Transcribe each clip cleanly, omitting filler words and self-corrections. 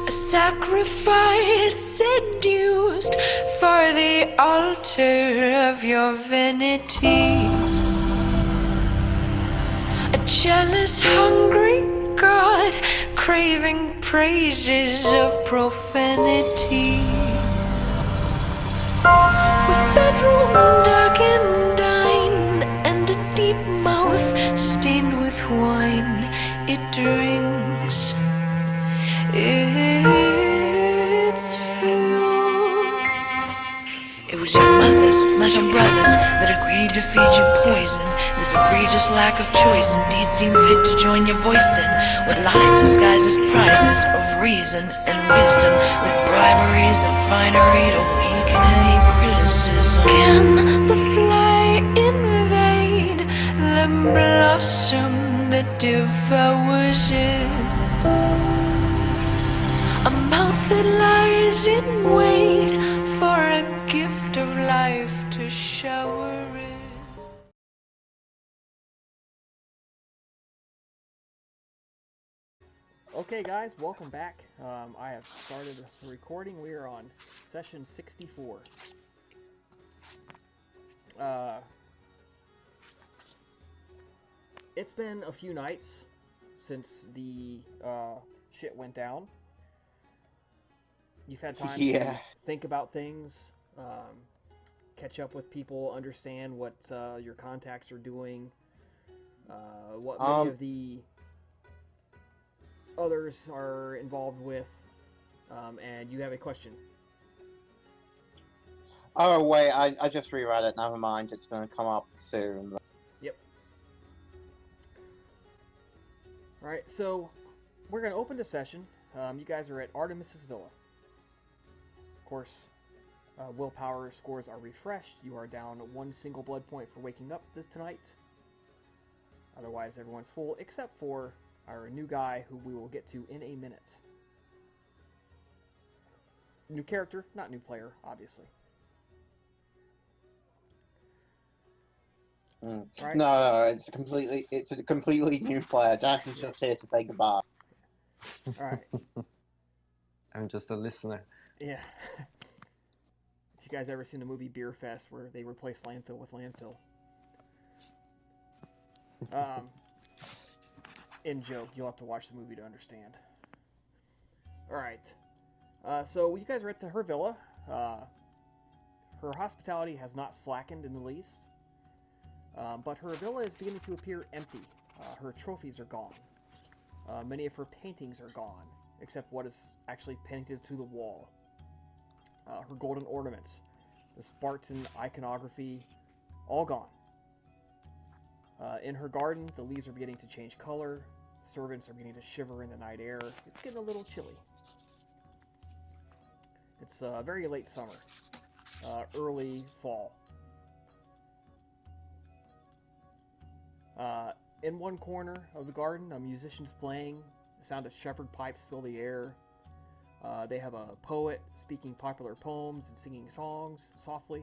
a sacrifice seduced for the altar of your vanity. A jealous, hungry God, craving praises of profanity. With bedroom dark and dine, and a deep mouth stained with wine, it drinks its fill. It was your mothers, not your brothers, that agreed to feed you poison. This egregious lack of choice indeed seemed fit to join your voice in, with lies disguised as prizes of reason and wisdom, with briberies of finery to weaken any criticism. Can the fly invade the blossom that devours it? A mouth that lies in wait for a gift of life to shower it. Okay guys, welcome back. I have started the recording. We are on session 64. It's been a few nights since the shit went down. You've had time to think about things, catch up with people, understand what your contacts are doing, what many of the others are involved with, and you have a question. Oh, wait, I just reread it. Never mind, it's going to come up soon. Yep. Alright, so we're going to open the session. You guys are at Artemis's Villa. Of course, willpower scores are refreshed. You are down 1 single blood point for waking up tonight. Otherwise, everyone's full, except for our new guy, who we will get to in a minute. New character, not new player, obviously. Right. No, it's a completely new player. Dash is just here to say goodbye. Alright. I'm just a listener. Yeah. If you guys ever seen the movie Beer Fest, where they replace landfill with landfill. In joke, you'll have to watch the movie to understand. Alright. So you guys are at her villa. Her hospitality has not slackened in the least. But her villa is beginning to appear empty. Her trophies are gone. Many of her paintings are gone, except what is actually painted to the wall. Her golden ornaments, the Spartan iconography, all gone. In her garden, the leaves are beginning to change color. Servants are beginning to shiver in the night air. It's getting a little chilly. It's very late summer, early fall. In one corner of the garden, a musician's playing. The sound of shepherd pipes fill the air. They have a poet speaking popular poems and singing songs softly.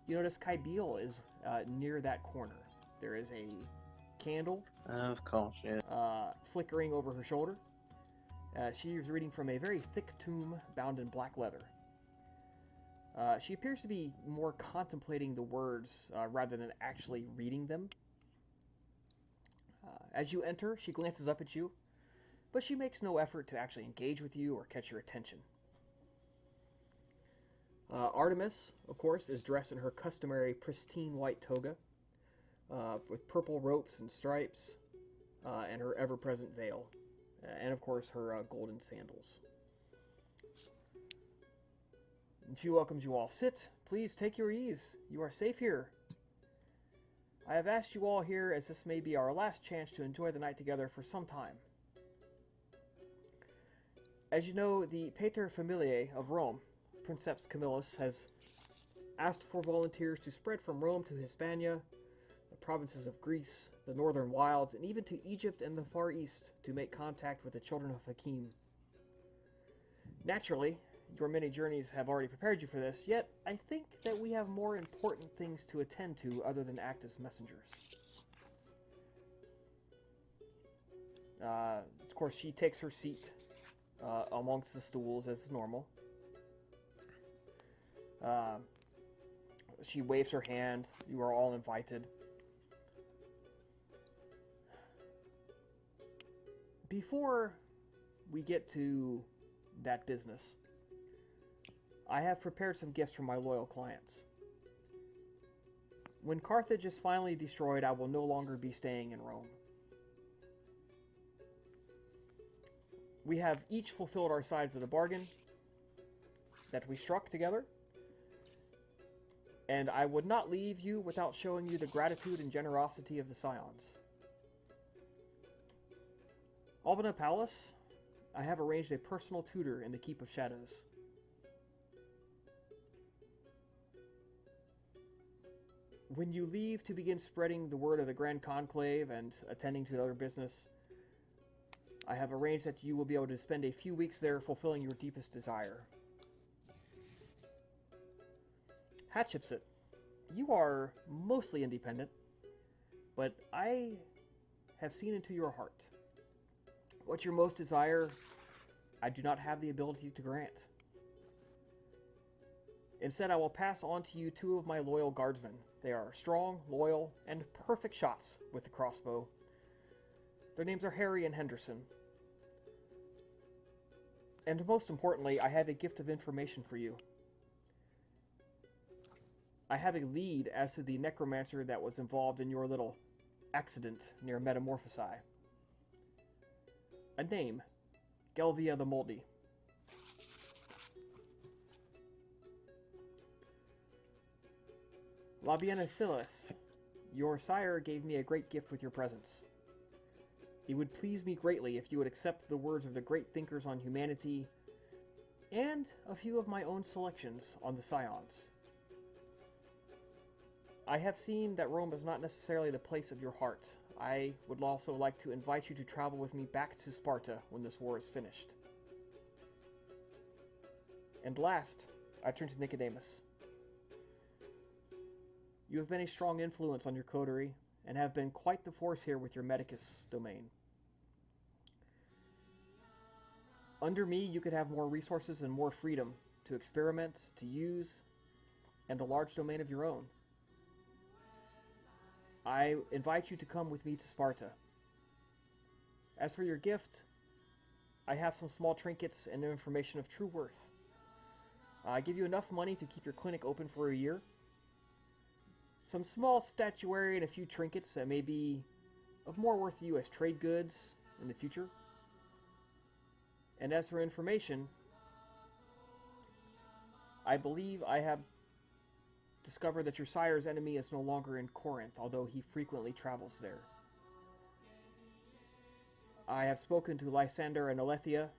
You notice Kybeel is near that corner. There is a candle, of course, yeah, flickering over her shoulder. She is reading from a very thick tome bound in black leather. She appears to be more contemplating the words rather than actually reading them. As you enter, she glances up at you, but she makes no effort to actually engage with you or catch your attention. Artemis, of course, is dressed in her customary pristine white toga, with purple ropes and stripes, and her ever-present veil, and of course her golden sandals. And she welcomes you all. Sit, please take your ease. You are safe here. I have asked you all here as this may be our last chance to enjoy the night together for some time. As you know, the Pater Familiae of Rome, Princeps Camillus, has asked for volunteers to spread from Rome to Hispania, the provinces of Greece, the northern wilds, and even to Egypt and the Far East to make contact with the children of Hakim. Naturally, your many journeys have already prepared you for this, yet I think that we have more important things to attend to other than act as messengers. Of course, she takes her seat amongst the stools as normal. She waves her hand. You are all invited. Before we get to that business, I have prepared some gifts for my loyal clients. When Carthage is finally destroyed, I will no longer be staying in Rome. We have each fulfilled our sides of the bargain that we struck together, and I would not leave you without showing you the gratitude and generosity of the Scions. Albina Palace, I have arranged a personal tutor in the Keep of Shadows. When you leave to begin spreading the word of the Grand Conclave and attending to other business, I have arranged that you will be able to spend a few weeks there fulfilling your deepest desire. Hatshepsut, you are mostly independent, but I have seen into your heart. What you most desire, I do not have the ability to grant. Instead, I will pass on to you two of my loyal guardsmen. They are strong, loyal, and perfect shots with the crossbow. Their names are Harry and Henderson. And most importantly, I have a gift of information for you. I have a lead as to the necromancer that was involved in your little accident near Metamorphosi. A name, Gelvia the Moldy. Labiena Silas, your sire gave me a great gift with your presence. It would please me greatly if you would accept the words of the great thinkers on humanity and a few of my own selections on the Scions. I have seen that Rome is not necessarily the place of your heart. I would also like to invite you to travel with me back to Sparta when this war is finished. And last, I turn to Nicodemus. You have been a strong influence on your coterie, and have been quite the force here with your Medicus domain. Under me, you could have more resources and more freedom to experiment, to use, and a large domain of your own. I invite you to come with me to Sparta. As for your gift, I have some small trinkets and information of true worth. I give you enough money to keep your clinic open for a year. Some small statuary and a few trinkets that may be of more worth to you as trade goods in the future. And as for information, I believe I have discovered that your sire's enemy is no longer in Corinth, although he frequently travels there. I have spoken to Lysander and Alethea,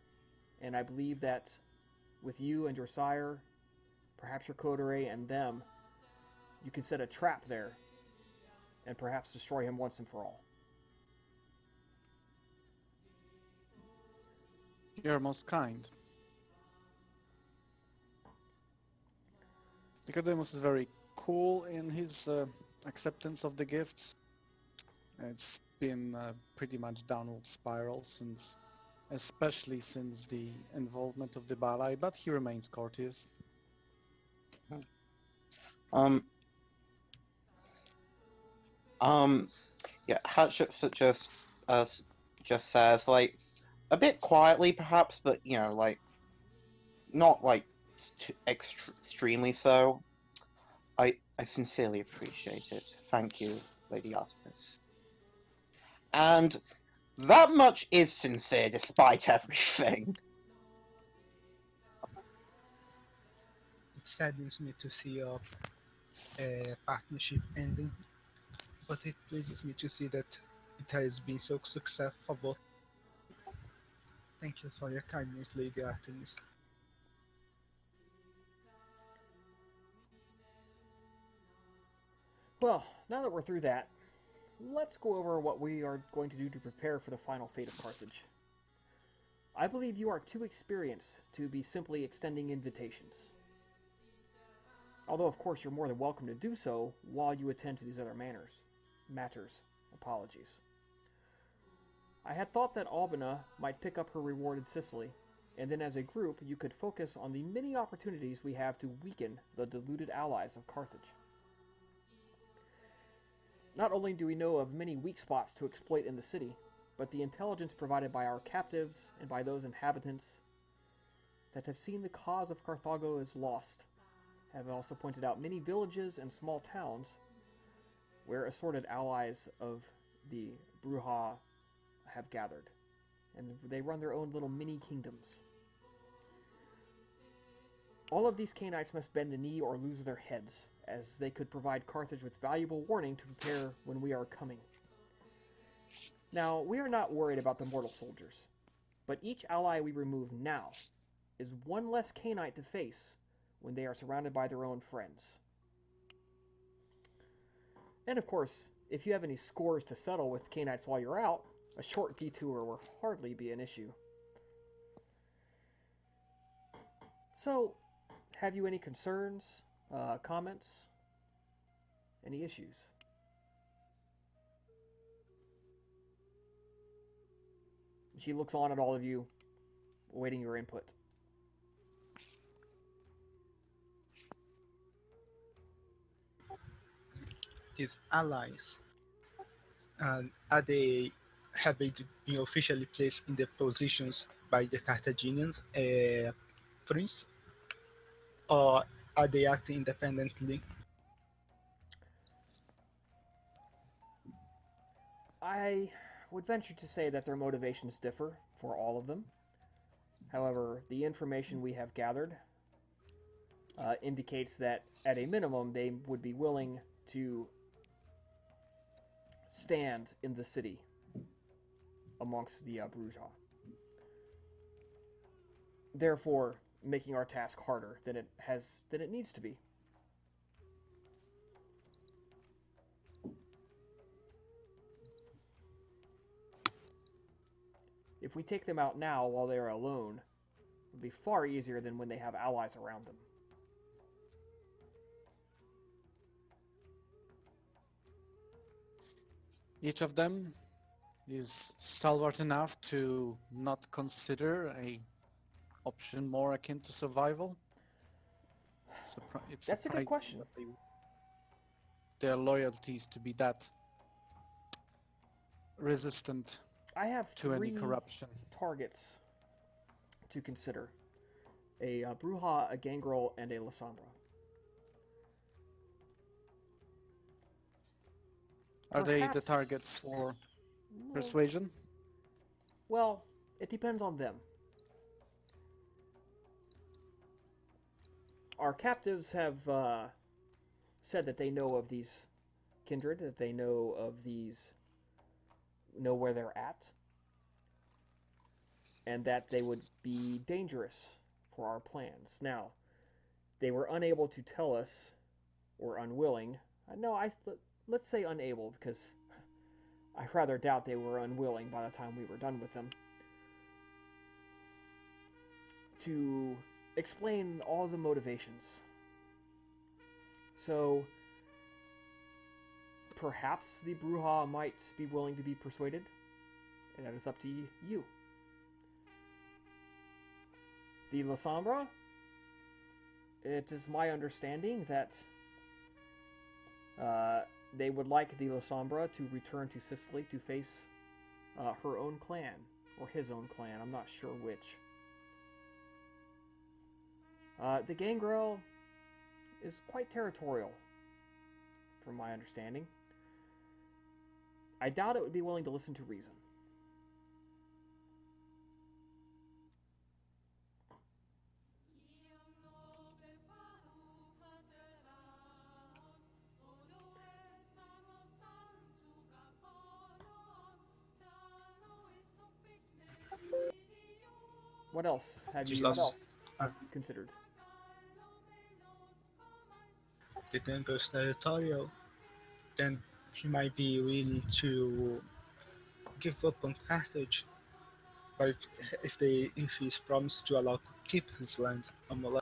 and I believe that with you and your sire, perhaps your coterie and them, you can set a trap there and perhaps destroy him once and for all. You're most kind. Nicodemus is very cool in his acceptance of the gifts. It's been pretty much downward spiral since, especially since the involvement of the ballet, but he remains courteous. Yeah, Hatshepsut just says, like, a bit quietly perhaps, but, you know, like, not, like, extremely so. I sincerely appreciate it. Thank you, Lady Artemis. And that much is sincere despite everything. It saddens me to see a partnership ending, but it pleases me to see that it has been so successful for both. Thank you for your kindness, Lady Artemis. Well, now that we're through that, let's go over what we are going to do to prepare for the final fate of Carthage. I believe you are too experienced to be simply extending invitations. Although, of course, you're more than welcome to do so while you attend to these other matters. Apologies. I had thought that Albina might pick up her reward in Sicily, And then as a group, you could focus on the many opportunities we have to weaken the deluded allies of Carthage. Not only do we know of many weak spots to exploit in the city, but the intelligence provided by our captives and by those inhabitants that have seen the cause of Carthago is lost have also pointed out many villages and small towns where assorted allies of the Bruja have gathered, and they run their own little mini kingdoms. All of these Canaanites must bend the knee or lose their heads, as they could provide Carthage with valuable warning to prepare when we are coming. Now, we are not worried about the mortal soldiers, but each ally we remove now is one less Canaanite to face when they are surrounded by their own friends. And of course, if you have any scores to settle with Canaanites while you're out, a short detour will hardly be an issue. So, have you any concerns, comments, any issues? She looks on at all of you, awaiting your input. These allies, are they have they been officially placed in the positions by the Carthaginians, prince, or are they acting independently? I would venture to say that their motivations differ for all of them. However, the information we have gathered indicates that, at a minimum, they would be willing to stand in the city amongst the Bruja. Therefore, making our task harder than it needs to be. If we take them out now while they are alone, it would be far easier than when they have allies around them. Each of them is stalwart enough to not consider a option more akin to survival. It's That's a good surprising question. that their loyalties to be that resistant I have to any three corruption. targets to consider: a Bruja, a Gangrel, and a Lasombra. Are they the Perhaps- targets for No. persuasion? Well, it depends on them. Our captives have said that they know of these kindred, that they know where they're at, and that they would be dangerous for our plans. Now, they were unable to tell us, or unwilling. Let's say unable, because I rather doubt they were unwilling by the time we were done with them, to explain all the motivations. So, perhaps the Bruja might be willing to be persuaded, and that is up to you. The Lasombra, it is my understanding that they would like the Lasombra to return to Sicily to face her own clan, or his own clan, I'm not sure which. The Gangrel is quite territorial, from my understanding. I doubt it would be willing to listen to reason. What else have Just you lost. considered? The Gango's territorial, then he might be willing to give up on Carthage, but if he's promised to allow to keep his land, alive.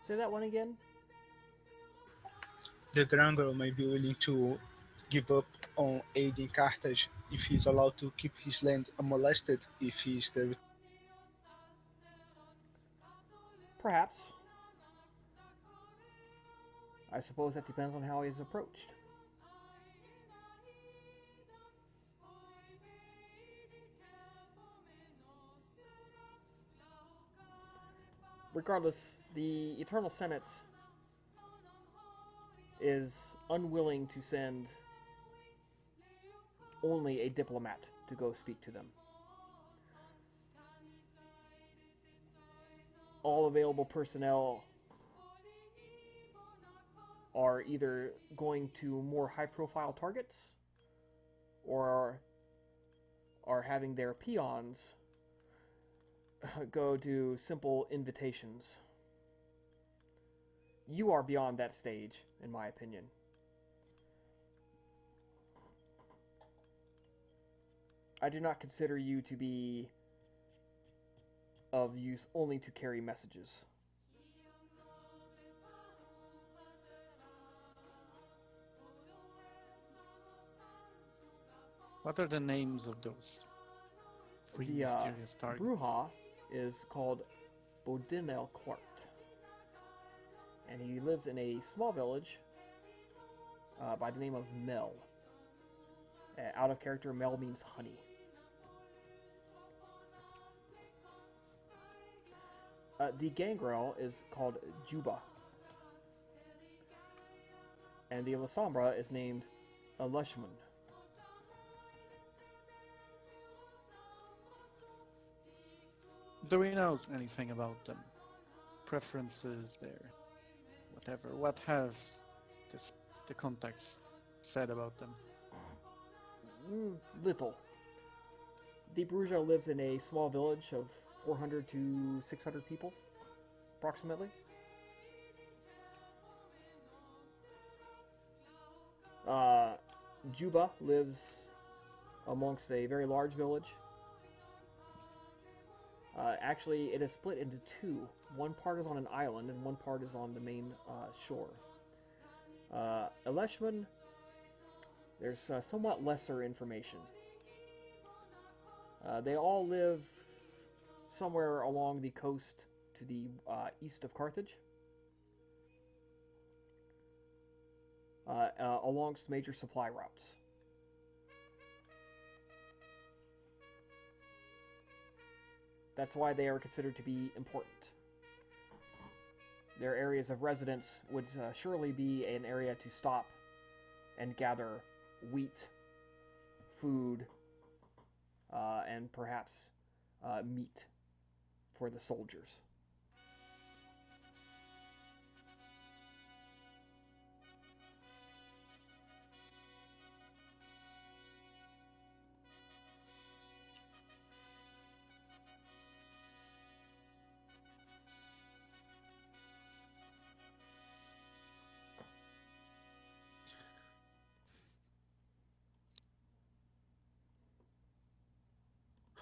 Say that one again. The Grangro may be willing to give up on aiding Carthage if he's allowed to keep his land unmolested if he's the. Perhaps. I suppose that depends on how he's approached. Regardless, the Eternal Senate is unwilling to send only a diplomat to go speak to them. All available personnel are either going to more high-profile targets or are having their peons go to simple invitations. You are beyond that stage, in my opinion. I do not consider you to be of use only to carry messages. What are the names of those three The mysterious targets? Bruja is called Bodinel Quart, and he lives in a small village by the name of Mel. Out of character, Mel means honey. The Gangrel is called Juba, and the Lasombra is named Lushman. Do we know anything about them? Preferences, their whatever. What has the contacts said about them? Little. The Bruja lives in a small village of 400 to 600 people, approximately. Juba lives amongst a very large village. Actually, it is split into two. One part is on an island, and one part is on the main shore. Eleshman, there's somewhat lesser information. They all live somewhere along the coast to the east of Carthage, alongst major supply routes. That's why they are considered to be important. Their areas of residence would surely be an area to stop and gather wheat, food, and perhaps meat for the soldiers.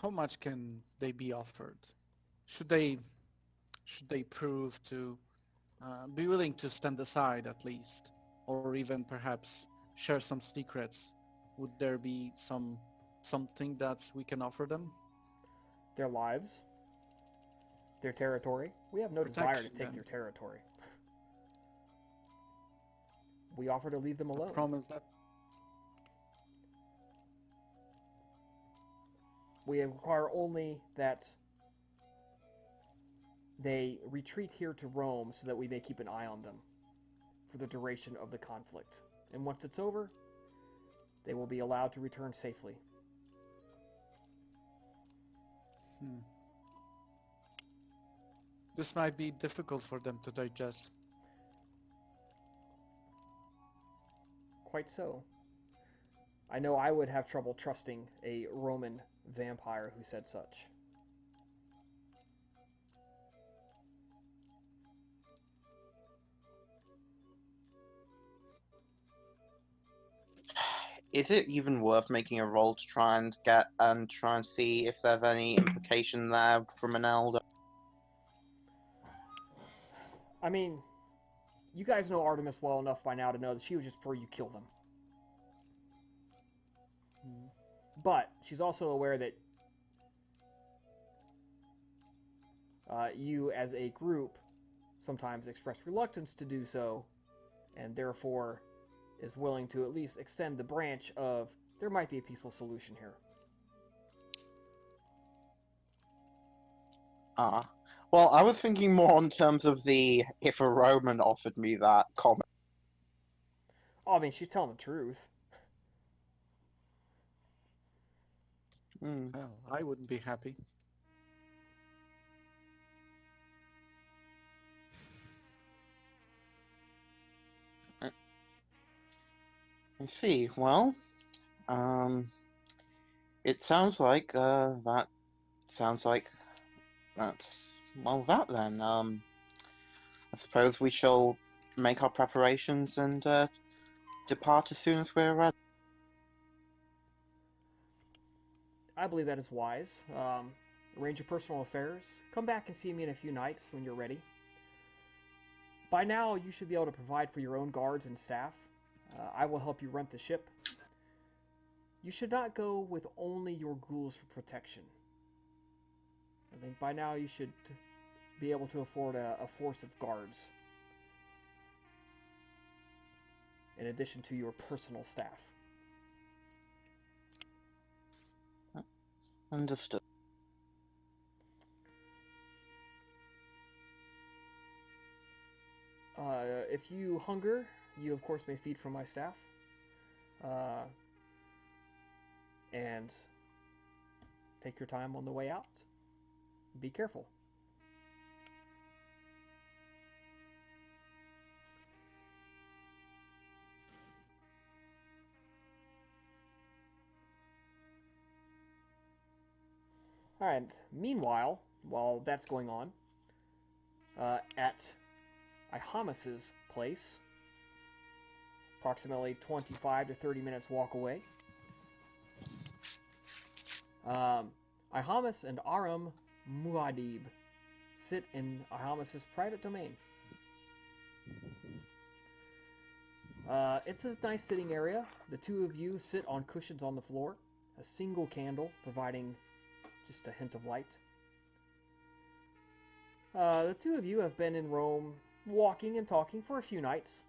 How much can they be offered? Should they prove to be willing to stand aside at least, or even perhaps share some secrets? Would there be something that we can offer them? Their lives, their territory. We have no desire to take their territory. We offer to leave them alone. A promise that we require only that they retreat here to Rome so that we may keep an eye on them for the duration of the conflict. And once it's over, they will be allowed to return safely. This might be difficult for them to digest. Quite so. I know I would have trouble trusting a Roman vampire who said such. Is it even worth making a roll to try and see if there's any implication there from an elder? I mean, you guys know Artemis well enough by now to know that she would just prefer you kill them. But she's also aware that you, as a group, sometimes express reluctance to do so, and therefore is willing to at least extend the branch of there might be a peaceful solution here. Ah. Well, I was thinking more in terms of the if a Roman offered me that comment. Oh, I mean, she's telling the truth. Hmm. Well, I wouldn't be happy. I see. Well, it sounds like sounds like that's well that then. I suppose we shall make our preparations and depart as soon as we're ready. I believe that is wise. Arrange your personal affairs. Come back and see me in a few nights when you're ready. By now, you should be able to provide for your own guards and staff. I will help you rent the ship. You should not go with only your ghouls for protection. I think by now you should be able to afford a force of guards, in addition to your personal staff. Understood. If you hunger, you of course may feed from my staff. And take your time on the way out. Be careful. Alright, meanwhile, while that's going on, at Ihamis's place, approximately 25 to 30 minutes walk away, Ihamis and Aram Muad'Dib sit in Ihamis's private domain. It's a nice sitting area. The two of you sit on cushions on the floor, a single candle providing just a hint of light. The two of you have been in Rome walking and talking for a few nights,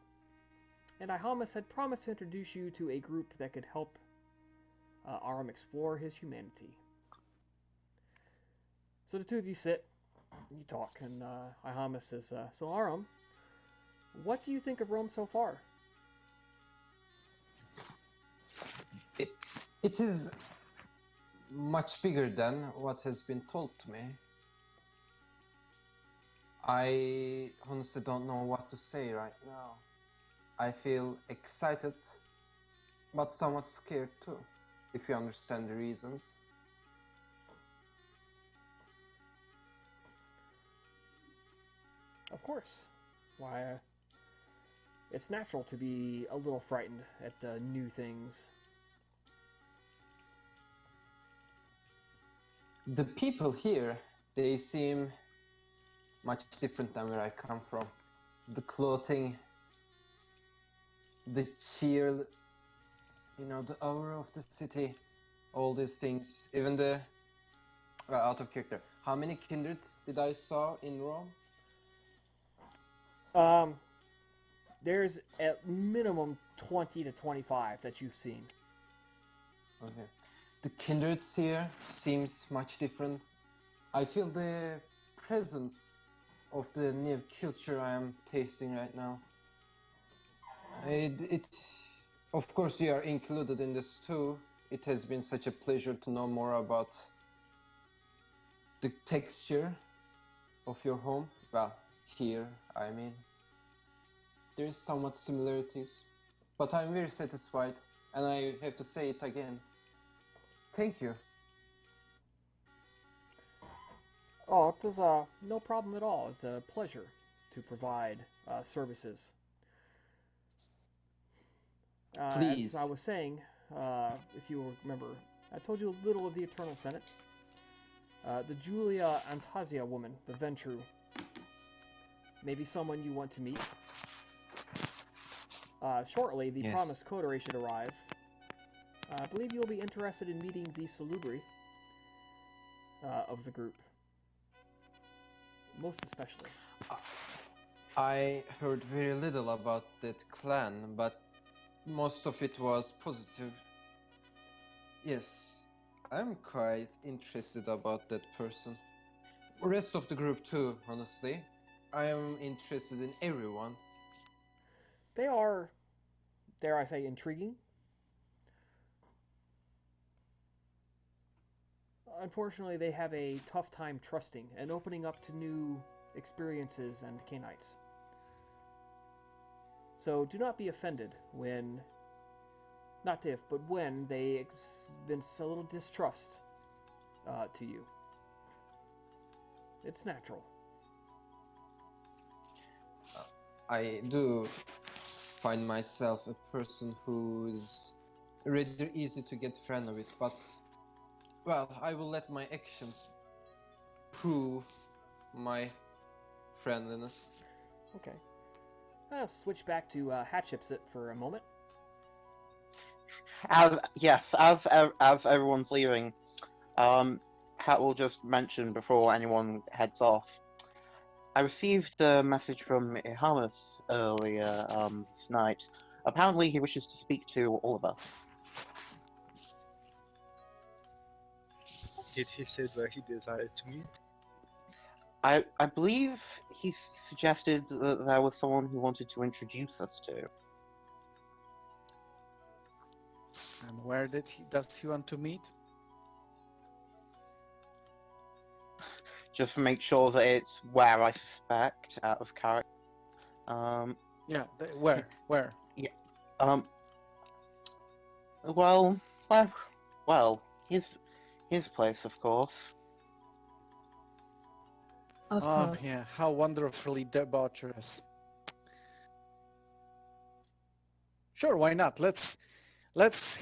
and Ihamis had promised to introduce you to a group that could help Aram explore his humanity. So the two of you sit, you talk, and Ihamis says, so Aram, what do you think of Rome so far? It is much bigger than what has been told to me. I honestly don't know what to say right now. I feel excited, but somewhat scared too, if you understand the reasons. Of course. Why, it's natural to be a little frightened at new things. The people here, they seem much different than where I come from. The clothing, the cheer, the aura of the city, all these things, even the, out of character, how many kindreds did I saw in Rome? There's at minimum 20 to 25 that you've seen. Okay. The kindreds here seems much different. I feel the presence of the new culture I am tasting right now. Of course, you are included in this too. It has been such a pleasure to know more about the texture of your home. Well, here, I mean. There is somewhat similarities, but I'm very satisfied, and I have to say it again. Thank you. Oh, it is no problem at all. It's a pleasure to provide services. Please. As I was saying, if you remember, I told you a little of the Eternal Senate. The Julia Antasia woman, the Ventru, maybe someone you want to meet. Shortly, the Yes. promised coterie should arrive. I believe you'll be interested in meeting the Salubri of the group. Most especially. I heard very little about that clan, but most of it was positive. Yes, I'm quite interested about that person. Rest of the group too, honestly. I am interested in everyone. They are, dare I say, intriguing. Unfortunately, they have a tough time trusting and opening up to new experiences and Canaanites. So do not be offended when, not if, but when they evince a little distrust to you. It's natural. I do find myself a person who is rather easy to get friendly with, but well, I will let my actions prove my friendliness. Okay. I'll switch back to Hatshepsut for a moment. As everyone's leaving, Hat will just mention before anyone heads off. I received a message from Ihamus earlier this night. Apparently, he wishes to speak to all of us. Did he say where he desired to meet? I believe he suggested that there was someone who wanted to introduce us to. And where does he want to meet? Just to make sure that it's where I suspect, out of character. Yeah, where? Where? Um, well, well, his place, of course. Of Oh, course. yeah, how wonderfully debaucherous. Sure, why not? Let's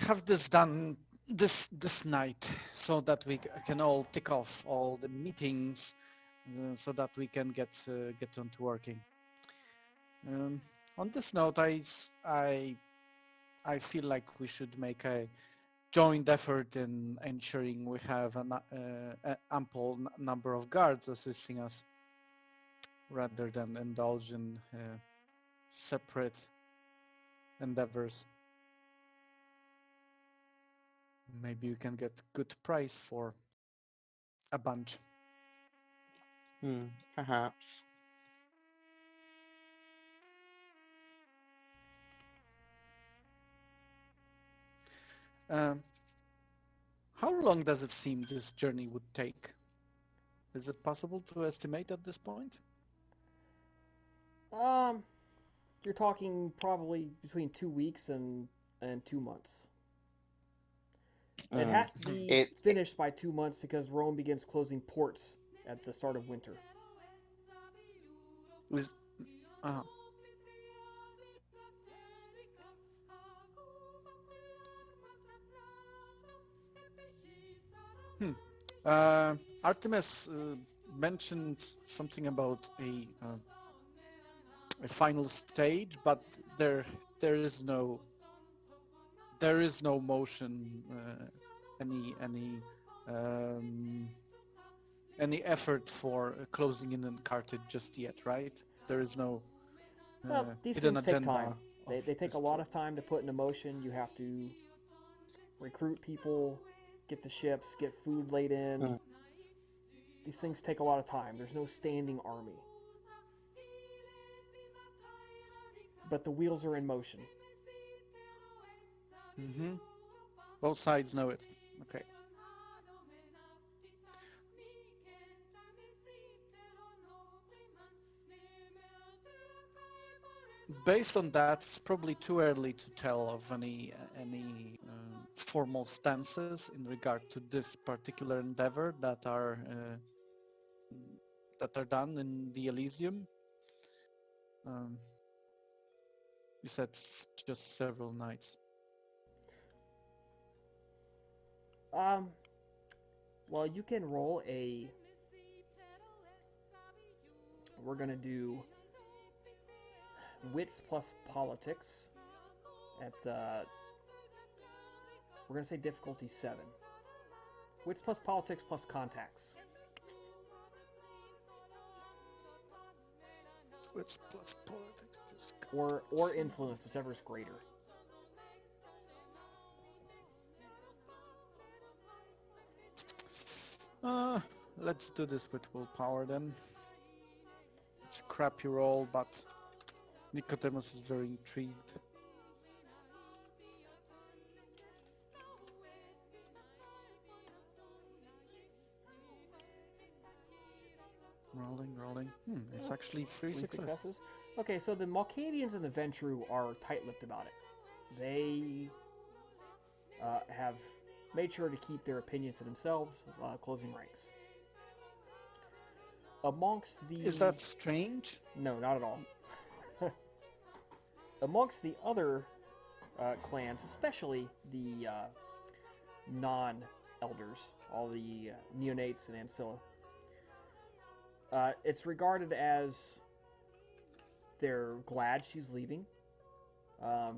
have this done this night, so that we can all tick off all the meetings, so that we can get on to working. On this note, I feel like we should make a joint effort in ensuring we have an ample number of guards assisting us, rather than indulge in separate endeavors. Maybe you can get good price for a bunch. Perhaps. Um, how long does it seem this journey would take? Is it possible to estimate at this point? You're talking probably between 2 weeks and 2 months. It has to be It finished by 2 months because Rome begins closing ports at the start of winter. Is hmm. Artemis mentioned something about a final stage, but there there is no motion, um, any effort for closing in Carthage just yet, right? There is no Well, these hidden things take agenda. time. They take a this lot of time to put into motion. You have to recruit people, get the ships, get food laid in. Mm. These things take a lot of time. There's no standing army. But the wheels are in motion. Mm-hmm. Both sides know it. Okay. Based on that, it's probably too early to tell of any formal stances in regard to this particular endeavor that are done in the Elysium. You said just several nights. Well, you can roll a. We're gonna do wits plus politics at We're going to say difficulty 7. Wits plus politics plus contacts. Wits plus politics plus Or influence, whichever is greater. Let's do this with willpower then. It's a crappy roll, but Nicodemus is very intrigued. Rolling. It's actually three successes. Okay, so the Malkavians and the Ventru are tight-lipped about it. They have made sure to keep their opinions to themselves, closing ranks. Amongst the... Is that strange? No, not at all. Amongst the other clans, especially the non-elders, all the neonates and ancilla, it's regarded as they're glad she's leaving.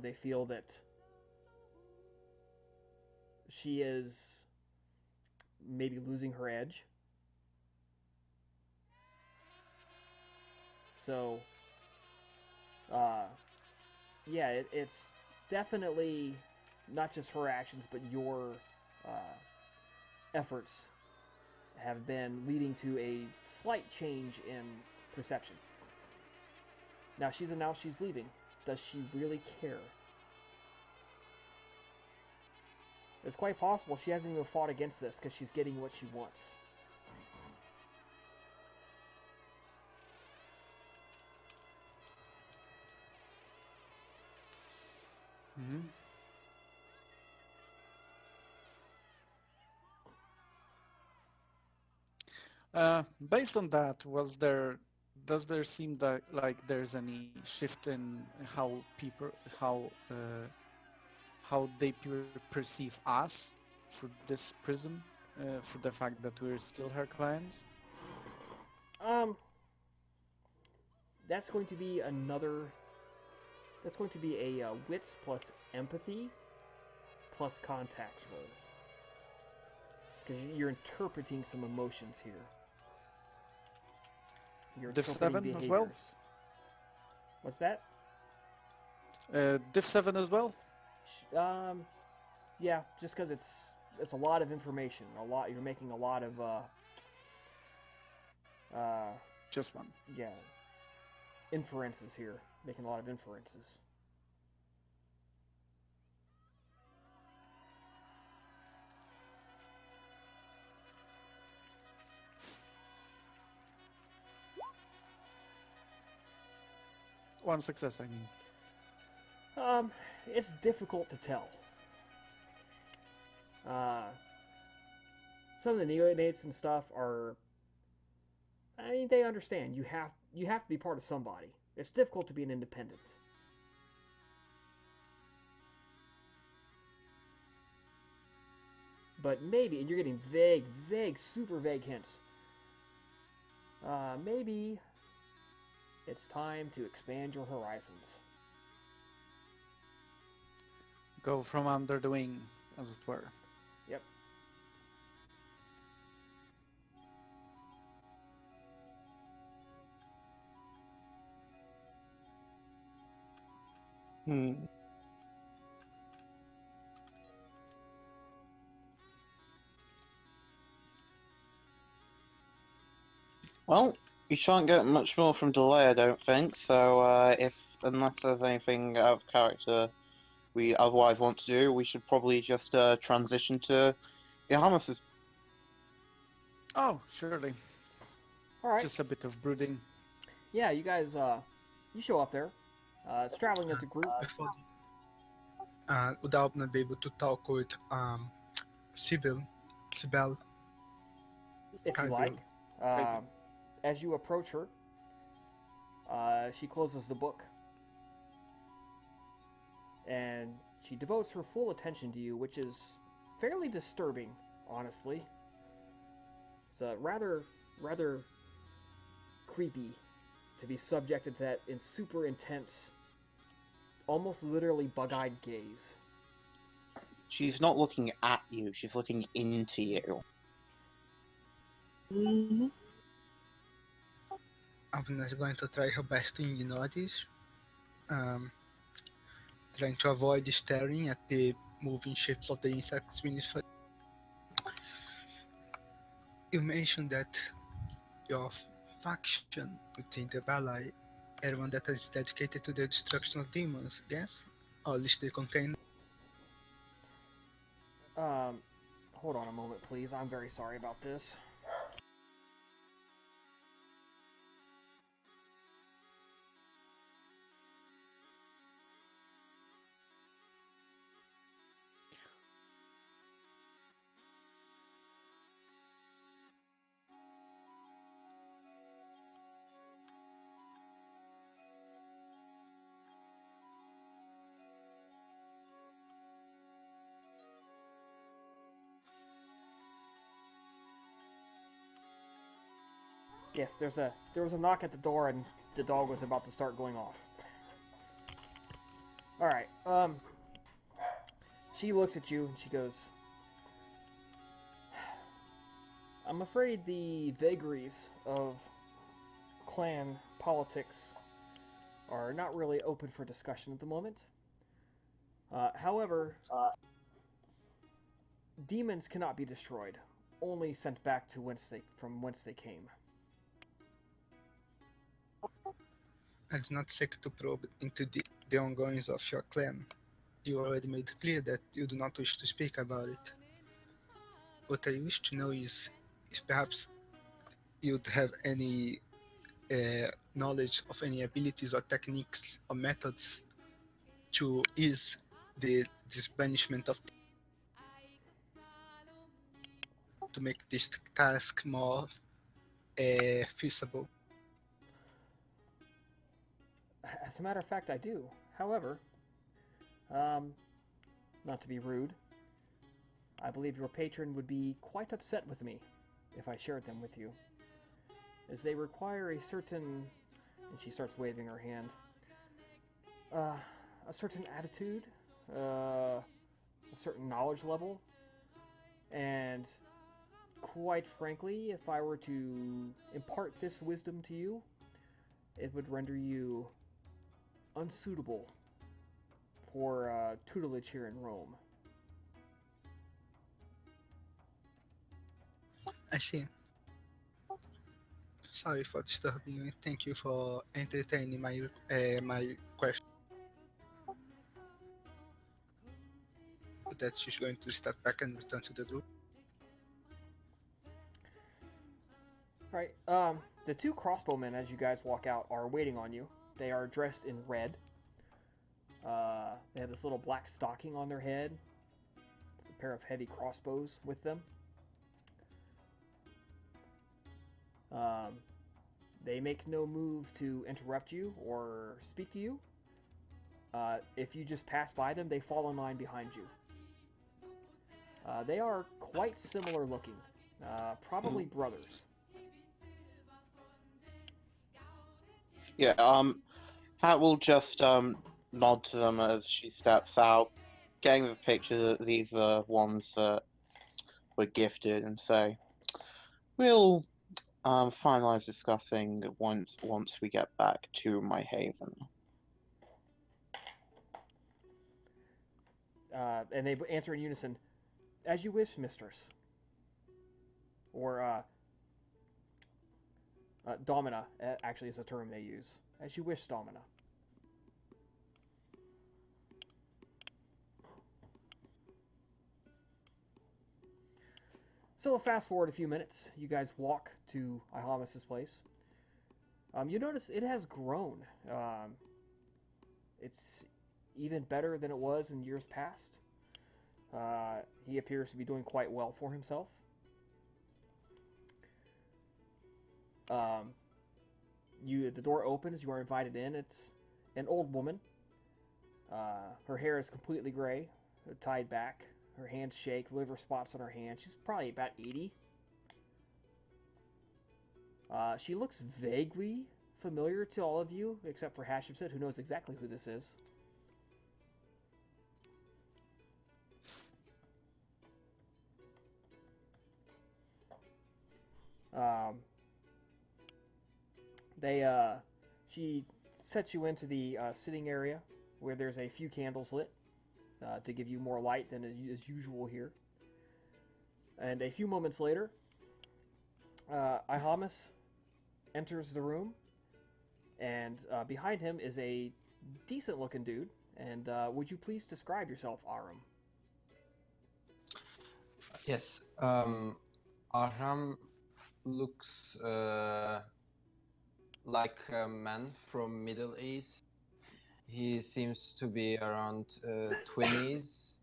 They feel that she is maybe losing her edge. So, yeah, it's definitely not just her actions, but your efforts have been leading to a slight change in perception. Now she's announced she's leaving. Does she really care? It's quite possible she hasn't even fought against this because she's getting what she wants. Mm-hmm. Based on that, does there seem that like there's any shift in how people how they perceive us for this prism, for the fact that we're still her clients? That's going to be another. That's going to be a wits plus empathy plus contacts roll. Because you're interpreting some emotions here. You're Div interpreting 7 behaviors. as well? What's that? Div 7 as well? Yeah, just because it's a lot of information. You're making a lot of Just one. yeah, inferences here. Making a lot of inferences. One success, I mean. It's difficult to tell. Some of the neonates and stuff are. I mean, they understand. You have to be part of somebody. It's difficult to be an independent. But maybe, and you're getting vague, super vague hints. Maybe it's time to expand your horizons. Go from under the wing, as it were. Yep. Well, you shan't get much more from delay, I don't think. So, unless there's anything out of character we otherwise want to do, we should probably just transition to Ihamus'. Oh, surely. All right. Just a bit of brooding. Yeah, you guys, you show up there. It's traveling as a group. Before would Albna be able to talk with Sybil, If you I like. do. As you approach her, she closes the book. And she devotes her full attention to you, which is fairly disturbing, honestly. It's rather creepy to be subjected to that in super intense, almost literally bug-eyed gaze. She's not looking at you, she's looking into you. Abner is going to try her best to ignore this, trying to avoid staring at the moving shapes of the insects beneath her. You mentioned that your faction within the Balai are one that is dedicated to the destruction of demons, yes? Or at least they contain. Hold on a moment, please. I'm very sorry about this. Yes, there was a knock at the door and the dog was about to start going off. All right. She looks at you and she goes, "I'm afraid the vagaries of clan politics are not really open for discussion at the moment. However, demons cannot be destroyed, only sent back to from whence they came." I do not seek to probe into the ongoings of your clan. You already made clear that you do not wish to speak about it. What I wish to know is perhaps you'd have any knowledge of any abilities or techniques or methods to ease this banishment of, to make this task more feasible. As a matter of fact, I do. However, not to be rude, I believe your patron would be quite upset with me if I shared them with you, as they require a certain, and she starts waving her hand, a certain attitude, a certain knowledge level, and quite frankly, if I were to impart this wisdom to you, it would render you unsuitable for tutelage here in Rome. I see. Sorry for disturbing you, and thank you for entertaining my question. That she's going to step back and return to the group. Right. The two crossbowmen, as you guys walk out, are waiting on you. They are dressed in red. They have this little black stocking on their head. It's a pair of heavy crossbows with them. They make no move to interrupt you or speak to you. If you just pass by them, they fall in line behind you. They are quite similar looking. Probably brothers. Yeah, Pat will just nod to them as she steps out, getting the picture that these are ones that were gifted, and say, "We'll finalize discussing once we get back to my haven." And they answer in unison, "As you wish, mistress." Or domina, actually, is a term they use. "As you wish, domina." So fast forward a few minutes. You guys walk to Ihamis's place. You notice it has grown. It's even better than it was in years past. He appears to be doing quite well for himself. The door opens. You are invited in. It's an old woman. Her hair is completely gray, tied back. Her hands shake, liver spots on her hands. She's probably about 80. She looks vaguely familiar to all of you, except for Hashimsit, who knows exactly who this is. Um, she sets you into the sitting area where there's a few candles lit to give you more light than is usual here. And a few moments later, Ihamus enters the room, and behind him is a decent-looking dude. And would you please describe yourself, Arum? Yes. Ahram looks like a man from Middle East. He seems to be around 20s,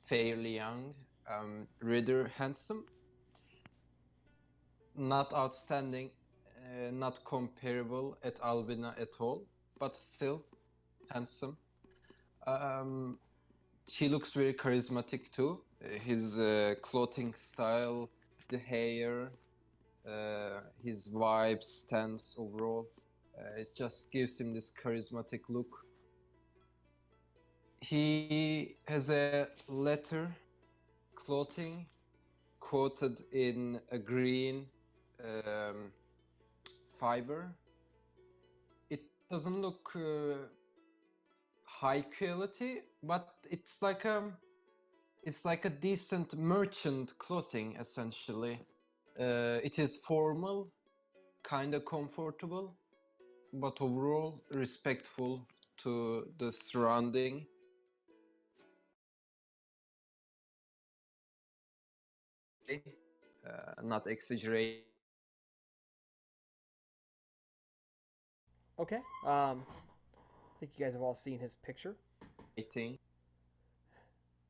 fairly young, rather handsome, not outstanding, not comparable at Albina at all, but still handsome. He looks very charismatic too. His clothing style, the hair, his vibe, stance overall, it just gives him this charismatic look. He has a leather clothing coated in a green fiber. It doesn't look high quality, but it's like a decent merchant clothing essentially. It is formal, kind of comfortable, but overall respectful to the surrounding. Not exaggerate. Okay. I think you guys have all seen his picture.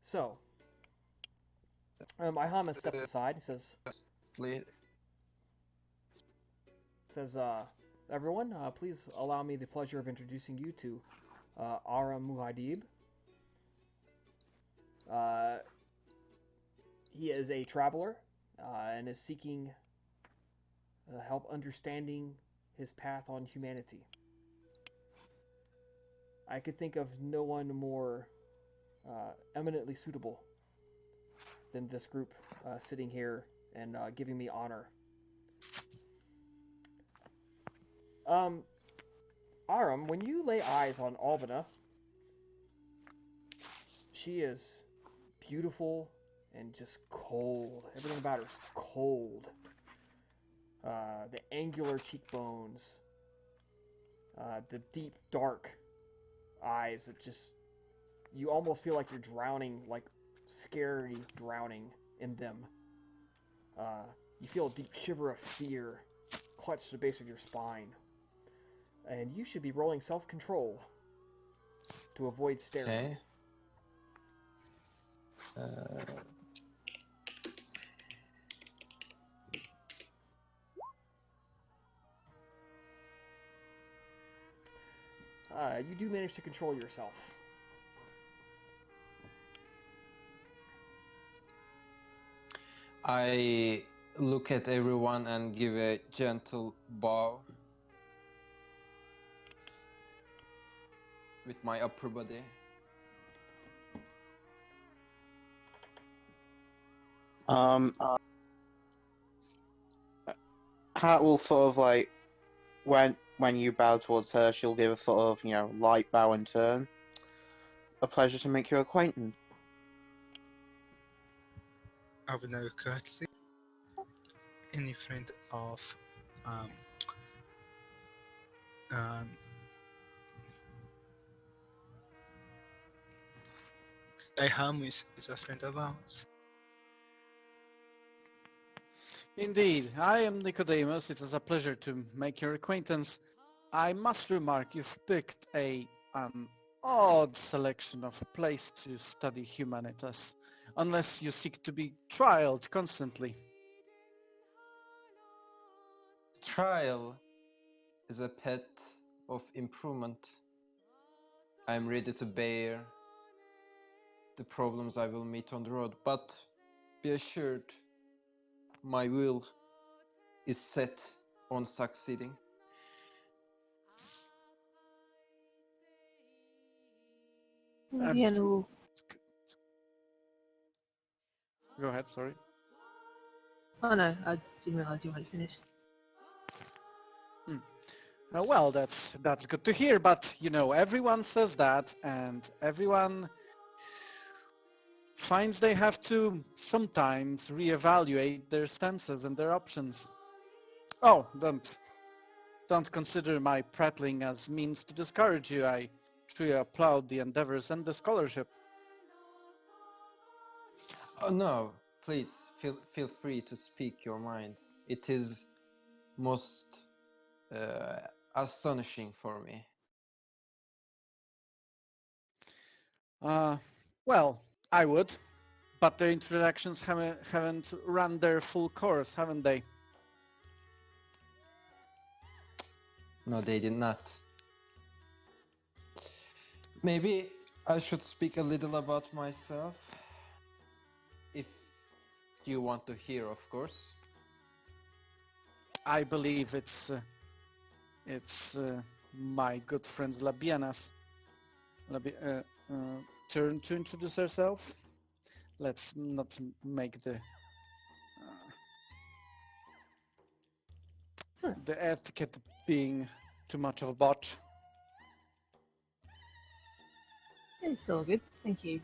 So, Ihamus steps aside. He says, everyone, please allow me the pleasure of introducing you to Aram Muad'Dib. He is a traveler and is seeking help understanding his path on humanity. I could think of no one more eminently suitable than this group sitting here and giving me honor. Aram, when you lay eyes on Albina, she is beautiful and just cold. Everything about her is cold. The angular cheekbones, the deep, dark eyes that just, you almost feel like you're drowning, like scary drowning in them. You feel a deep shiver of fear clutch to the base of your spine. And you should be rolling self-control to avoid staring. Okay. You do manage to control yourself. I look at everyone and give a gentle bow with my upper body. Hat will sort of like when you bow towards her, she'll give a sort of light bow in turn. A pleasure to make your acquaintance. I will now courtesy. Any friend of um, Ihamus is a friend of ours. Indeed, I am Nicodemus. It is a pleasure to make your acquaintance. I must remark you've picked an odd selection of place to study humanitas, unless you seek to be trialed constantly. Trial is a pet of improvement. I am ready to bear the problems I will meet on the road, but be assured, my will is set on succeeding. Go ahead, sorry. Oh no, I didn't realize you weren't finished. Well, that's good to hear, but you know, everyone says that, and everyone finds they have to sometimes reevaluate their stances and their options. Oh, don't consider my prattling as means to discourage you. I truly applaud the endeavors and the scholarship. Oh no, please feel free to speak your mind. It is most astonishing for me. Uh, well, I would, but the introductions haven't run their full course, haven't they? No, they did not. Maybe I should speak a little about myself, if you want to hear, of course. I believe it's my good friend Labiana's turn to introduce herself. Let's not make the etiquette being too much of a botch. It's all good, thank you.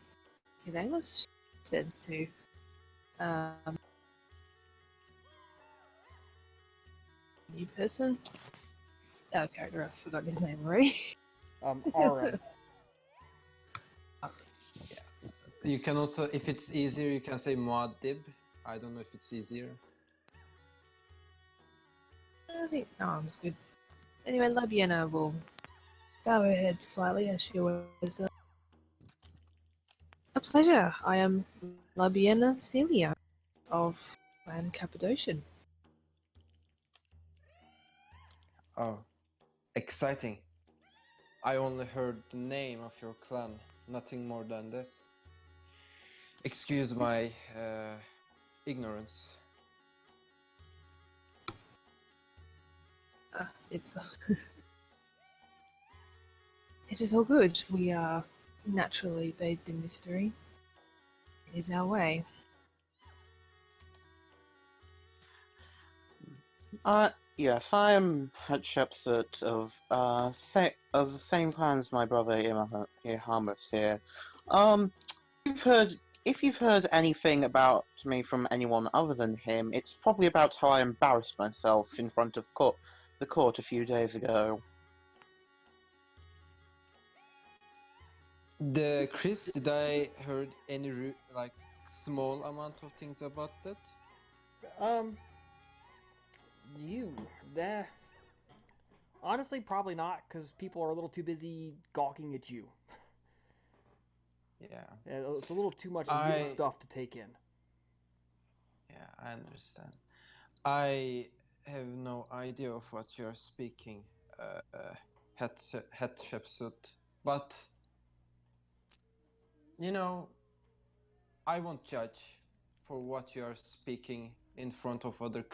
Okay, then was turns to new person. Oh, character, I've forgotten his name already. Arum. You can also, if it's easier, you can say Muad'Dib. I don't know if it's easier. I think Arm's good. Anyway, Labiana will bow her head slightly as she always does. A pleasure. I am Labiana Celia of Clan Cappadocian. Oh, exciting. I only heard the name of your clan, nothing more than this. Excuse my ignorance. It's it is all good. We are naturally bathed in mystery. It is our way. Yes, I am Hatshepsut of the same clan as my brother Ihamus here. You've heard if you've heard anything about me from anyone other than him, it's probably about how I embarrassed myself in front of the court a few days ago. Chris, did I heard any like small amount of things about that? You that honestly probably not, because people are a little too busy gawking at you. Yeah, It's a little too much new I stuff to take in. yeah, I understand. I have no idea of what you're speaking, Hatshepsut, but you know, I won't judge for what you are speaking in front of other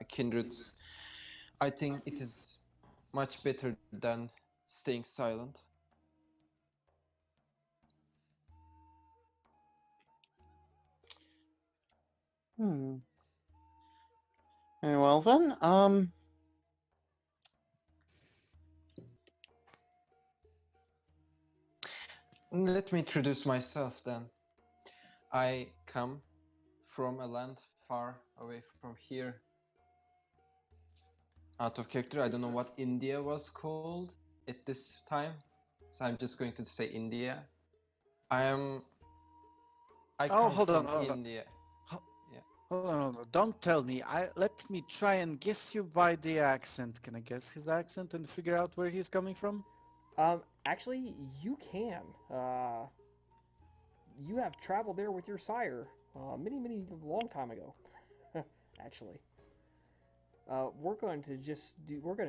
kindreds. I think it is much better than staying silent. Hmm. Very well then. Let me introduce myself then. I come from a land far away from here. Out of character, I don't know what India was called at this time, so I'm just going to say India. I am. I Oh, come hold on, from hold on. India. Ho- Yeah. Hold on, hold on. Don't tell me. Let me try and guess you by the accent. Can I guess his accent and figure out where he's coming from? Actually, you can. You have traveled there with your sire, many long time ago. Actually, we're going to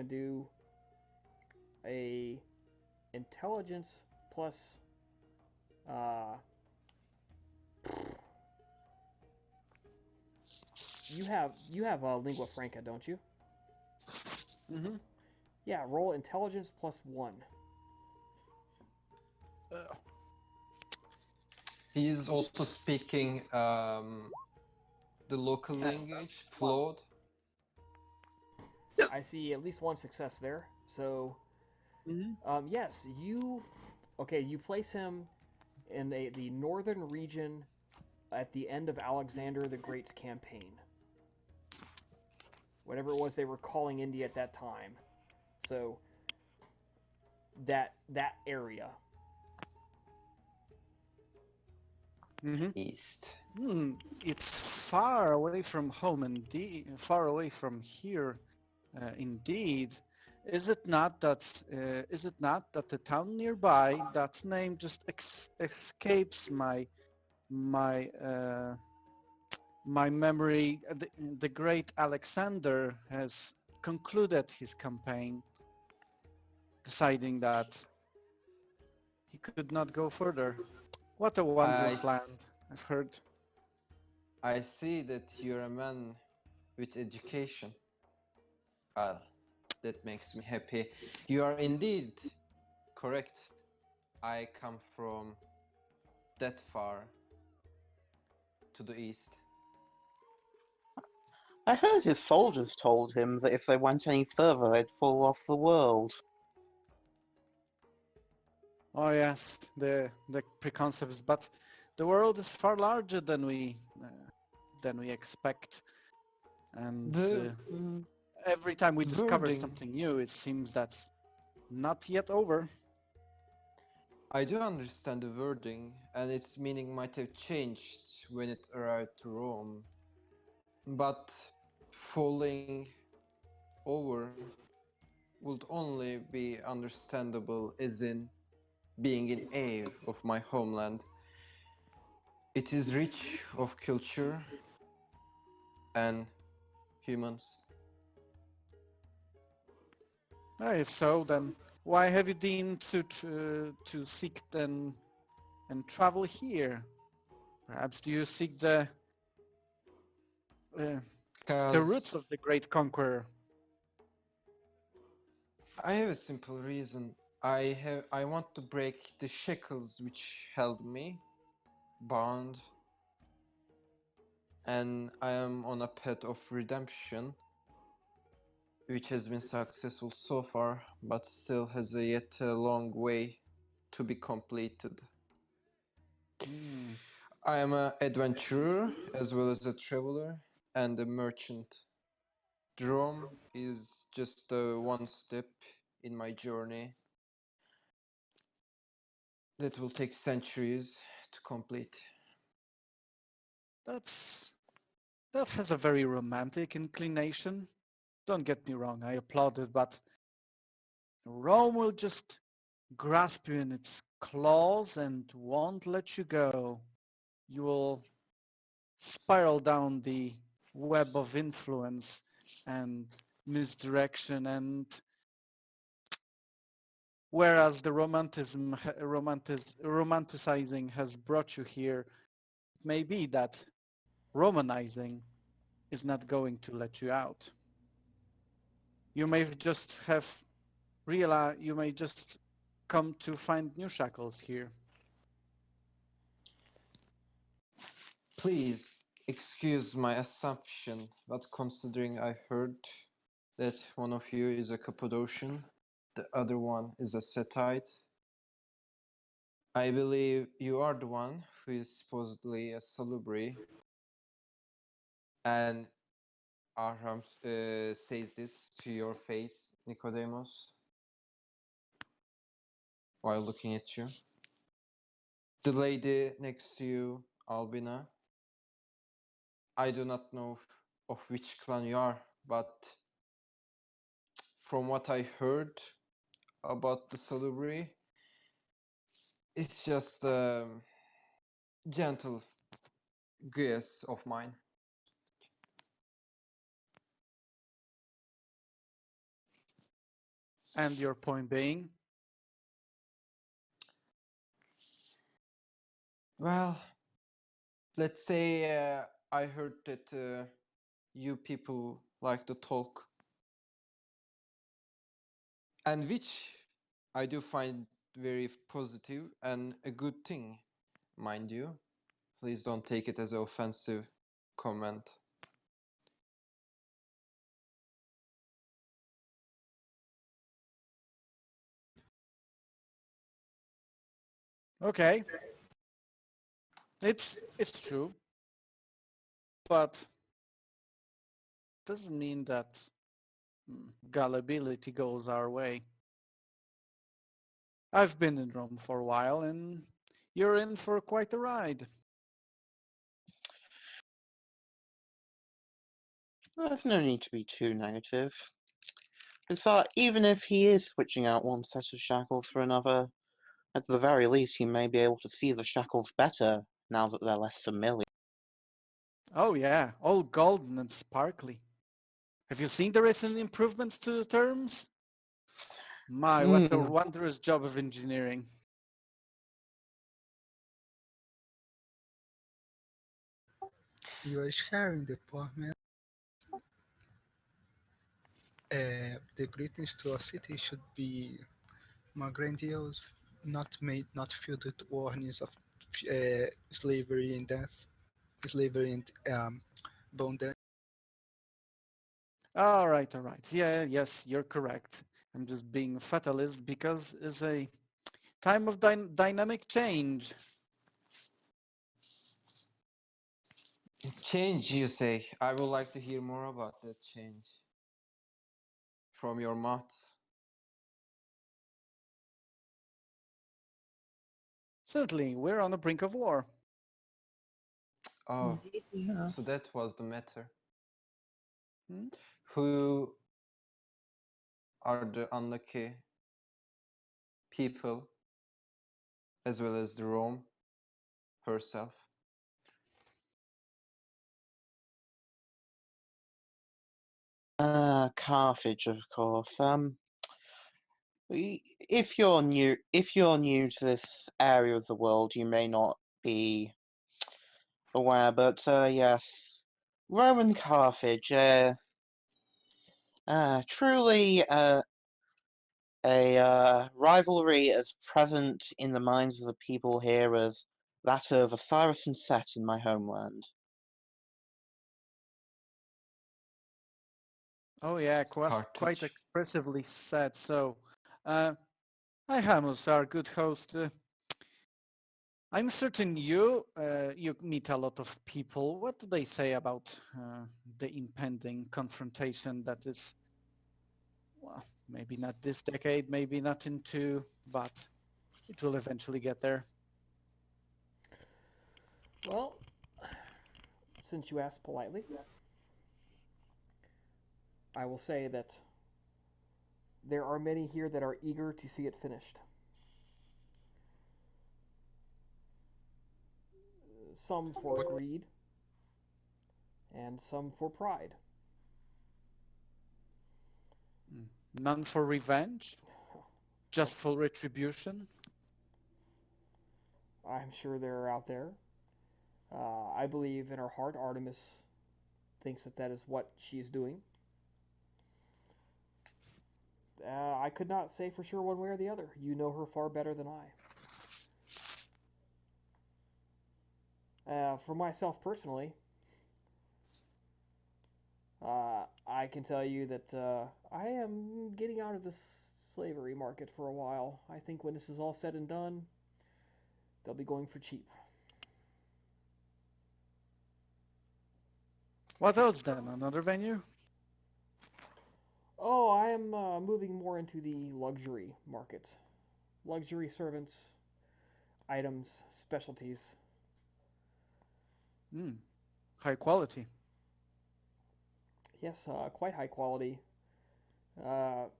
do a intelligence plus. You have a lingua franca, don't you? Mm-hmm. Yeah, roll intelligence plus 1. He is also speaking the local language flawed? I see at least one success there. So, Mhm. yes, you. Okay, you place him in the northern region at the end of Alexander the Great's campaign. Whatever it was they were calling India at that time. So, that area. Mhm. East. It's far away from home, indeed. Far away from here, indeed. Is it not that the town nearby, that name just escapes my my memory? The great Alexander has concluded his campaign, deciding that he could not go further. What a I, wondrous s- land, I've heard. I see that you're a man with education. Well, that makes me happy. You are indeed correct. I come from that far to the east. I heard his soldiers told him that if they went any further, they'd fall off the world. Oh yes, the preconcepts, but the world is far larger than we expect, and The every time we discover wording, something new, it seems that's not yet over. I do understand the wording, and its meaning might have changed when it arrived to Rome. But falling over would only be understandable as in being in awe of my homeland. It is rich of culture and humans. If so, then why have you deemed to seek and travel here? Perhaps do you seek uh, the Because roots of the great conqueror? I have a simple reason. I want to break the shackles which held me bound, and I am on a path of redemption which has been successful so far, but still has yet a long way to be completed. Hmm. I am an adventurer as well as a traveler and a merchant. Rome is just one step in my journey that will take centuries to complete. That's that has a very romantic inclination. Don't get me wrong, I applaud it, but Rome will just grasp you in its claws and won't let you go. You will spiral down the web of influence and misdirection, and whereas the romanticizing has brought you here, it may be that romanizing is not going to let you out. You may just have realized, you may just come to find new shackles here. Please excuse my assumption, but considering I heard that one of you is a Cappadocian, the other one is a Setite, I believe you are the one who is supposedly a Salubri, and Abraham says this to your face, Nicodemus, while looking at you. The lady next to you, Albina, I do not know of which clan you are, but from what I heard about the Salubri, it's just a gentle guess of mine. And your point being, Well, let's say I heard that you people like to talk, and which I do find very positive and a good thing, mind you. Please don't take it as offensive comment. Okay, it's true, but doesn't mean that gullibility goes our way. I've been in Rome for a while, and you're in for quite a ride. There's no need to be too negative. Besides, even if he is switching out one set of shackles for another, at the very least he may be able to see the shackles better now that they're less familiar. Oh yeah, all golden and sparkly. Have you seen the recent improvements to the terms? My, what a wondrous job of engineering. You are sharing the department. The greetings to a city should be more grandiose, not filled with warnings of slavery and death, slavery and bondage. All right, all right. Yeah, yes, you're correct. I'm just being a fatalist because it's a time of dynamic change. Change, you say? I would like to hear more about that change from your mouth. Certainly, we're on the brink of war. Oh, Yeah. so that was the matter. Hmm? Who are the unlucky people, as well as the Rome herself? Carthage, of course. If you're new to this area of the world, you may not be aware, but yes, Roman Carthage, truly a rivalry as present in the minds of the people here as that of Osiris and Set in my homeland. Oh yeah, quite Carthage. expressively said. So, hi Hamus, our good host. I'm certain you meet a lot of people. What do they say about the impending confrontation that is, well, maybe not this decade, maybe not in two, but it will eventually get there. Well, since you asked politely, I will say that there are many here that are eager to see it finished. Some for greed, and some for pride. None for revenge, just for retribution. I'm sure they're out there. I believe in her heart, Artemis thinks that that is what she's doing. I could not say for sure one way or the other. You know her far better than I. For myself personally, I can tell you that I am getting out of this slavery market for a while. I think when this is all said and done, they'll be going for cheap. What else then? Another venue? Oh, I am moving more into the luxury market. Luxury servants, items, specialties. High quality. Yes, quite high quality.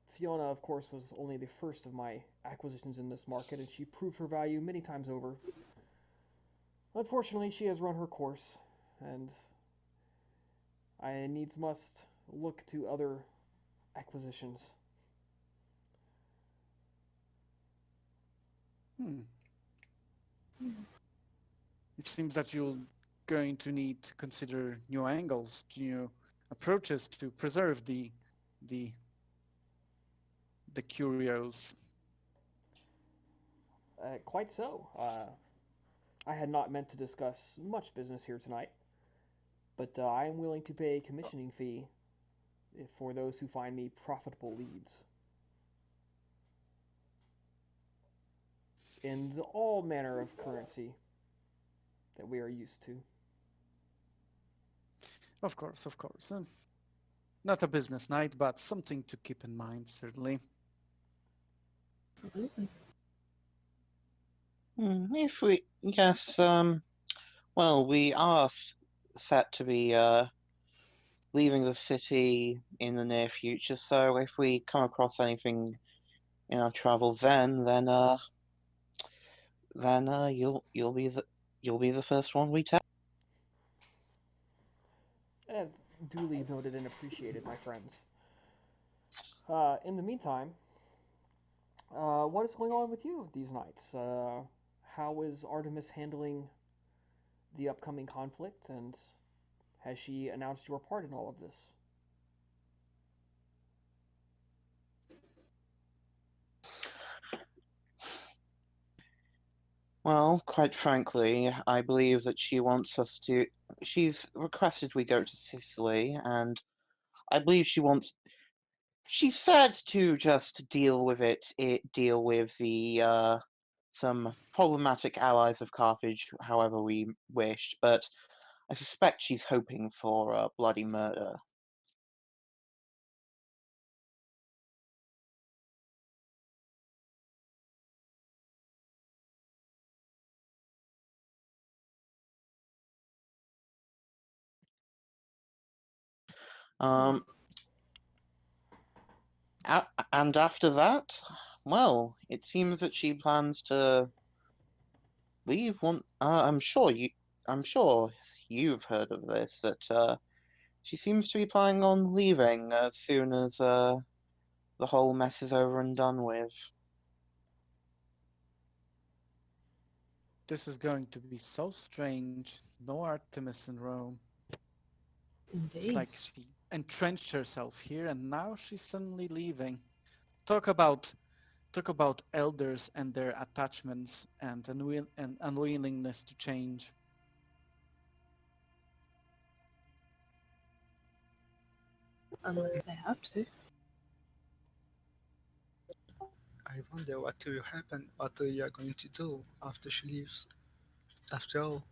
Fiona, of course, was only the first of my acquisitions in this market, and she proved her value many times over. Unfortunately, she has run her course, and I needs must look to other acquisitions. Hmm. It seems that you're going to need to consider new angles, new approaches to preserve the the curios. Quite so. I had not meant to discuss much business here tonight, but I am willing to pay a commissioning fee for those who find me profitable leads. In all manner of currency that we are used to. Of course, of course. Not a business night, but something to keep in mind, certainly. Absolutely. If we, yes, well, we are set to be leaving the city in the near future. So if we come across anything in our travel, then you'll be the first one we tell. Duly noted and appreciated, my friends. In the meantime, what is going on with you these nights? How is Artemis handling the upcoming conflict, and has she announced your part in all of this? Well, quite frankly, I believe that she wants us to. She's requested we go to Sicily, and I believe she wants. She said to just deal with deal with the some problematic allies of Carthage, however we wished. But I suspect she's hoping for a bloody murder. Um, and after that, well, it seems that she plans to leave one. I'm sure you've heard of this. That she seems to be planning on leaving as soon as the whole mess is over and done with. This is going to be so strange. No Artemis in Rome. It's Indeed. like she entrenched herself here and now she's suddenly leaving. Talk about talk about elders and their attachments and unwillingness to change. Unless they have to. I wonder what will happen, what we are going to do after she leaves. After all,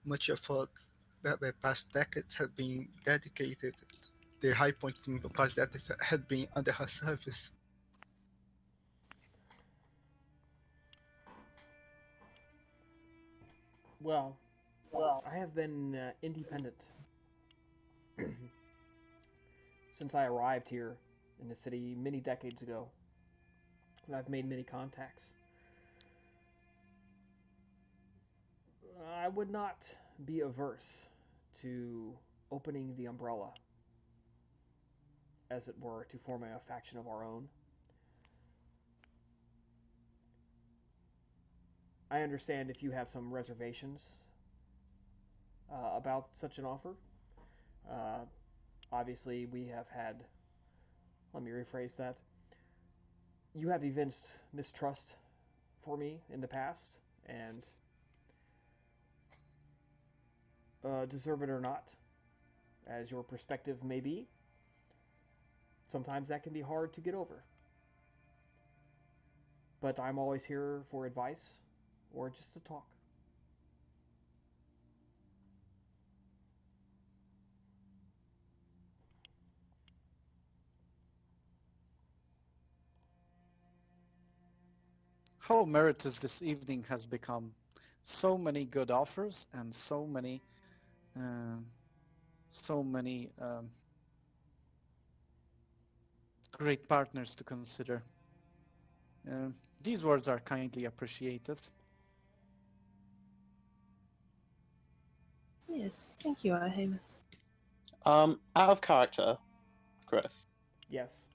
much of the past decades have been dedicated. The high point in the past decades had been under her service. Well, I have been independent since I arrived here in the city many decades ago, and I've made many contacts. I would not be averse to opening the umbrella, as it were, to forming a faction of our own. I understand if you have some reservations about such an offer. Uh, Obviously, we have had. Let me rephrase that. You have evinced mistrust for me in the past, and deserve it or not, as your perspective may be, sometimes that can be hard to get over. But I'm always here for advice or just to talk. How meritorious this evening has become. So many good offers and uh, so many great partners to consider. Uh, these words are kindly appreciated. Yes, thank you, Artemis. Out of character, Chris. Yes.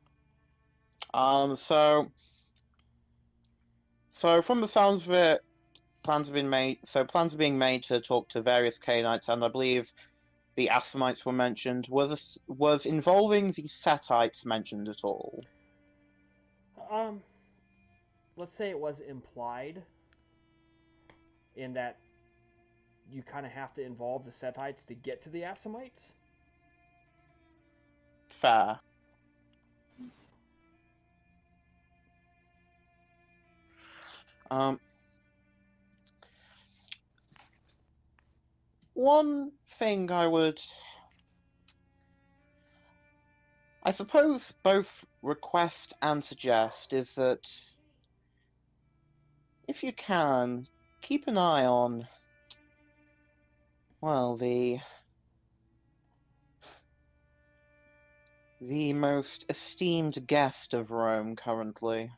So from the sounds of it, plans have been made. So plans are being made to talk to various Canaanites, and I believe the Assamites were mentioned. Was involving the Setites mentioned at all? Um, let's say it was implied in that you kind of have to involve the Setites to get to the Assamites. Fair. One thing I suppose both request and suggest is that if you can, keep an eye on, well, the most esteemed guest of Rome currently.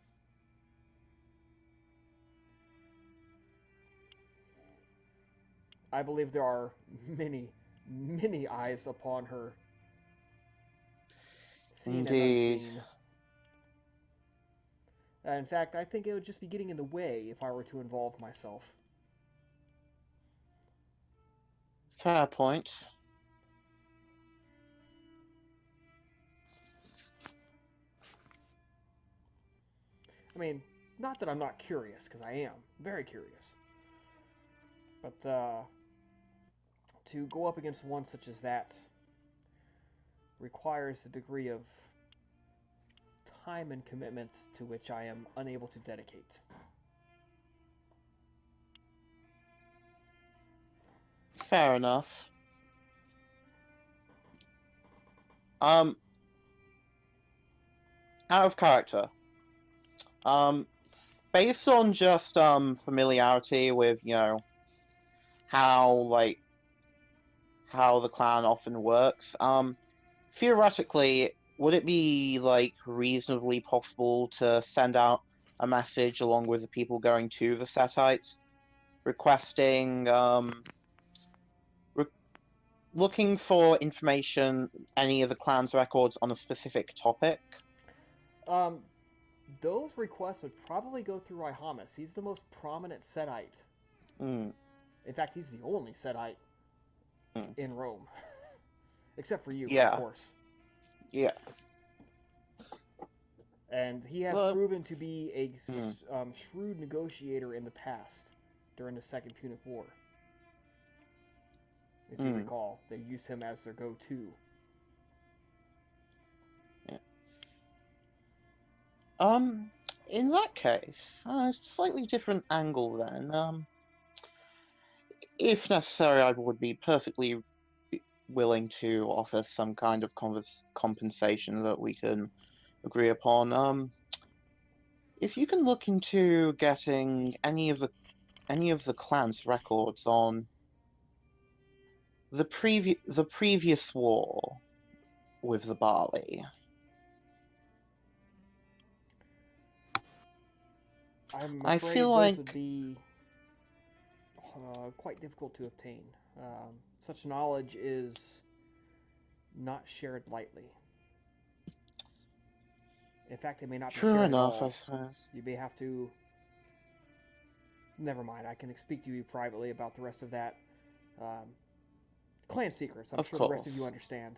I believe there are many, many eyes upon her, seen Indeed. and unseen. In fact, I think it would just be getting in the way if I were to involve myself. Fair point. I mean, not that I'm not curious, because I am very curious. But to go up against one such as that requires a degree of time and commitment to which I am unable to dedicate. Fair enough. Out of character. Based on just familiarity with, how the clan often works, theoretically, would it be reasonably possible to send out a message along with the people going to the Setites, requesting looking for information, any of the clan's records on a specific topic? Those requests would probably go through Ihamus. He's the most prominent Setite. Mm. In fact, he's the only Setite in Rome. Except for you, Yeah. of course. Yeah. And he has Well, proven to be a shrewd negotiator in the past, during the Second Punic War. If you recall, they used him as their go-to. In that case, slightly different angle then. If necessary, I would be perfectly willing to offer some kind of compensation that we can agree upon. If you can look into getting any of the clan's records on the previous war with the Barley. I'm I afraid feel those like would be quite difficult to obtain. Such knowledge is not shared lightly. In fact, it may not be true shared enough, at all. I suppose. You may have to... Never mind, I can speak to you privately about the rest of that. Clan secrets, I'm Of sure the rest of you course. understand.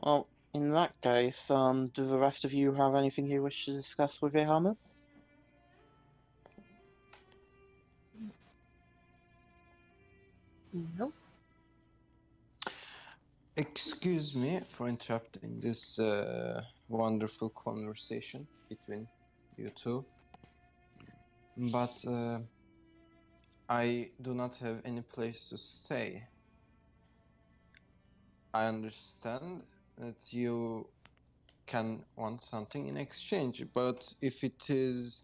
Well, in that case, do the rest of you have anything you wish to discuss with Ihamus? Nope. Excuse me for interrupting this wonderful conversation between you two, but I do not have any place to stay. I understand that you can want something in exchange, but if it is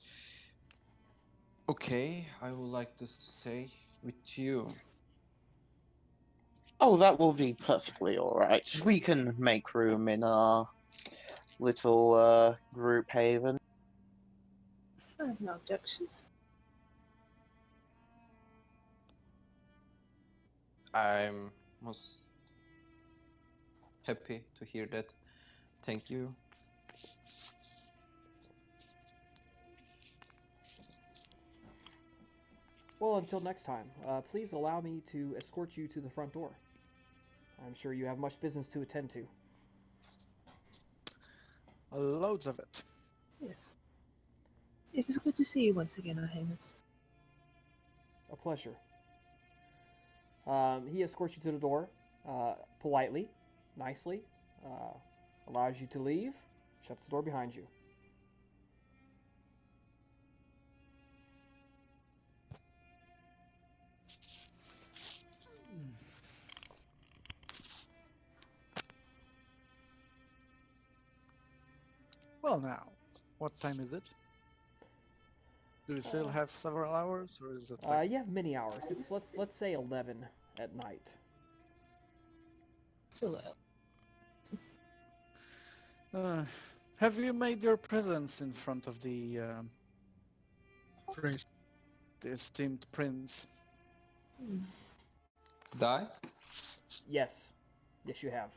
okay, I would like to stay with you. Oh, that will be perfectly alright. We can make room in our little group haven. I have no objection. I'm most happy to hear that. Thank you. Well, until next time, please allow me to escort you to the front door. I'm sure you have much business to attend to. Loads of it. Yes. It was good to see you once again, Our Highness. A pleasure. He escorts you to the door, politely, nicely, allows you to leave, shuts the door behind you. Well, now, what time is it? Do we still have several hours, or is it like... You have many hours. It's let's say 11 at night. Still Have you made your presence in front of the Prince, esteemed prince? Did I? Yes, yes, you have.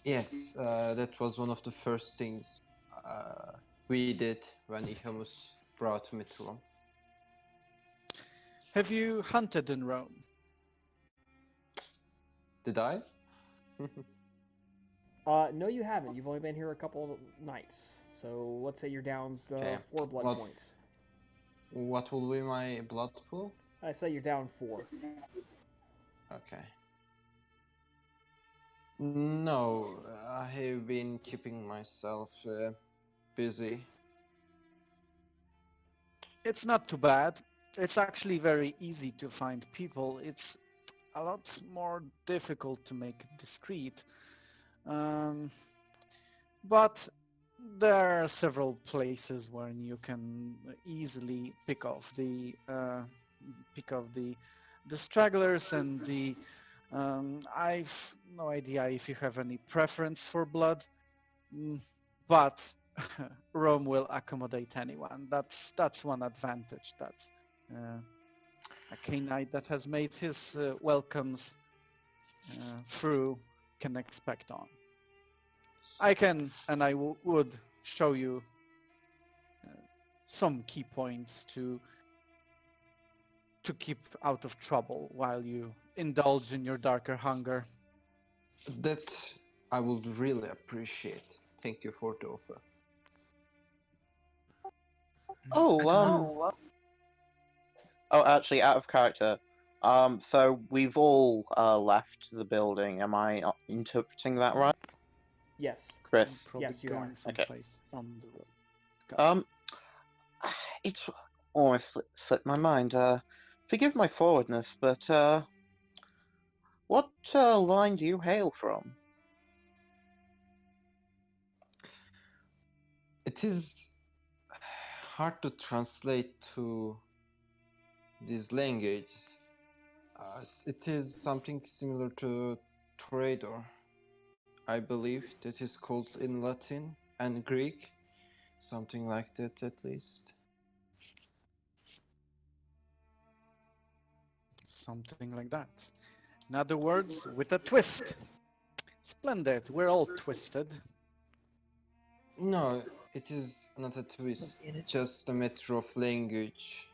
Yes, that was one of the first things we did when Ihamus brought me to Rome. Have you hunted in Rome? Did I? No, you haven't. You've only been here a couple of nights. So let's say you're down Okay. 4 blood What- points. What will be my blood pool? I say you're down 4. Okay. No, I have been keeping myself busy. It's not too bad. It's actually very easy to find people. It's a lot more difficult to make it discreet. But there are several places where you can easily pick off the stragglers and the. I've no idea if you have any preference for blood, but Rome will accommodate anyone. That's one advantage that a Canaanite that has made his welcomes through can expect on. I can, and I would show you some key points to keep out of trouble while you indulge in your darker hunger. That I would really appreciate. Thank you for the offer. Oh, actually, out of character. So we've all left the building. Am I interpreting that right, Yes. Chris? Probably Yes, you going are. someplace on the road. It's almost slipped my mind. Forgive my forwardness, but what line do you hail from? It is hard to translate to these languages. It is something similar to trader. I believe that is called in Latin and Greek. Something like that, at least. Something like that. In other words, with a twist. Splendid. We're all twisted. No, it is not a twist. In it. Just a matter of language.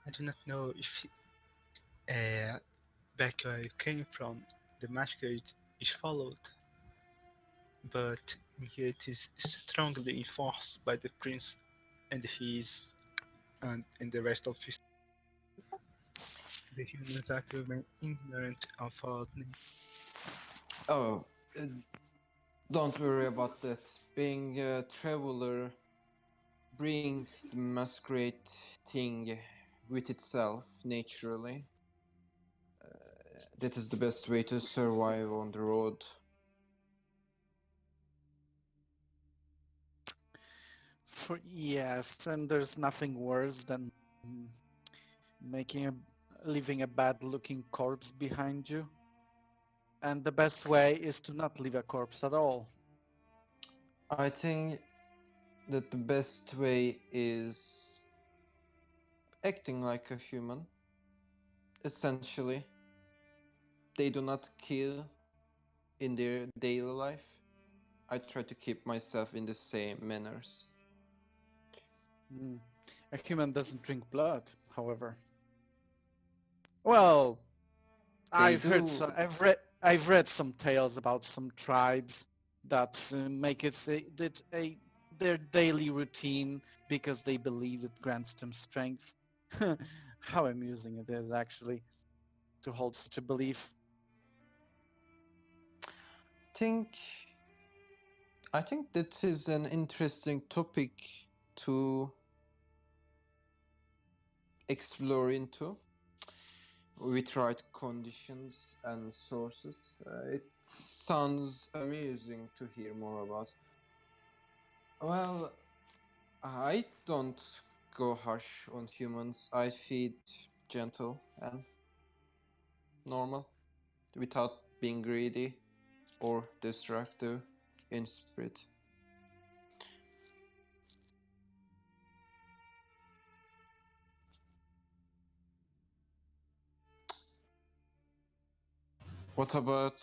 I do not know if back where you came from, the Masquerade is followed, but here it is strongly enforced by the prince and and the rest of his. The humans are to remain ignorant of our name. Oh, don't worry about that. Being a traveler brings the masquerade thing with itself naturally. That is the best way to survive on the road. Yes, and there's nothing worse than leaving a bad-looking corpse behind you. And the best way is to not leave a corpse at all. I think that the best way is acting like a human. Essentially, they do not kill in their daily life. I try to keep myself in the same manners. A human doesn't drink blood, however. Well, They I've heard do. I've read some tales about some tribes that make it their daily routine because they believe it grants them strength. How amusing it is, actually, to hold such a belief. Think I think that is an interesting topic to explore into with right conditions and sources. It sounds amusing to hear more about. Well, I don't go harsh on humans. I feed gentle and normal without being greedy or destructive in spirit. What about?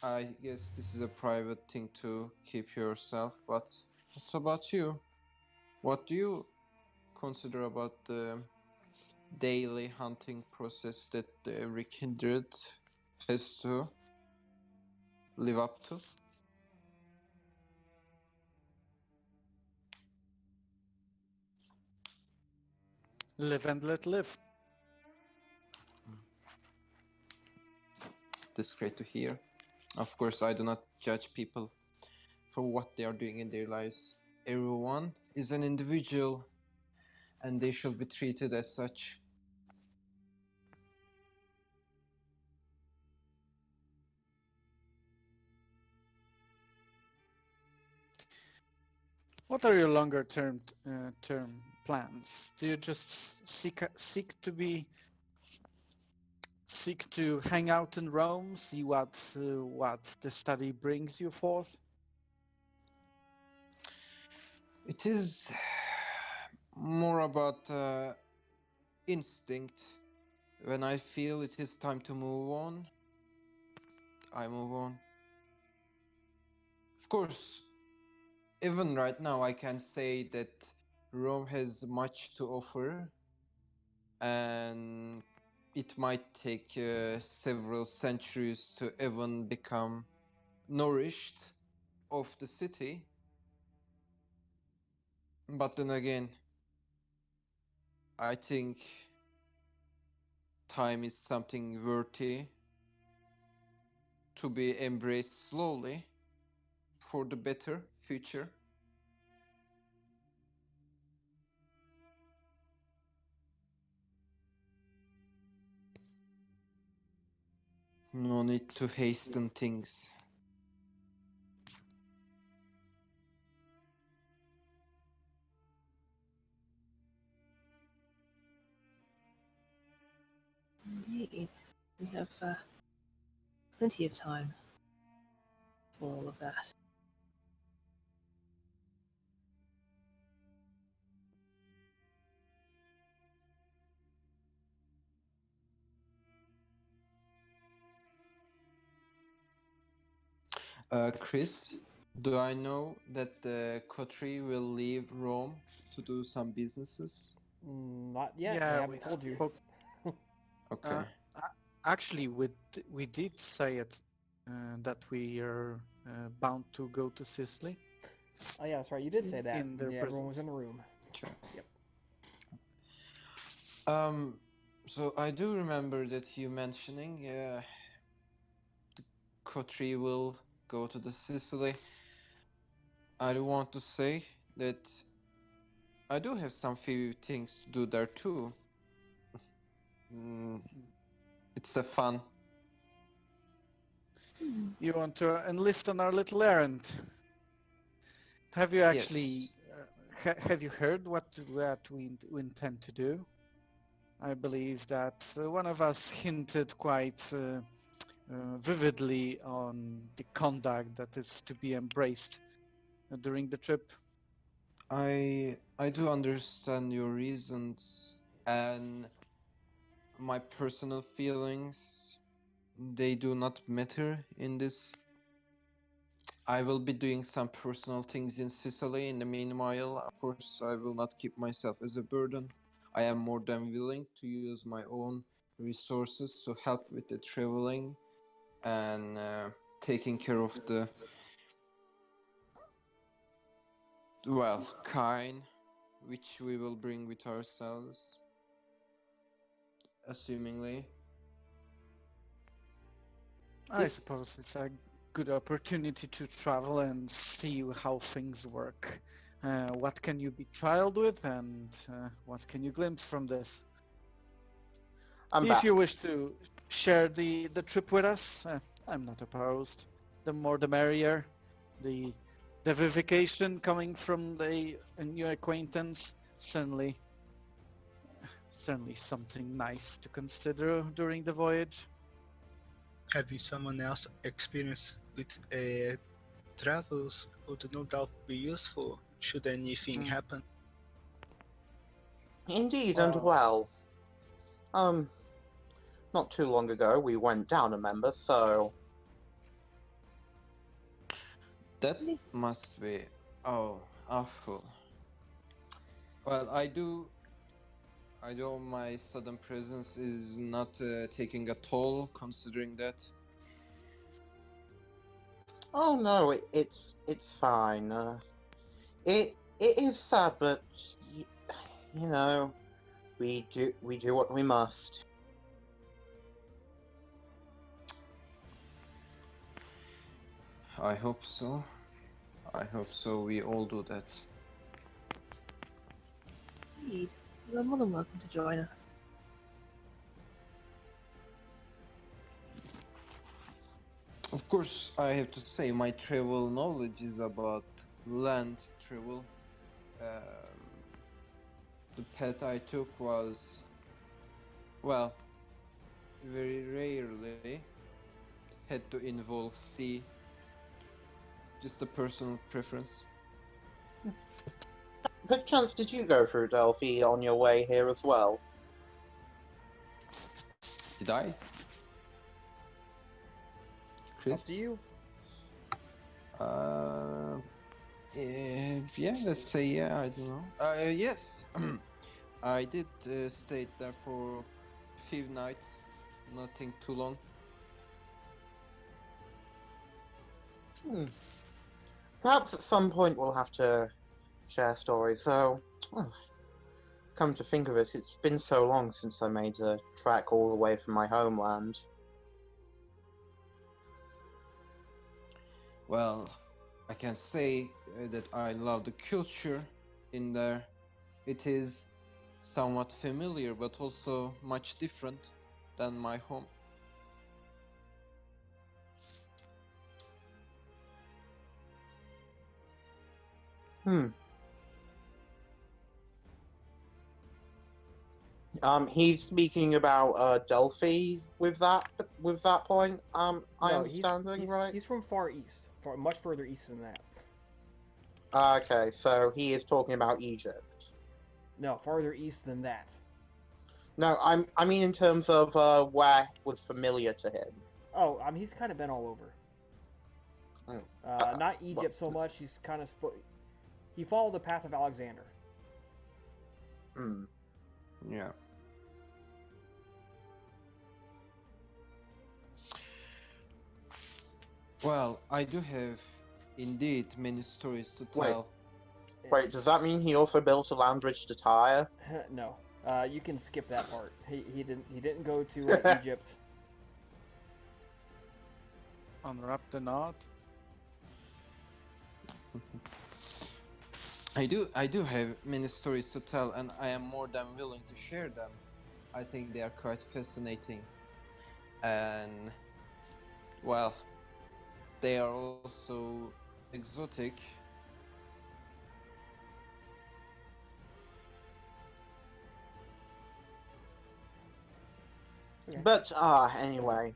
I guess this is a private thing to keep yourself, but what about you? What do you consider about the daily hunting process that every kindred has to live up to? Live and let live. That's great to hear. Of course, I do not judge people for what they are doing in their lives. Everyone is an individual and they should be treated as such. What are your longer term plans? Do you just seek to hang out in Rome, see what the study brings you forth? It is more about instinct. When I feel it is time to move on, I move on. Of course, even right now, I can say that Rome has much to offer, and it might take several centuries to even become nourished of the city. But then again, I think time is something worthy to be embraced slowly for the better future. No need to hasten things. Indeed. We have plenty of time for all of that. Chris, do I know that the Kotri will leave Rome to do some businesses? Not yet. They Yeah, we haven't told you. spoke. Okay. Actually, we did say it that we are bound to go to Sicily. Oh yeah, that's right. You did say that. In their Yeah, everyone was presence. in the room. Okay. Yep. So I do remember that you mentioning the Kotri will go to the Sicily. I do want to say that I do have some few things to do there too. Mm, it's a fun. You want to enlist on our little errand? Have you actually have you heard what we intend to do? I believe that one of us hinted quite vividly on the conduct that is to be embraced during the trip. I do understand your reasons and my personal feelings. They do not matter in this. I will be doing some personal things in Sicily in the meanwhile. Of course, I will not keep myself as a burden. I am more than willing to use my own resources to help with the traveling and taking care of the, well, kine, which we will bring with ourselves, assumingly. I suppose it's a good opportunity to travel and see how things work. What can you be trialed with, and what can you glimpse from this? I'm If back. you wish to share the trip with us, I'm not opposed. The more the merrier. The vivification coming from a new acquaintance certainly something nice to consider during the voyage. Having someone else experience with travels would no doubt be useful should anything happen. Indeed, and well, not too long ago we went down a member, so That must be, oh, awful. Well, I know my sudden presence is not taking a toll, considering that. oh no, it's fine. It is sad, but you know, we do what we must. I hope so. I hope so. We all do that. Indeed, you are more than welcome to join us. Of course, I have to say my travel knowledge is about land travel. The path I took was, well, very rarely had to involve sea. Just a personal preference. Perchance, did you go through Delphi on your way here as well? Did I? Chris? Up to you. Yeah, let's say yeah, I don't know. Yes, I did stay there for few nights, nothing too long. Perhaps at some point we'll have to share stories. So, come to think of it, it's been so long since I made the trek all the way from my homeland. Well, I can say that I love the culture in there. It is somewhat familiar, but also much different than my home. He's speaking about Delphi with that point. I No, understanding right? He's from far east, much further east than that. Okay, so he is talking about Egypt. No, farther east than that. No, I mean in terms of where was familiar to him. Oh, I mean he's kind of been all over. Not Egypt so much. He's kind of he followed the path of Alexander. Yeah. Well, I do have indeed many stories to tell. Wait, does that mean he also built a land bridge to Tyre? No, you can skip that part. He didn't go to Egypt. Unwrap the knot. I do have many stories to tell, and I am more than willing to share them. I think they are quite fascinating, and well, they are also exotic. Yeah. But anyway,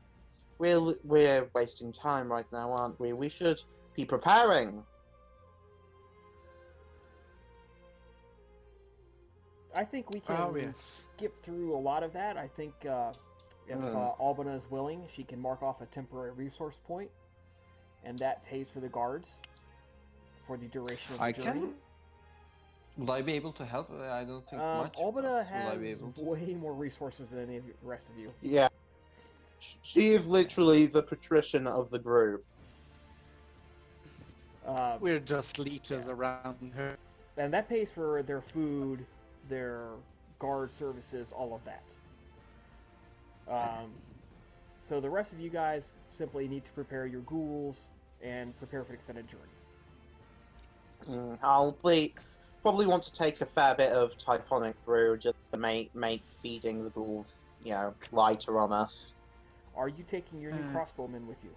we're wasting time right now, aren't we? We should be preparing. I think we can skip through a lot of that. I think if Albana is willing, she can mark off a temporary resource point, and that pays for the guards for the duration of the journey. Would I be able to help? I don't think much. Albeda but would I has be able to? way more resources than any of the rest of you. Yeah. She is literally the patrician of the group. We're just leeches around her. And that pays for their food, their guard services, all of that. So the rest of you guys simply need to prepare your ghouls and prepare for an extended journey. I'll probably want to take a fair bit of typhonic brew just to make feeding the ghouls, lighter on us. Are you taking your new crossbowmen with you?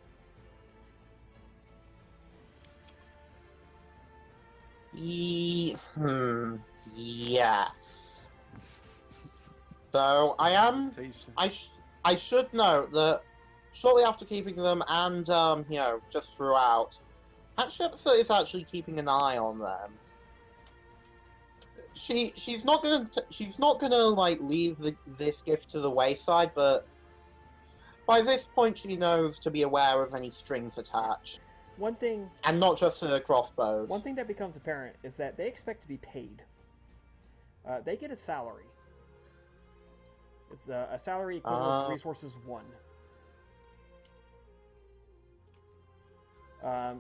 Yes. So I should note that shortly after keeping them, and just throughout, Hatshepsut is actually keeping an eye on them. She's not gonna like leave this gift to the wayside, but by this point she knows to be aware of any strings attached. One thing, and not just to the crossbows. One thing that becomes apparent is that they expect to be paid. They get a salary. It's a salary equivalent to resources 1.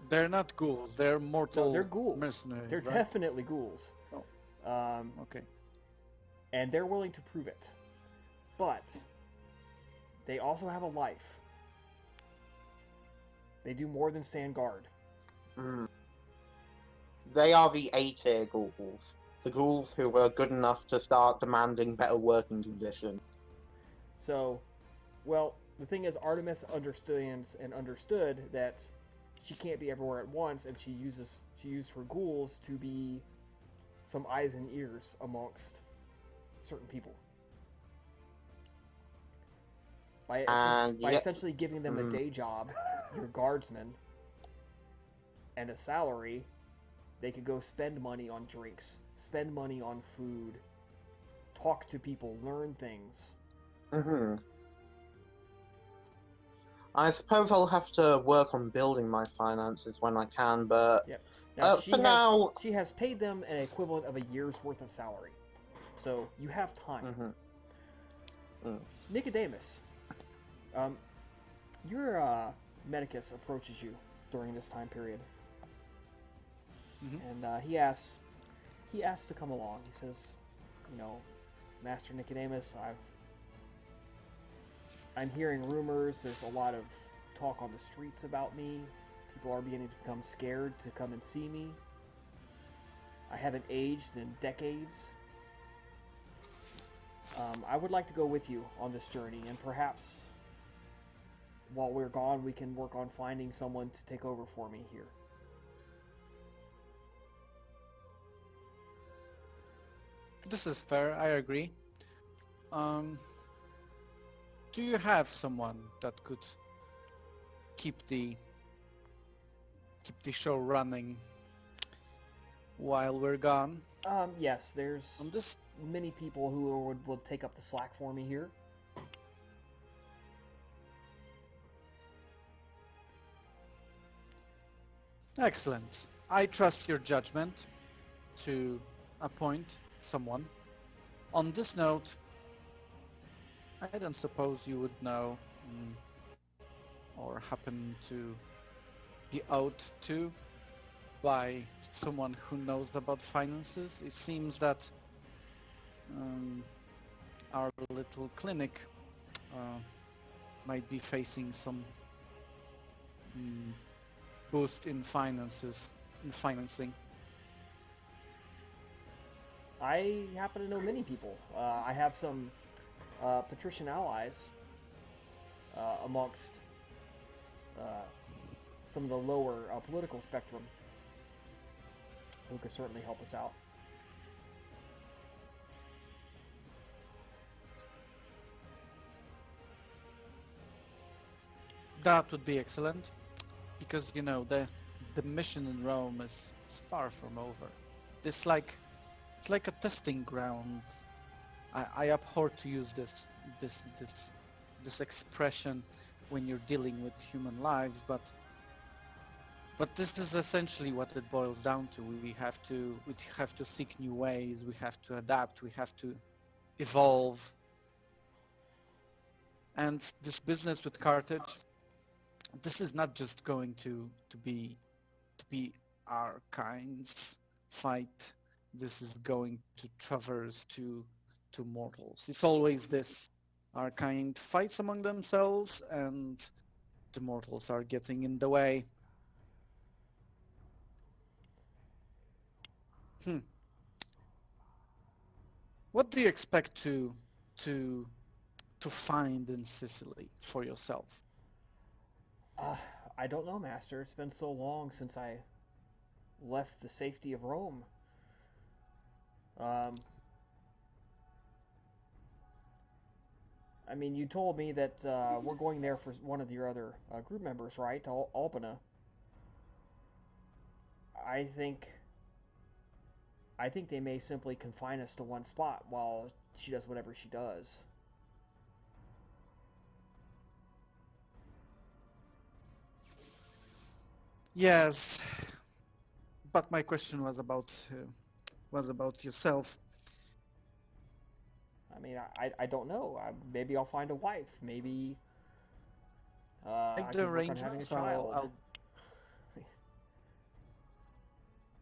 They're not ghouls. They're mortal. No, they're ghouls. Mercenaries, They're right? definitely ghouls. Oh. Okay. And they're willing to prove it. But they also have a life. They do more than stand guard. They are the A-tier ghouls. The ghouls who were good enough to start demanding better working conditions. So, well, the thing is, Artemis understood that she can't be everywhere at once, and she used her ghouls to be some eyes and ears amongst certain people. By essentially giving them a day job, your guardsmen, and a salary, they could go spend money on drinks, spend money on food, talk to people, learn things. I suppose I'll have to work on building my finances when I can, but now, she has paid them an equivalent of a year's worth of salary. So you have time. Nicodemus, your medicus approaches you during this time period, and he asks to come along. He says, Master Nicodemus, I'm hearing rumors. There's a lot of talk on the streets about me. People are beginning to become scared to come and see me. I haven't aged in decades. I would like to go with you on this journey, and perhaps while we're gone, we can work on finding someone to take over for me here. This is fair. I agree. Do you have someone that could keep the show running while we're gone? Yes, there's many people who would take up the slack for me here. Excellent. I trust your judgment to appoint someone. On this note, I don't suppose you would know or happen to be owed to by someone who knows about finances. It seems that our little clinic might be facing some boost in financing. I happen to know many people. I have some patrician allies amongst some of the lower political spectrum who could certainly help us out. That would be excellent, because the mission in Rome is far from over. It's like a testing ground. I abhor to use this expression when you're dealing with human lives, but But this is essentially what it boils down to. We have to seek new ways. We have to adapt. We have to evolve. And this business with Carthage, this is not just going to be our kind's fight. This is going to traverse to mortals. It's always this: our kind fights among themselves, and the mortals are getting in the way. Hmm. What do you expect to to find in Sicily for yourself? I don't know, Master. It's been so long since I left the safety of Rome. Um, I mean, you told me that we're going there for one of your other group members, right? To Albina. I think. I think they may simply confine us to one spot while she does whatever she does. Yes, but my question was about yourself. I mean, I don't know. Maybe I'll find a wife. Maybe Make I the could work on having a arrangements. I'll, child. I'll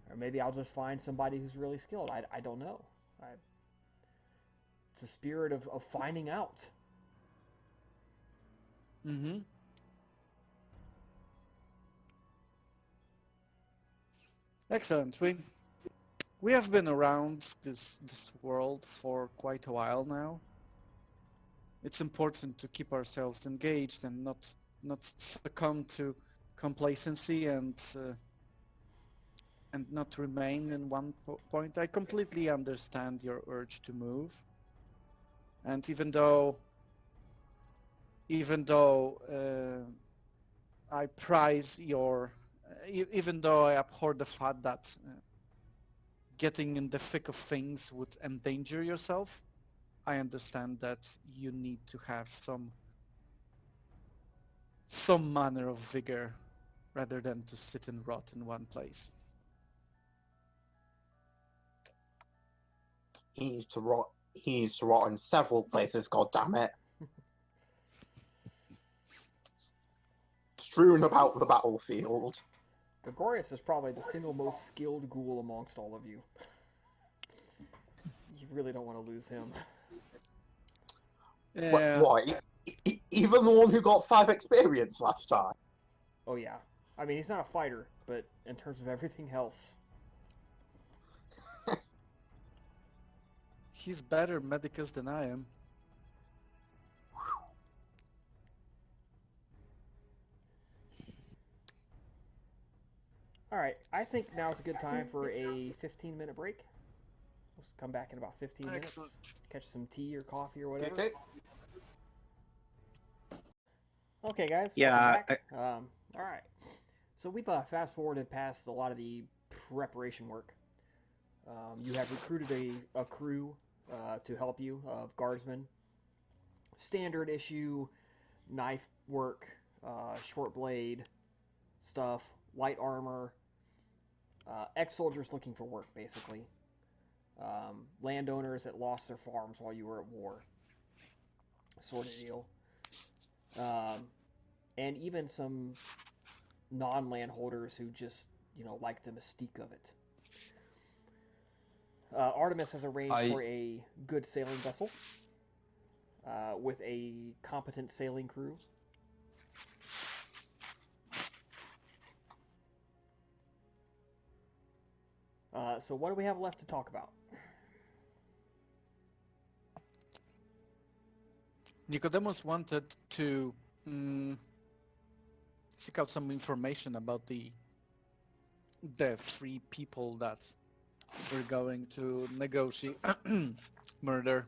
Or maybe I'll just find somebody who's really skilled. I don't know. It's a spirit of finding out. Mm-hmm. Excellent. We have been around this world for quite a while now. It's important to keep ourselves engaged and not succumb to complacency and not remain in one point. I completely understand your urge to move, and even though I prize your, even though I abhor the fact that getting in the thick of things would endanger yourself, I understand that you need to have some manner of vigor rather than to sit and rot in one place. He needs to rot. He needs to rot in several places. God damn it! Strewn about the battlefield. Gregorius is probably the single most skilled ghoul amongst all of you. You really don't want to lose him. Yeah, What? Even the one who got 5 experience last time. Oh yeah. I mean, he's not a fighter, but in terms of everything else, he's better medicus than I am. all right. I think now's a good time for a 15-minute break. We'll come back in about 15 minutes. Excellent. Catch some tea or coffee or whatever. Okay. Okay, guys, Yeah, welcome back. All right. So we've fast forwarded past a lot of the preparation work. You have recruited a crew to help you of guardsmen. Standard issue knife work, short blade stuff, light armor, ex-soldiers looking for work, basically. Landowners that lost their farms while you were at war, sort of deal. And even some non-landholders who just, like the mystique of it. Artemis has arranged for a good sailing vessel with a competent sailing crew. So what do we have left to talk about? Nicodemus wanted to seek out some information about the 3 people that we're going to negotiate murder.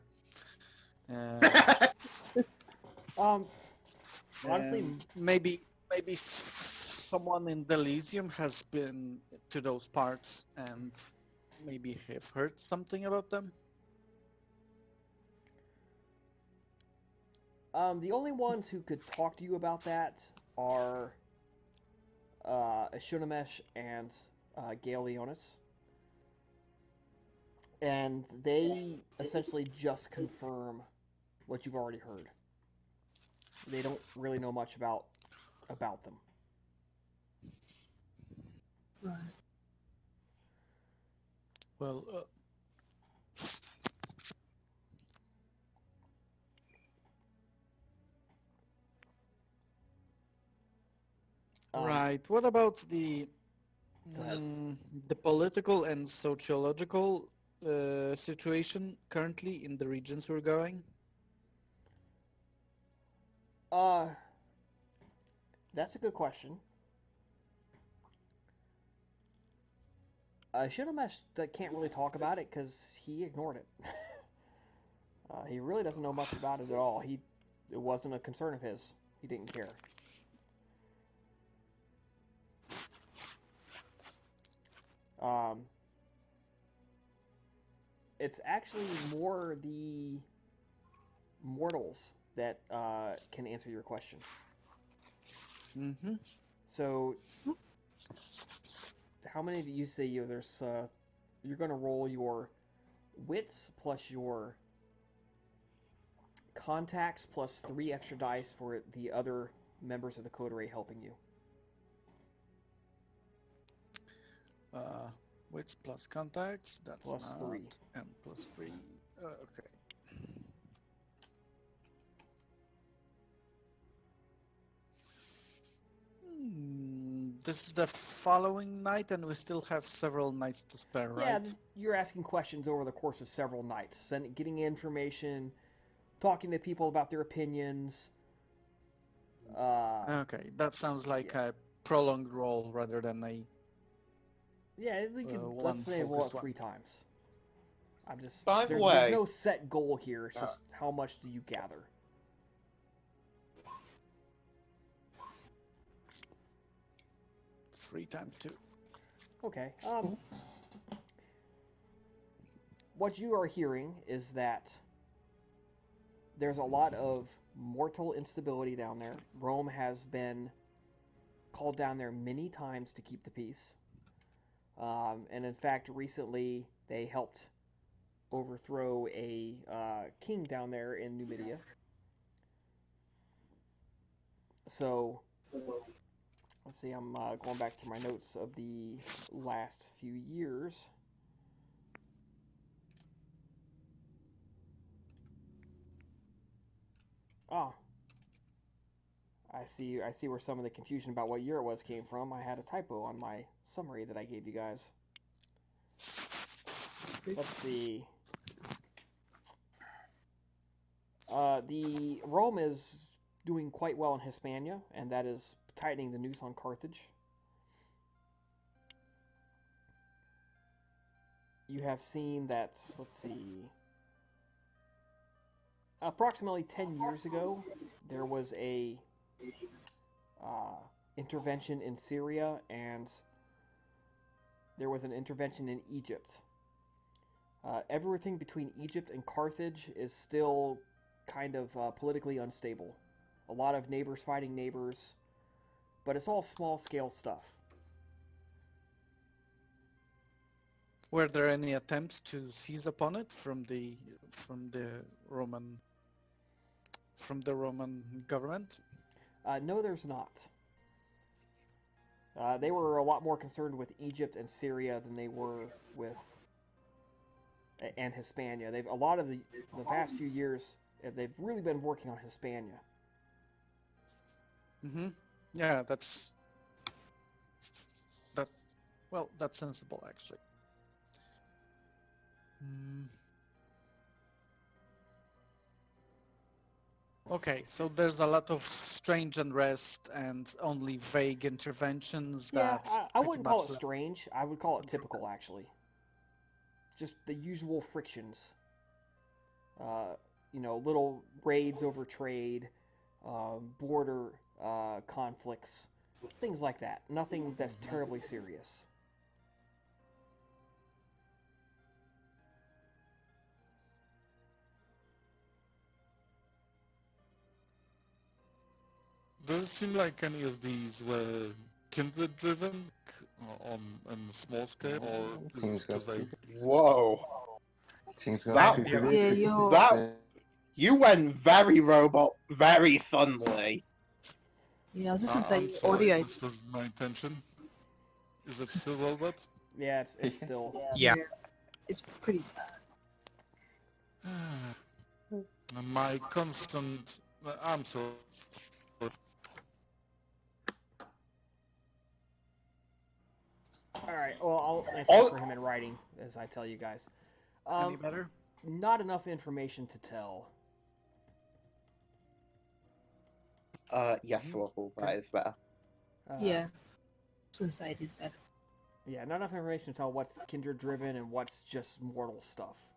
Honestly, And maybe someone in Delisium has been to those parts and maybe have heard something about them. the only ones who could talk to you about that are Ashunamesh and Gale Leonis. And they essentially just confirm what you've already heard. They don't really know much about them. Right. Well, right. What about Go ahead. the political and sociological situation currently in the regions we're going? That's a good question. Shinomesh can't really talk about it because he ignored it. He really doesn't know much about it at all. It wasn't a concern of his. He didn't care. It's actually more the mortals that can answer your question. Mm-hmm. So, how many of you say there's? You're going to roll your wits plus your contacts plus 3 extra dice for the other members of the coterie helping you. Wits plus contacts, that's Plus not, 3. and plus 3. Okay. This is the following night, and we still have several nights to spare, Yeah, right? you're asking questions over the course of several nights, getting information, talking to people about their opinions. Okay, that sounds like Yeah. a prolonged roll rather than a Yeah, we could, one let's say roll it focused one. 3 times. I'm just By the there's way, no set goal here. It's just how much do you gather. 3 times 2. Okay. What you are hearing is that there's a lot of mortal instability down there. Rome has been called down there many times to keep the peace. And in fact, recently they helped overthrow a king down there in Numidia. So, let's see, I'm going back through my notes of the last few years. Oh, I see where some of the confusion about what year it was came from. I had a typo on my summary that I gave you guys. Let's see. The Rome is doing quite well in Hispania, and that is tightening the noose on Carthage. You have seen that, let's see, approximately 10 years ago, there was a intervention in Syria, and there was an intervention in Egypt. Everything between Egypt and Carthage is still kind of politically unstable. A lot of neighbors fighting neighbors, but it's all small-scale stuff. Were there any attempts to seize upon it from the Roman government? No, there's not. They were a lot more concerned with Egypt and Syria than they were with and Hispania. They've a lot of the past few years they've really been working on Hispania. Mm-hmm. Yeah, that's sensible actually. Okay, so there's a lot of strange unrest and only vague interventions Yeah, that I pretty wouldn't call much it strange. I would call it typical, actually. Just the usual frictions. Little raids over trade, border conflicts, things like that. Nothing that's terribly serious. Does it seem like any of these were kindred driven on small scale, or is Things it too got vague? Whoa. Things got That- pretty Yeah. vague. Yeah, you're. That you went very robot very suddenly. Yeah, I was just gonna say I'm sorry, audio. this was my intention. Is it still robot? Yeah, it's still. Yeah. It's pretty bad. My constant. I'm sorry. All right. Well, I'll answer Oh. for him in writing as I tell you guys. Any better? Not enough information to tell. Yes, Ruffle, that is better. Yeah. I was gonna say it is better. Yeah, not enough information to tell what's kindred driven and what's just mortal stuff.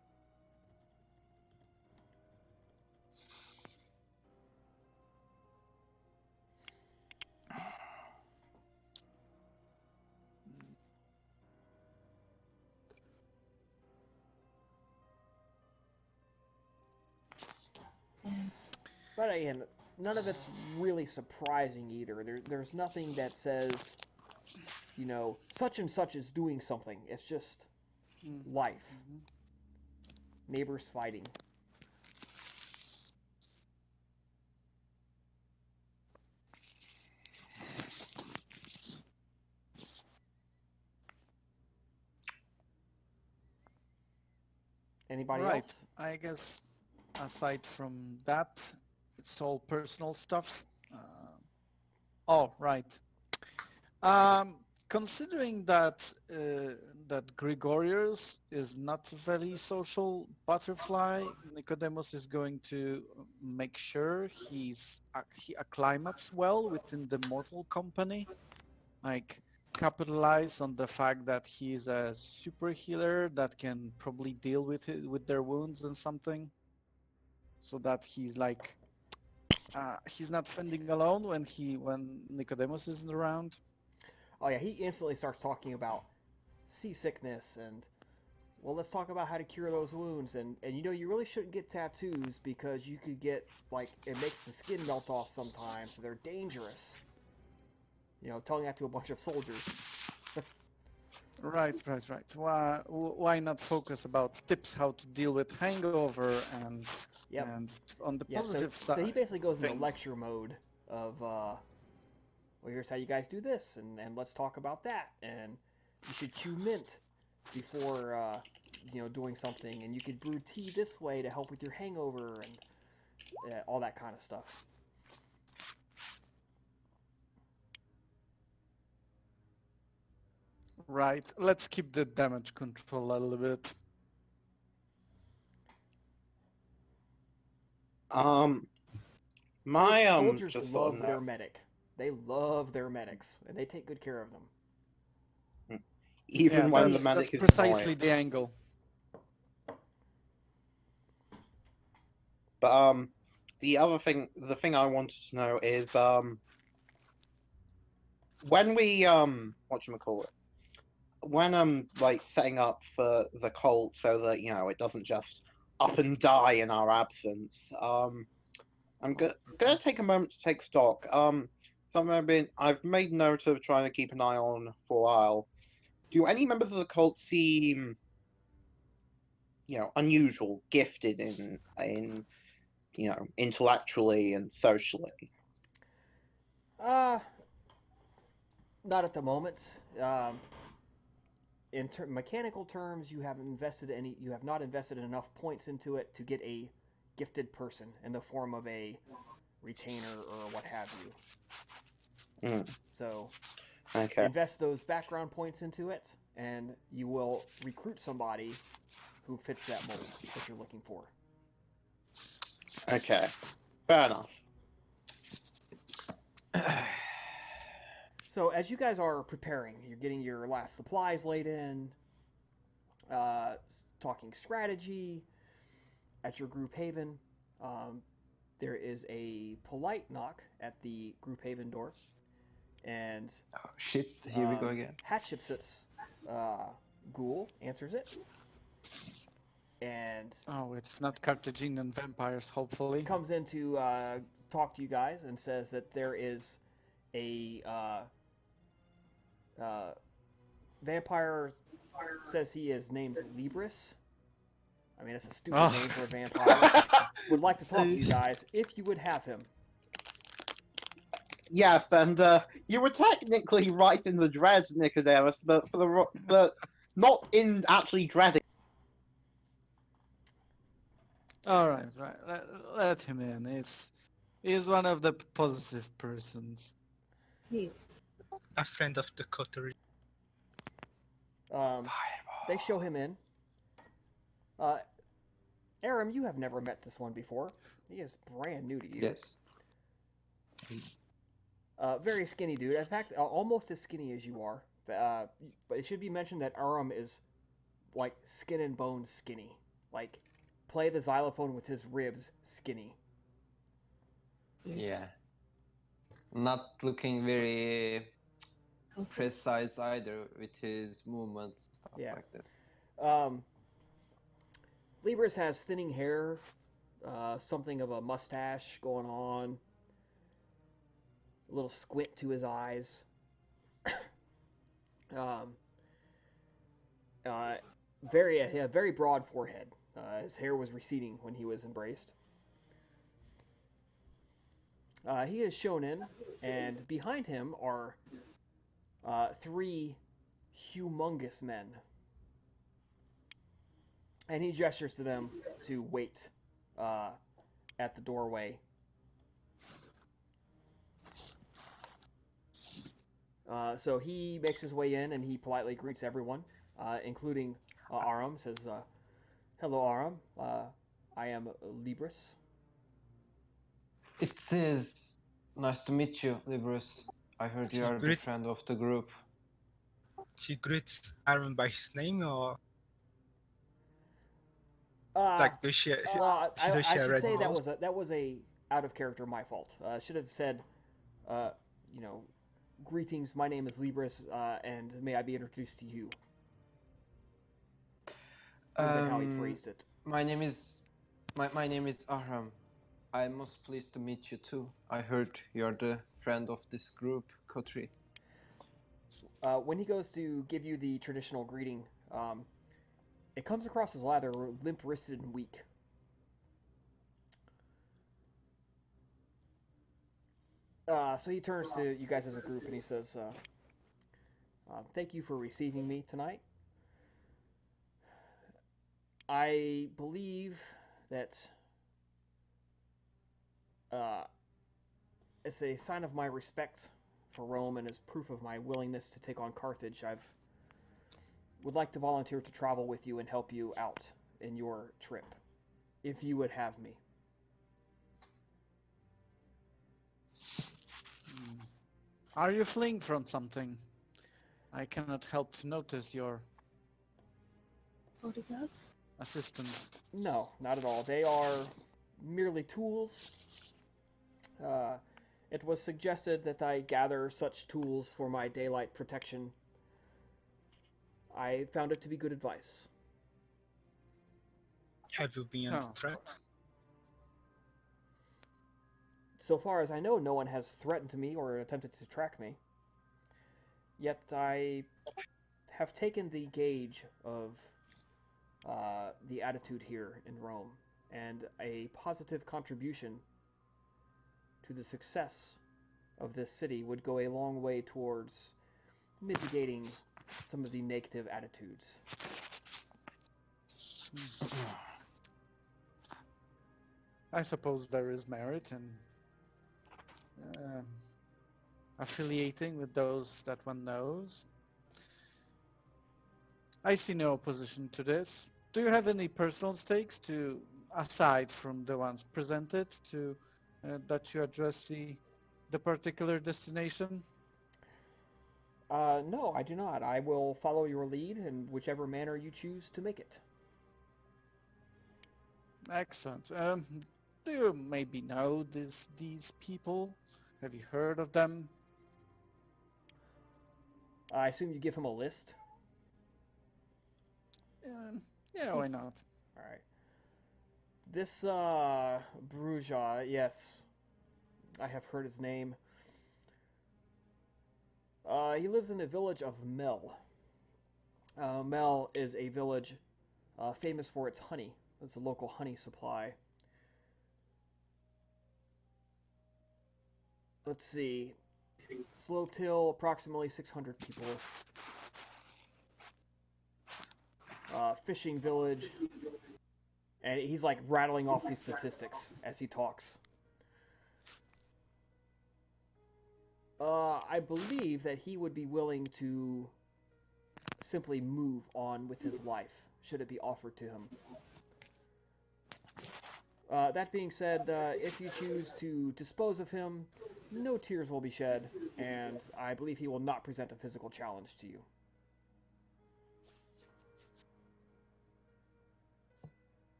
But again, none of it's really surprising either. There's nothing that says, you know, such and such is doing something. It's just life. Neighbors fighting. Anybody Right. else? I guess aside from that, it's all personal stuff. Oh, right. Considering that that Gregorius is not a very social butterfly, Nicodemus is going to make sure he acclimates well within the mortal company, like capitalize on the fact that he's a super healer that can probably deal with it, with their wounds and something, so that he's like he's not fending alone when Nicodemus isn't around. Oh yeah, he instantly starts talking about seasickness and, well, let's talk about how to cure those wounds. And you know, you really shouldn't get tattoos because you could get, like, it makes the skin melt off sometimes, so they're dangerous. You know, telling that to a bunch of soldiers. Right. Why not focus about tips how to deal with hangover and Yep. and on the Yeah, positive so side? he basically goes into things. lecture mode of, well, here's how you guys do this, and let's talk about that, and you should chew mint before, you know, doing something, and you could brew tea this way to help with your hangover, and all that kind of stuff. Right. Let's keep the damage control a little bit. My Soldiers just sort love of their note, medic. They love their medics, and they take good care of them. even Yeah, when the that's medic is precisely annoying. the angle. But the thing I wanted to know is when we whatchamacallit, when like setting up for the cult so that, you know, it doesn't just up and die in our absence. I'm gonna take a moment to take stock. I've made note of trying to keep an eye on for a while. Do any members of the cult seem, you know, unusual, gifted in you know, intellectually and socially? Not at the moment. In mechanical terms, you have not invested enough points into it to get a gifted person in the form of a retainer or what have you. Mm, So okay. invest those background points into it, and you will recruit somebody who fits that mold that you're looking for. Okay. Fair enough. So as you guys are preparing, you're getting your last supplies laid in, talking strategy at your group haven. There is a polite knock at the group haven door, and Oh, shit, here we go again. Hatshepsut's ghoul answers it, and Oh, it's not Carthaginian vampires, hopefully. comes in to talk to you guys and says that there is a Uh, Vampire says he is named Libris. I mean, it's a stupid Oh. name for a vampire. Would like to talk to you guys if you would have him. Yes, and you were technically right in the dread, Nicodemus, but not in actually dreading. All right, right. Let him in. He's one of the positive persons. He A friend of the coterie. They show him in. Aram, you have never met this one before. He is brand new to you. Yes. Very skinny dude. In fact, almost as skinny as you are. But it should be mentioned that Aram is like skin and bones skinny. Like, play the xylophone with his ribs skinny. Yeah. Not looking very healthy. precise either with his movements, stuff Yeah. like that. Libris has thinning hair, something of a mustache going on, a little squint to his eyes. Very broad forehead. His hair was receding when he was embraced. He is shown in, and behind him are three humongous men. And he gestures to them to wait at the doorway. So he makes his way in and he politely greets everyone, including Aram. Says, "Hello, Aram. I am Libris." It is nice to meet you, Libris. I heard you are the Great. friend of the group. He greets Aaron by his name, or Uh, like does she? well, I does she should already say that knows? was a out of character, my fault. I should have said, you know, greetings. My name is Libris, and may I be introduced to you. Would have been how he phrased it. My name is Ahram. I'm most pleased to meet you too. I heard you're the friend of this group, Kotri. When he goes to give you the traditional greeting, it comes across as rather limp-wristed and weak. So he turns to you guys as a group and he says, "Thank you for receiving me tonight. I believe that as a sign of my respect for Rome and as proof of my willingness to take on Carthage, would like to volunteer to travel with you and help you out in your trip, if you would have me." Are you fleeing from something? I cannot help to notice your Bodyguards? assistance. No, not at all. They are merely tools. It was suggested that I gather such tools for my daylight protection. I found it to be good advice. Have you been under Oh. threat? So far as I know, no one has threatened me or attempted to track me. Yet I have taken the gauge of the attitude here in Rome, and a positive contribution to the success of this city would go a long way towards mitigating some of the negative attitudes. I suppose there is merit in affiliating with those that one knows. I see no opposition to this. Do you have any personal stakes to, aside from the ones presented, to that you address the particular destination? No, I do not. I will follow your lead in whichever manner you choose to make it. Excellent. Do you maybe know these people? Have you heard of them? I assume you give him a list. Yeah, why not? All right. This Bruja, yes, I have heard his name. He lives in the village of Mel. Mel is a village famous for its honey. It's a local honey supply. Let's see. Sloped Hill, approximately 600 people. Fishing village. And he's like rattling off these statistics as he talks. I believe that he would be willing to simply move on with his life, should it be offered to him. That being said, if you choose to dispose of him, no tears will be shed, and I believe he will not present a physical challenge to you.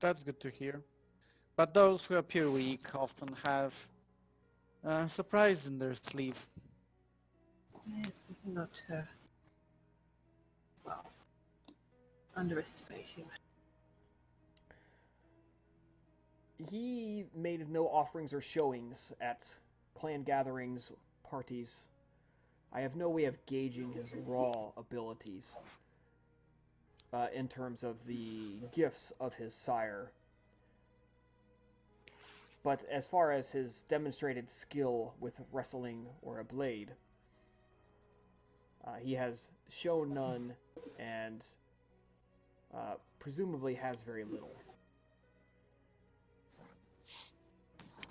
That's good to hear. But those who appear weak often have a surprise in their sleeve. Yes, we cannot, well, underestimate him. He made no offerings or showings at clan gatherings, parties. I have no way of gauging his raw abilities in terms of the gifts of his sire. But as far as his demonstrated skill with wrestling or a blade, he has shown none and presumably has very little.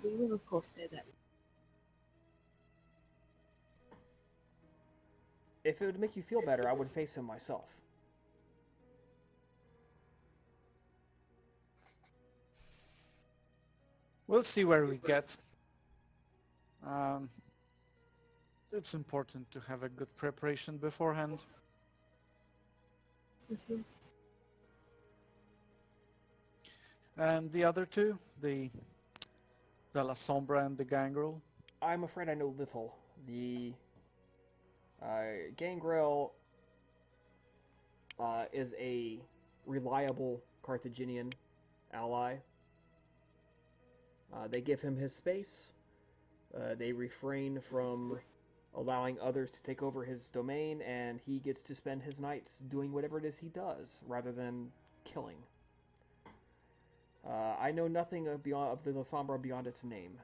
We will, of course, bear that. If it would make you feel better, I would face him myself. We'll see where we get. It's important to have a good preparation beforehand. It is. And the other two, the La Sombra and the Gangrel. I'm afraid I know little. The Gangrel is a reliable Carthaginian ally. They give him his space. They refrain from allowing others to take over his domain, and he gets to spend his nights doing whatever it is he does, rather than killing. I know nothing of the La Sombra beyond its name.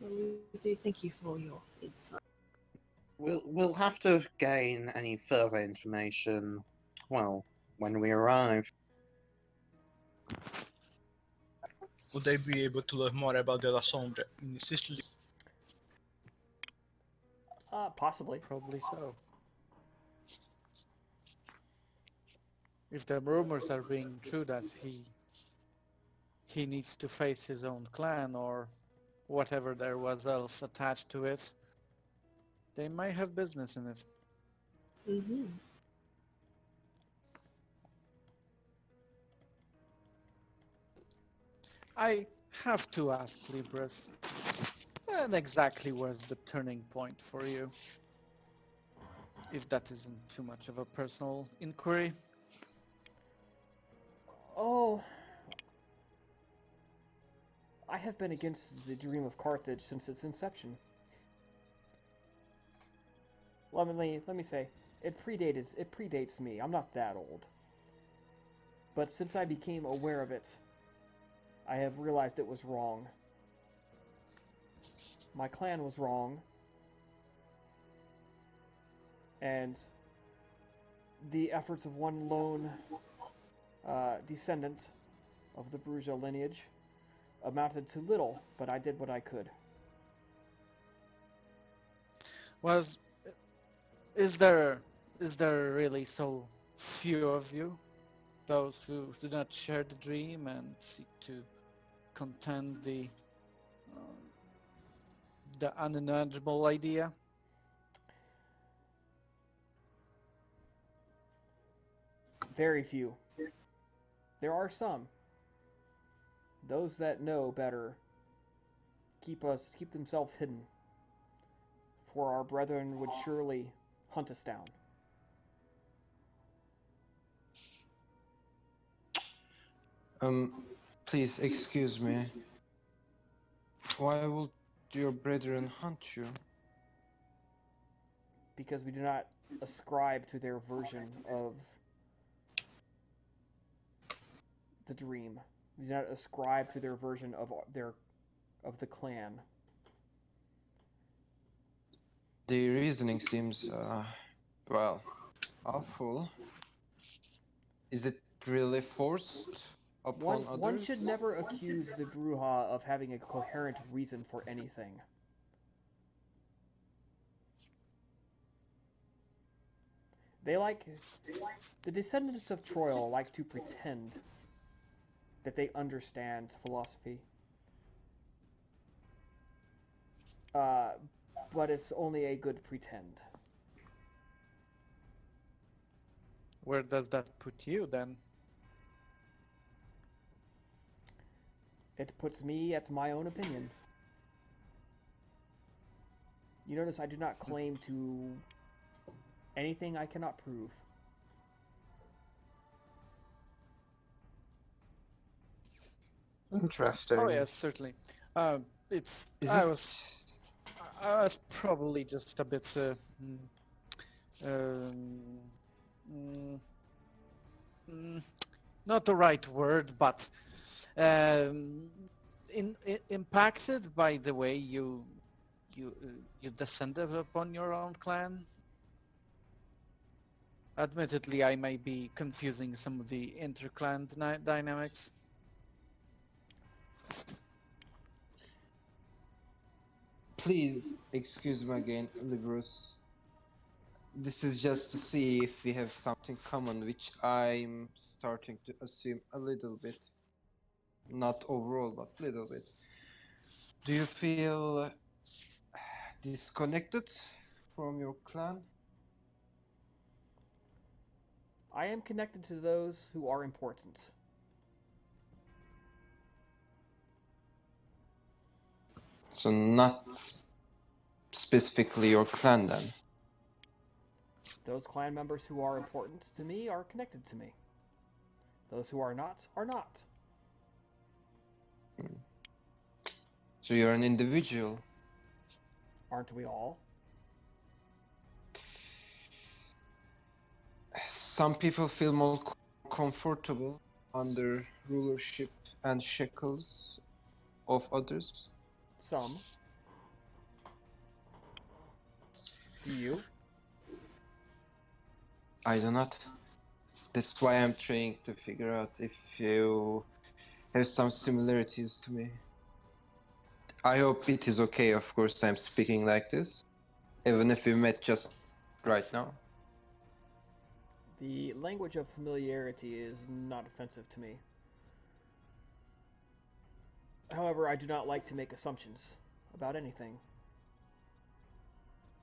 Well, we do thank you for your insight. We'll have to gain any further information, well, when we arrive. Would I be able to learn more about the La Sombra in Sicily? Possibly. Probably so. If the rumors are being true that he needs to face his own clan or whatever there was else attached to it, they might have business in it. Mm-hmm. I have to ask, Libras, and exactly where's the turning point for you? If that isn't too much of a personal inquiry. Oh, I have been against the dream of Carthage since its inception. Let me say, it predates me. I'm not that old. But since I became aware of it, I have realized it was wrong. My clan was wrong. And the efforts of one lone descendant of the Bruges lineage amounted to little, but I did what I could. Is there really so few of you? Those who do not share the dream and seek to contend the unimaginable idea? Very few. There are some. Those that know better keep themselves hidden. for our brethren would surely hunt us down. Please excuse me. Why would your brethren hunt you? Because we do not ascribe to their version of the dream. We do not ascribe to their version of the clan. The reasoning seems, well, awful. Is it really forced upon others? One should never accuse the Bruja of having a coherent reason for anything. The descendants of Troil like to pretend that they understand philosophy. But it's only a good pretend. Where does that put you then? It puts me at my own opinion. You notice I do not claim to anything I cannot prove. Interesting. Oh yes, certainly. It's Is I it- was probably just a bit um, mm, not the right word, but impacted by the way you descended upon your own clan. Admittedly, I may be confusing some of the inter-clan dynamics. Please excuse me again, Librus. This is just to see if we have something common, which I'm starting to assume a little bit. Not overall, but little bit. Do you feel disconnected from your clan? I am connected to those who are important. So not specifically your clan then? Those clan members who are important to me are connected to me. Those who are not, are not. So you're an individual? Aren't we all? Some people feel more comfortable under rulership and shackles of others. Some. Do you? I do not. That's why I'm trying to figure out if you have some similarities to me. I hope it is okay, of course, I'm speaking like this, even if we met just right now. The language of familiarity is not offensive to me. However, I do not like to make assumptions about anything.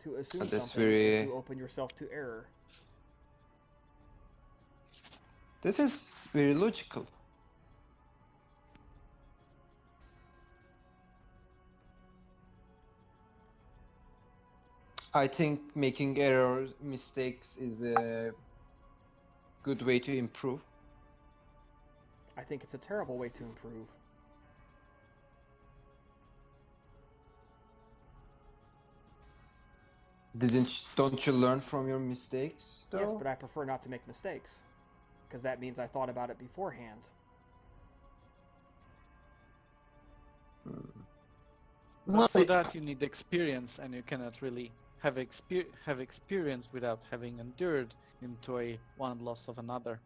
To assume That's something very- is to open yourself to error. This is very logical. I think making errors, mistakes is a good way to improve. I think it's a terrible way to improve. Don't you learn from your mistakes, though? Yes, but I prefer not to make mistakes. Because that means I thought about it beforehand. But for that, you need experience, and you cannot really have experience without having endured into one loss of another.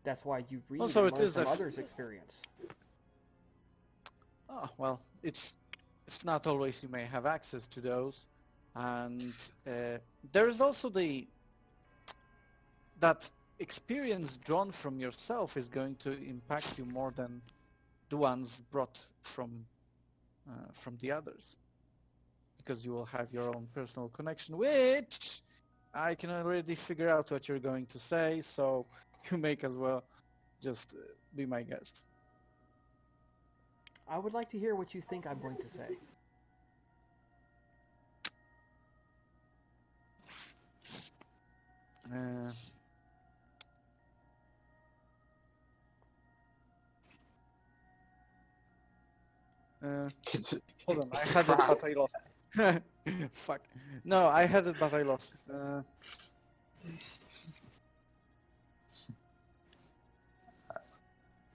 That's why you read Also, and it learn is from a- others' experience. Oh, well, it's not always you may have access to those, and there is also that experience drawn from yourself is going to impact you more than the ones brought from the others, because you will have your own personal connection, which I can already figure out what you're going to say, so you may as well just be my guest. I would like to hear what you think I'm going to say. It's, Hold on, it's I a had it, trap. but I lost. Fuck. No, I had it, but I lost.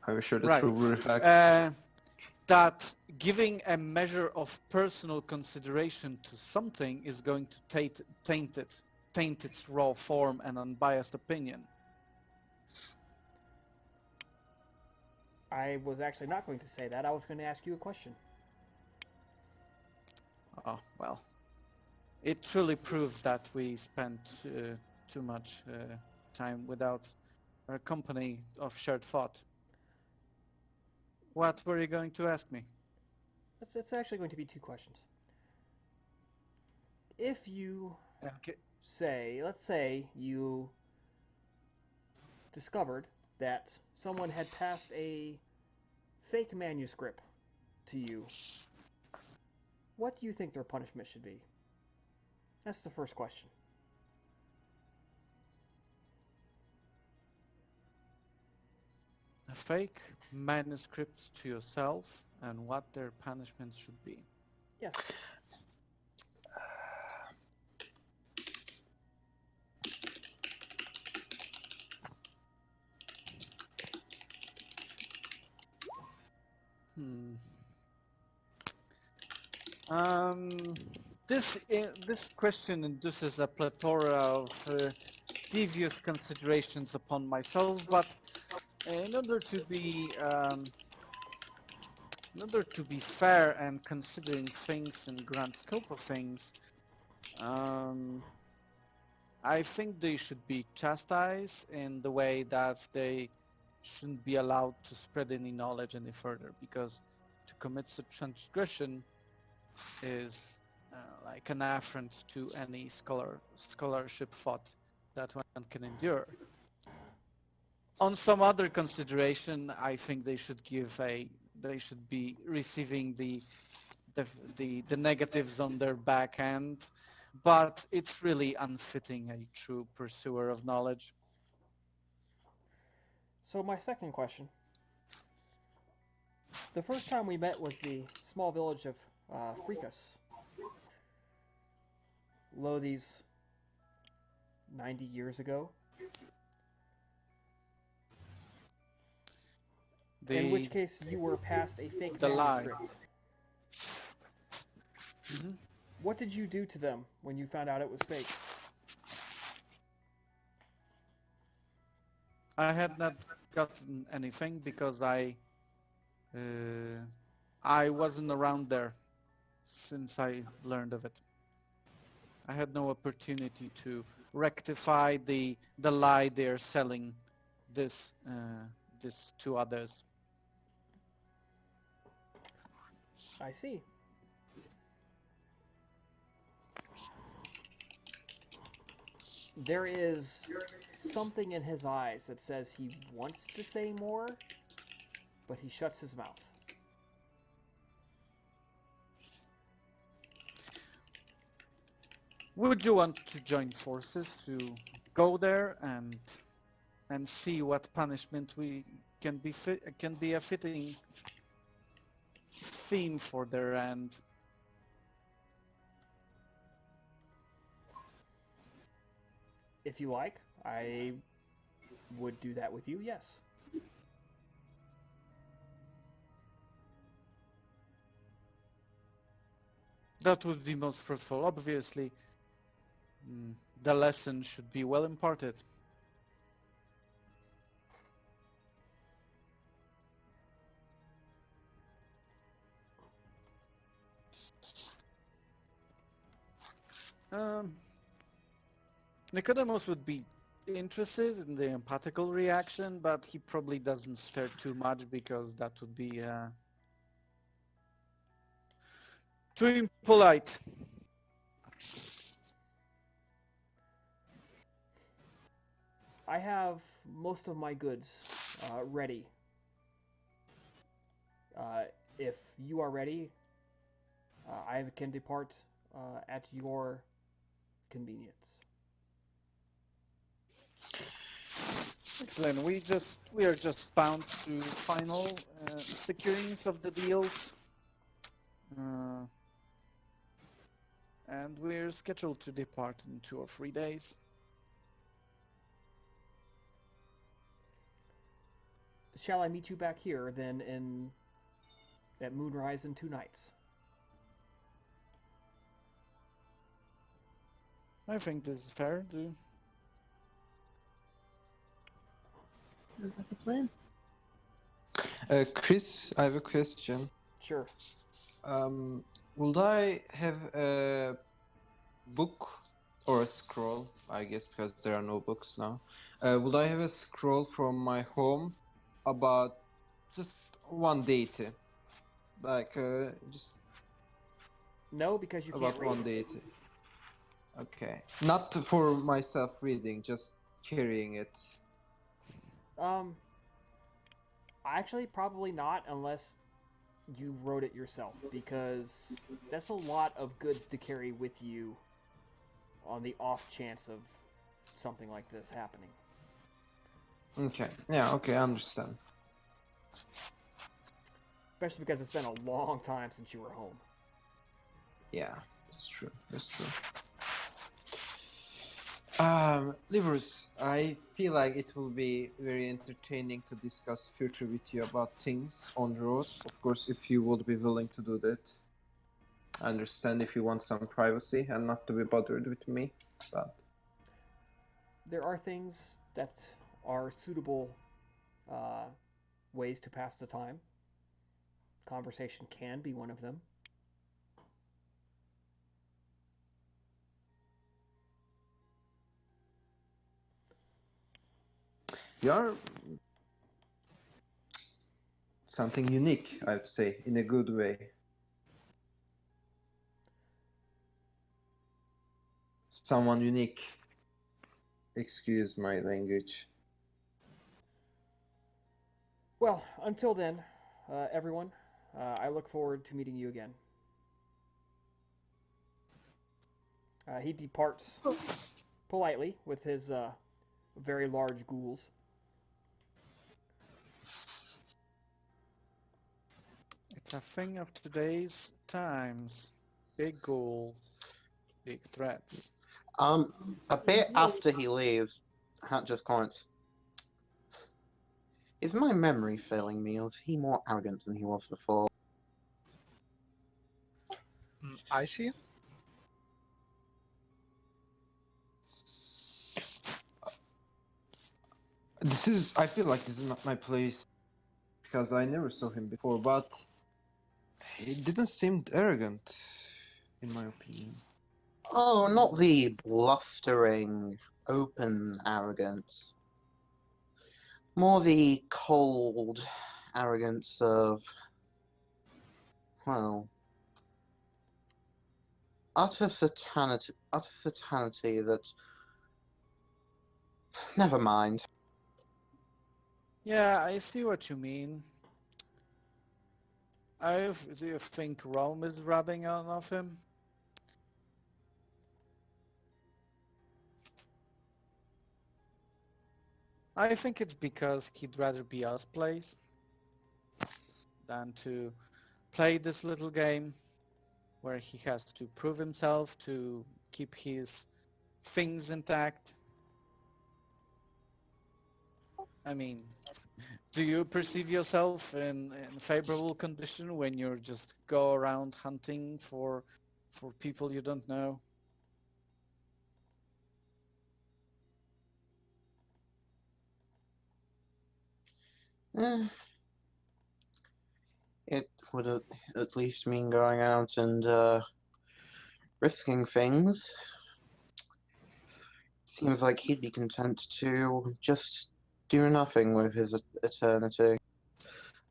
Are you sure the Right. true reflect? That giving a measure of personal consideration to something is going to taint its raw form and unbiased opinion. I was actually not going to say that. I was going to ask you a question. Oh, well. It truly proves that we spent too much time without a company of shared thought. What were you going to ask me? It's actually going to be two questions. If you Okay. let's say you discovered that someone had passed a fake manuscript to you, what do you think their punishment should be? That's the first question. A fake manuscript to yourself and what their punishment should be. Yes. This question induces a plethora of devious considerations upon myself, but in order to be fair and considering things in grand scope of things, I think they should be chastised in the way that they shouldn't be allowed to spread any knowledge any further, because to commit such transgression is like an affront to any scholarship thought that one can endure. On some other consideration, I think they should be receiving the negatives on their back end, but it's really unfitting a true pursuer of knowledge. So my second question. The first time we met was the small village of Fricus. Lo, these 90 years ago. In which case you were passed a fake manuscript. Mm-hmm. What did you do to them when you found out it was fake? I had not gotten anything because I wasn't around there since I learned of it. I had no opportunity to rectify the lie they're selling this to others. I see. There is something in his eyes that says he wants to say more, but he shuts his mouth. Would you want to join forces to go there and see what punishment can be a fitting theme for their end? If you like, I would do that with you, yes. That would be most fruitful. Obviously, the lesson should be well imparted. Nicodemus would be interested in the empathical reaction, but he probably doesn't stare too much because that would be too impolite. I have most of my goods ready. If you are ready, I can depart at your convenience. Excellent. We are just bound to final securings of the deals. And we're scheduled to depart in 2 or 3 days. Shall I meet you back here then at Moonrise in 2 nights? I think this is fair. Sounds like a plan. Chris, I have a question. Sure. Would I have a book or a scroll? I guess because there are no books now. Would I have a scroll from my home about just one deity? Like just No, because you can't about read. one deity. Okay. Not for myself reading, just carrying it. Actually, probably not unless you wrote it yourself, because that's a lot of goods to carry with you on the off chance of something like this happening. Okay. Yeah, okay, I understand. Especially because it's been a long time since you were home. Yeah, that's true. That's true. Livrus, I feel like it will be very entertaining to discuss future with you about things on the road. Of course, if you would be willing to do that. I understand if you want some privacy and not to be bothered with me, but There are things that are suitable ways to pass the time. Conversation can be one of them. you're something unique, I would say, in a good way. Someone unique. Excuse my language. Well, until then, everyone, I look forward to meeting you again. He departs politely with his very large ghouls. It's a thing of today's times. Big goals, big threats. A bit after he leaves, Hat just comments, is my memory failing me, or is he more arrogant than he was before? I see. I feel like this is not my place because I never saw him before, but he didn't seem arrogant, in my opinion. Oh, not the blustering, open arrogance. More the cold arrogance of, well, utter satanity that. Never mind. Yeah, I see what you mean. Do you think Rome is rubbing on off him? I think it's because he'd rather be us place than to play this little game where he has to prove himself to keep his things intact. I mean, do you perceive yourself in favorable condition when you just go around hunting for people you don't know? Eh, it would at least mean going out and risking things. Seems like he'd be content to just do nothing with his eternity.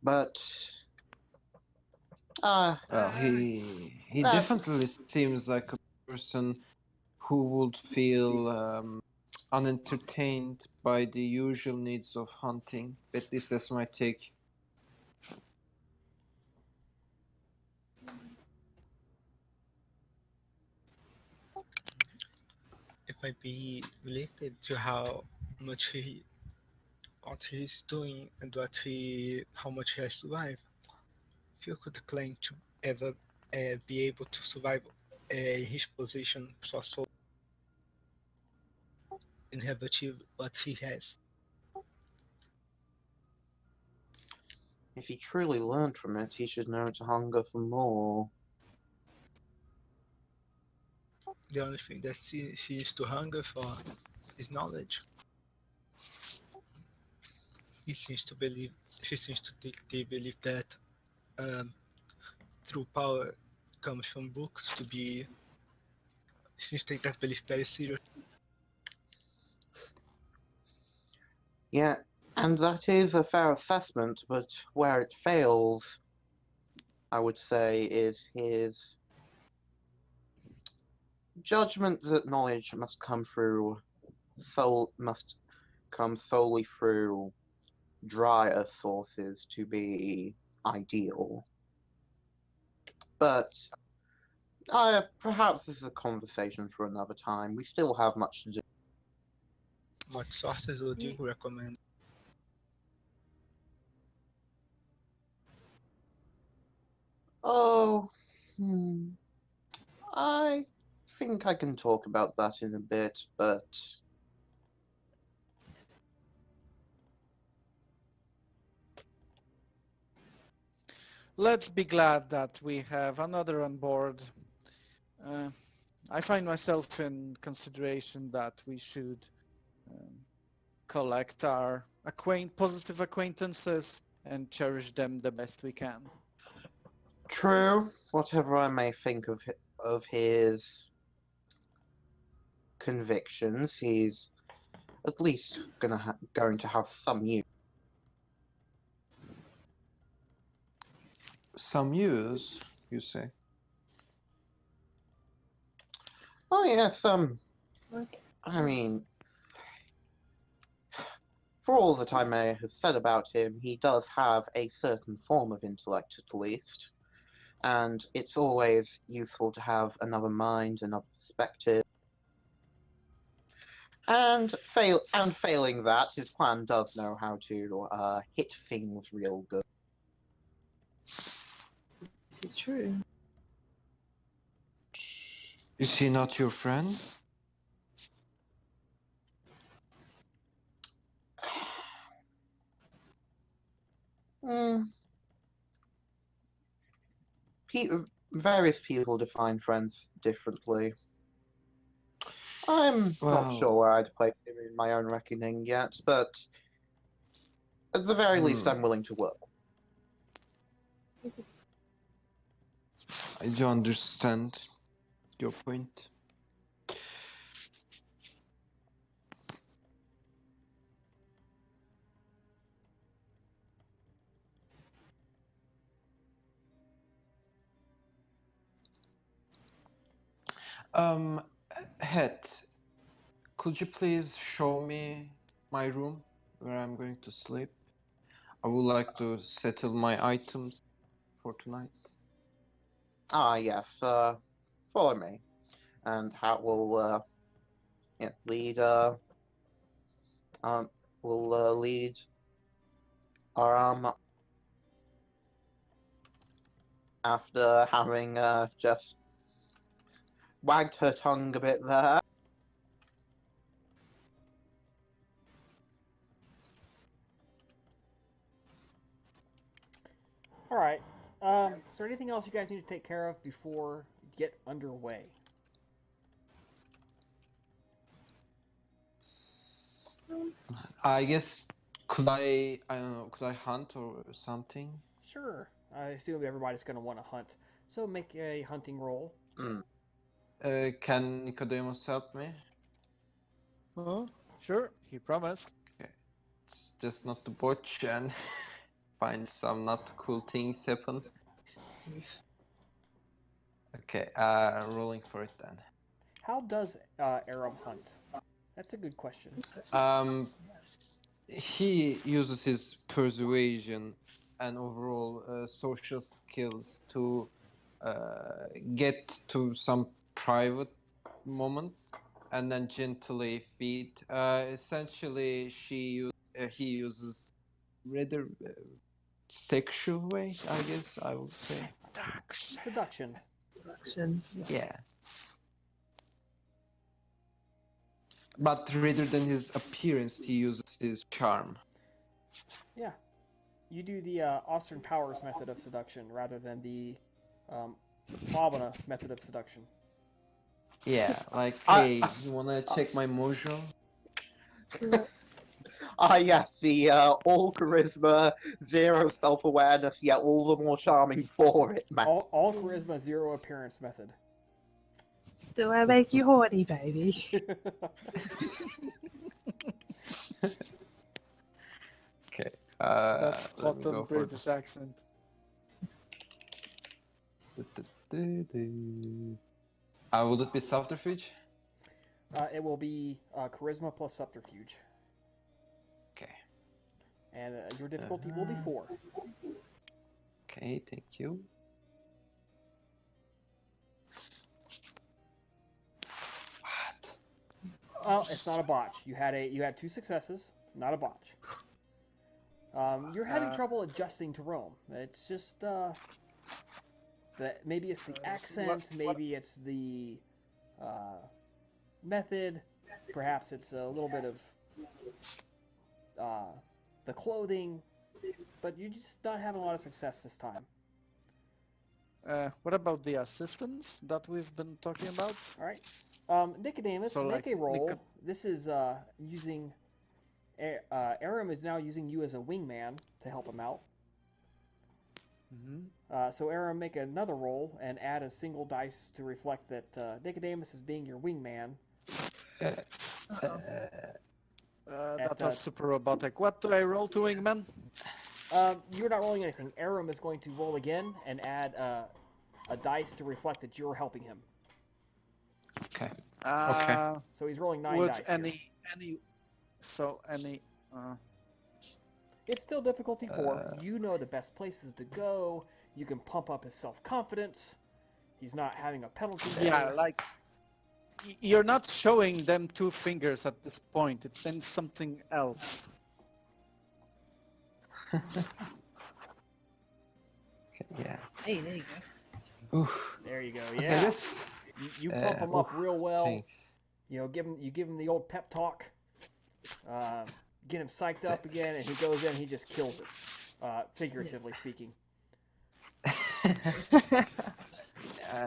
But Well, he that's definitely seems like a person who would feel unentertained by the usual needs of hunting. At least that's my take. It might be related to much he, what he's doing and how much he has survived. If you could claim to ever be able to survive in his position so and have achieved what he has. If he truly learned from it, he should know to hunger for more. The only thing that she seems to hunger for is knowledge. He seems to believe, she seems to think they believe that um, true power comes from books. She seems to take that belief very serious. Yeah, and that is a fair assessment, but where it fails, I would say, is his judgment that knowledge must come solely through drier sources to be ideal. But perhaps this is a conversation for another time. We still have much to do. What sources would you recommend? Oh, I think I can talk about that in a bit, but Let's be glad that we have another on board. I find myself in consideration that we should collect our positive acquaintances and cherish them the best we can. true, whatever I may think of his convictions, he's at least going to have some use. Some use, you say? Oh yes, I mean, for all that I may have said about him, he does have a certain form of intellect at least, and it's always useful to have another mind, another perspective. And failing that, his clan does know how to hit things real good. This is true. Is he not your friend? Various people define friends differently. I'm not Well, sure where I'd place him in my own reckoning yet, but at the very least, I'm willing to work. I do understand your point. Het, could you please show me my room where I'm going to sleep? I would like to settle my items for tonight. Ah, yes. Follow me, and Hat will lead. Will lead our after having just wagged her tongue a bit there. All right. Is there anything else you guys need to take care of before you get underway? I guess I don't know, could I hunt or something? Sure. I assume everybody's going to want to hunt, so make a hunting roll. Can Nicodemus help me? Sure, he promised. Okay. It's just not to botch and find some not cool things happen. Okay, rolling for it then. How does Aram hunt? That's a good question. He uses his persuasion and overall social skills to get to some private moment and then gently feed. Essentially, he uses rather sexual way, I guess I would say. Seduction. Production. Yeah. But rather than his appearance, he uses his charm. Yeah. You do the Austin Powers method of seduction rather than the Mabana method of seduction. Yeah, like, I- hey, you wanna check my mojo? Yes, the all charisma, zero self-awareness, yet all the more charming for it, man. All charisma, zero appearance method. Do I make you horny, baby? Okay. That's let me spot on go for British accent. would it be subterfuge? It will be charisma plus subterfuge. Okay. And your difficulty will be 4. Okay, thank you. What? Well, it's not a botch. You had 2 successes, not a botch. You're having trouble adjusting to Rome. It's just maybe it's the accent, maybe it's the method, perhaps it's a little bit of the clothing, but you're just not having a lot of success this time. What about the assistants that we've been talking about? All right, Nicodemus, So, make like, a roll. This is using. Aram is now using you as a wingman to help him out. Mm-hmm. So Aram, make another roll and add a single dice to reflect that Nicodemus is being your wingman. That was super robotic. What do I roll to wingman? You're not rolling anything. Aram is going to roll again and add a dice to reflect that you're helping him. Okay. So he's rolling 9 Would dice. Here. It's still difficulty 4. You know the best places to go. You can pump up his self-confidence. He's not having a penalty there. Yeah, like you're not showing them 2 fingers at this point. It means something else. Yeah. Hey, there you go. Oof. There you go. Okay, Yeah. that's You pump him up real well. thanks. You know, give him the old pep talk. Get him psyched up again, and he goes in and he just kills it. Figuratively speaking.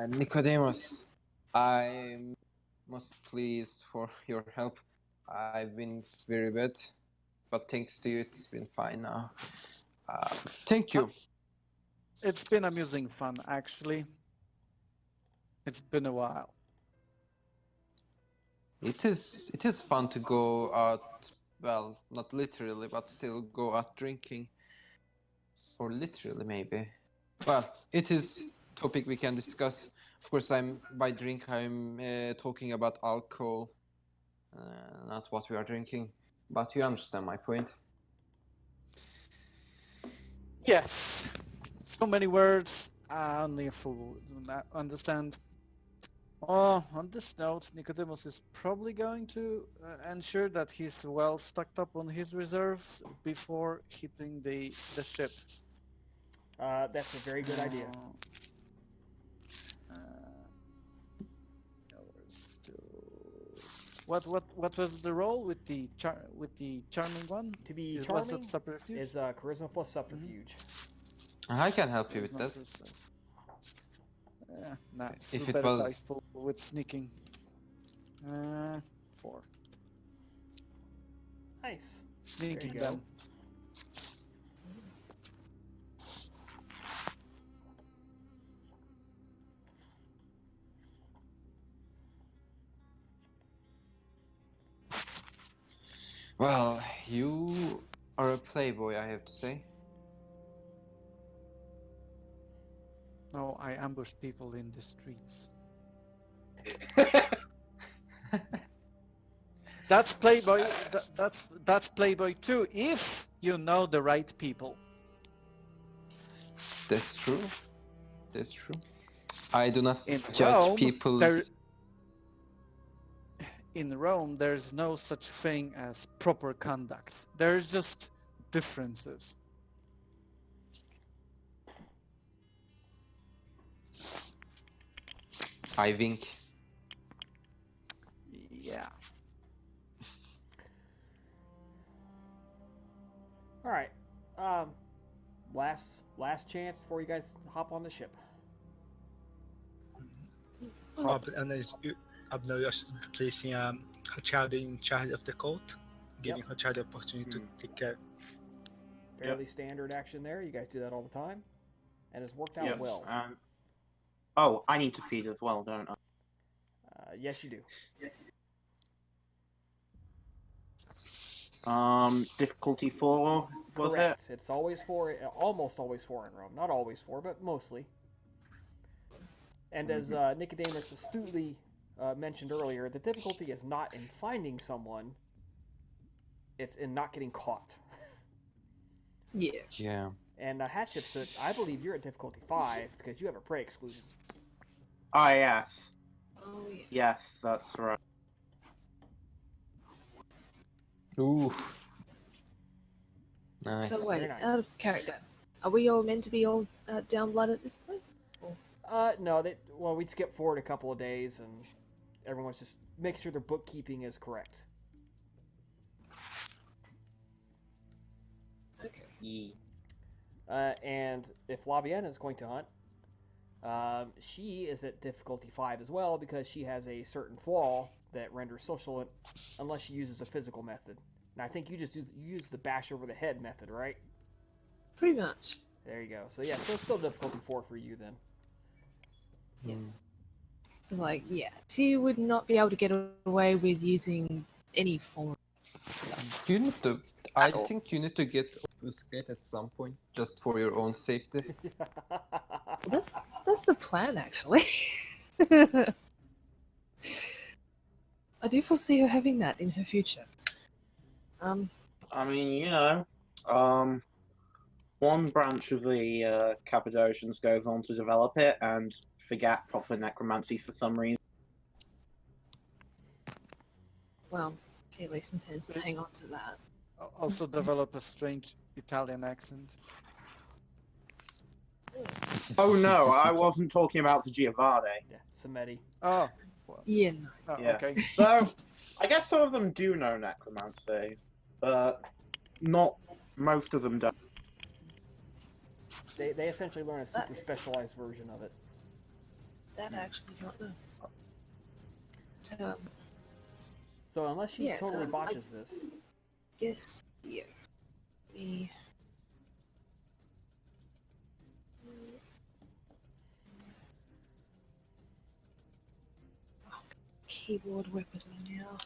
Nicodemus, I'm most pleased for your help. I've been very bad, but thanks to you, it's been fine now. Thank you. It's been amusing fun, actually. It's been a while. It is fun to go out. Well, not literally, but still go out drinking. Or literally, maybe. Well, it is topic we can discuss. Of course, by drink I'm talking about alcohol, not what we are drinking. But you understand my point. Yes. So many words, only a fool would not understand. Oh, on this note, Nicodemus is probably going to ensure that he's well stocked up on his reserves before hitting the ship. That's a very good idea. What was the role with the charming one? To be Was charming that subterfuge? is charisma plus subterfuge. I can help you with that. Yeah, nice. If You it better was- dice full with sneaking. 4. Nice. Sneaking go. then. Well, you are a playboy, I have to say. No, I ambush people in the streets. That's Playboy. That's Playboy too. If you know the right people. That's true. That's true. I do not In judge Rome, people's. In Rome, there's no such thing as proper conduct. There's just differences. I wink. Yeah. All right. Last chance before you guys hop on the ship. Abner is placing her child in charge of the cult, giving her child the opportunity to take care. Fairly standard action there. You guys do that all the time, and it's worked out Yep. well. Oh, I need to feed as well, don't I? Yes, you do. Difficulty 4, was Correct. It's always 4, almost always 4 in Rome. Not always 4, but mostly. And as Nicodemus astutely mentioned earlier, the difficulty is not in finding someone, it's in not getting caught. Yeah. Yeah. And Hatshepsut, I believe you're at difficulty 5 because you have a prey exclusion. Ah, yes. Oh, yes. Yes, that's right. Ooh. Nice. So wait, Very nice. out of character, are we all meant to be all down blood at this point? No, we'd skip forward a couple of days, and everyone's just making sure their bookkeeping is correct. Okay. Ye. And if Labienne is going to hunt, she is at difficulty 5 as well because she has a certain flaw that renders social unless she uses a physical method. And I think you just use the bash over the head method, right? Pretty much. There you go. So yeah, so it's still difficulty 4 for you then. Yeah. It's like, yeah, she would not be able to get away with using any form of stuff. You need to. I think you need to get obfuscate at some point, just for your own safety. That's the plan, actually. I do foresee her having that in her future. I mean, one branch of the Cappadocians goes on to develop it and forget proper necromancy for some reason. Well, she at least intends to hang on to that. Also develop a strange Italian accent. Oh no, I wasn't talking about the Giovanni. Yeah, Samedi. Oh, Yeah, no. Yeah. okay. So, I guess some of them do know necromancy, but not most of them don't. They essentially learn a super specialized version of it. That I actually did not know. So unless she Yeah, totally I botches this, guess, yeah. Me. Oh, keyboard whip with me now.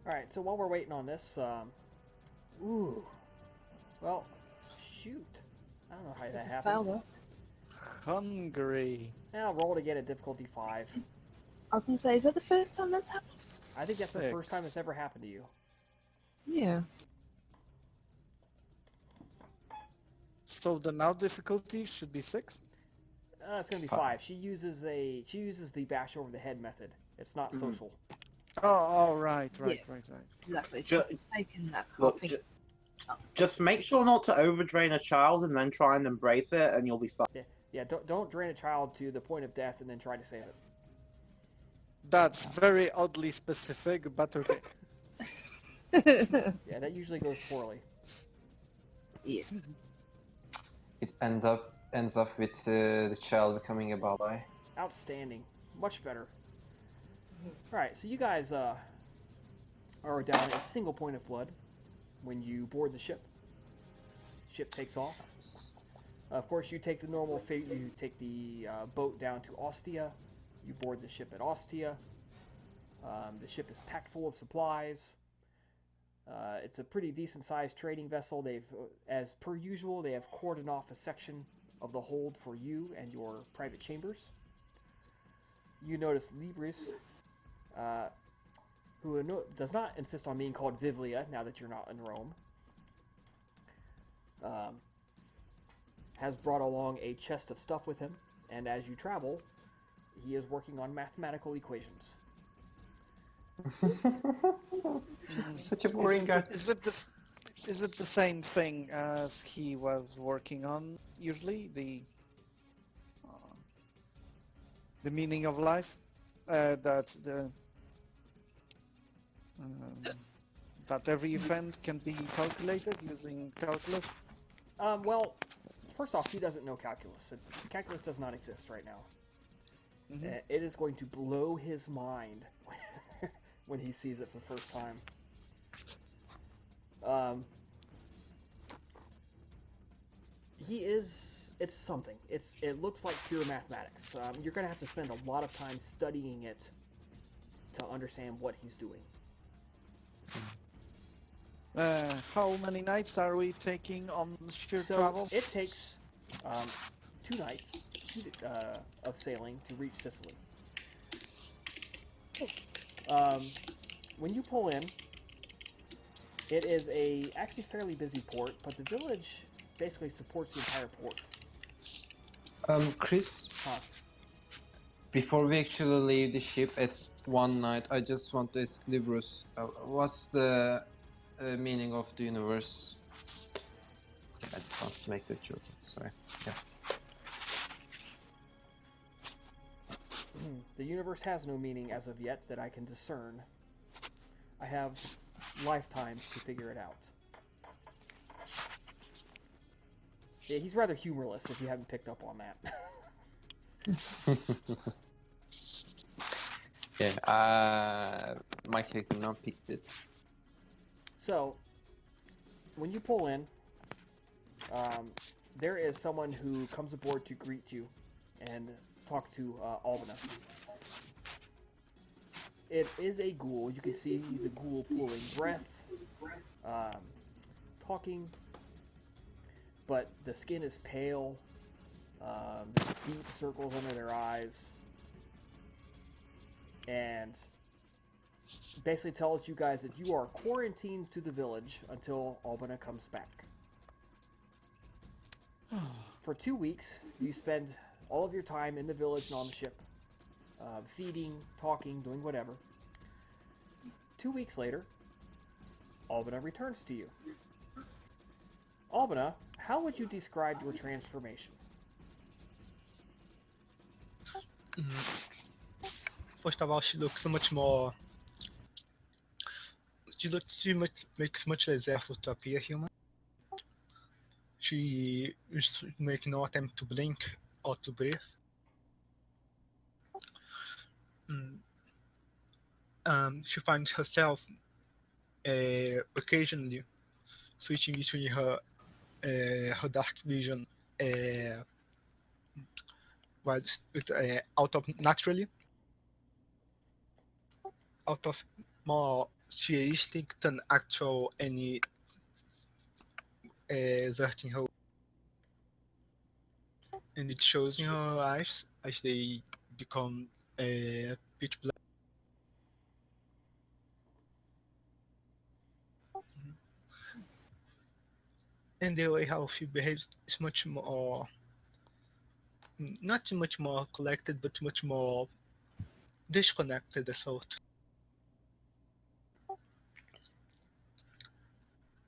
Alright, so while we're waiting on this, well, shoot. I don't know how It's that a happens. failure. Hungry. Now roll to get at difficulty 5. I was gonna say, is that the first time that's happened? I think that's the first time it's ever happened to you. Yeah. So the now difficulty should be 6? It's gonna be 5. She uses the bash over the head method. It's not social. Oh, right. Yeah. Exactly. She's Just- taken that whole Look, thing. just make sure not to overdrain a child and then try and embrace it, and you'll be fine. Yeah, don't drain a child to the point of death and then try to save it. That's very oddly specific, but okay. Yeah, that usually goes poorly. Yeah. It ends up with the child becoming a balai. Outstanding. Much better. Alright, so you guys are down a single point of blood when you board the ship. Ship takes off. Of course, you take the normal fate. You take the boat down to Ostia. You board the ship at Ostia. The ship is packed full of supplies. It's a pretty decent-sized trading vessel. As per usual, they have cordoned off a section of the hold for you and your private chambers. You notice Libris, who does not insist on being called Vivlia now that you're not in Rome. has brought along a chest of stuff with him, and as you travel, he is working on mathematical equations. Interesting. Such a boring guy. Is it the same thing as he was working on usually? The meaning of life, that every event can be calculated using calculus. Well, first off, he doesn't know calculus. Calculus does not exist right now. It is going to blow his mind when he sees it for the first time. It's something. It looks like pure mathematics. You're going to have to spend a lot of time studying it to understand what he's doing. How many nights are we taking on sheer So travel? it takes 2 nights of sailing to reach Sicily. When you pull in, it is a actually fairly busy port, but the village basically supports the entire port. Chris, Huh. before we actually leave the ship at one night, I just want to ask Librus, what's the meaning of the universe? Okay, I just want to make that joke. Sorry. Yeah. The universe has no meaning as of yet that I can discern. I have lifetimes to figure it out. Yeah, he's rather humorless if you haven't picked up on that. Yeah, my character not picked it. So, when you pull in, there is someone who comes aboard to greet you and talk to Albina. It is a ghoul. You can see the ghoul pulling breath, talking, but the skin is pale. There's deep circles under their eyes. And basically tells you guys that you are quarantined to the village until Albina comes back. For 2 weeks, you spend all of your time in the village and on the ship, feeding, talking, doing whatever. 2 weeks later, Albina returns to you. Albina, how would you describe your transformation? First of all, she looks much more. She makes much less effort to appear human. She is making no attempt to blink or to breathe. She finds herself occasionally switching between her dark vision out of more theistic than actual any exerting her, and it shows in her eyes as they become pitch black. And the way how she behaves is much more, not much more collected, but much more disconnected, sort.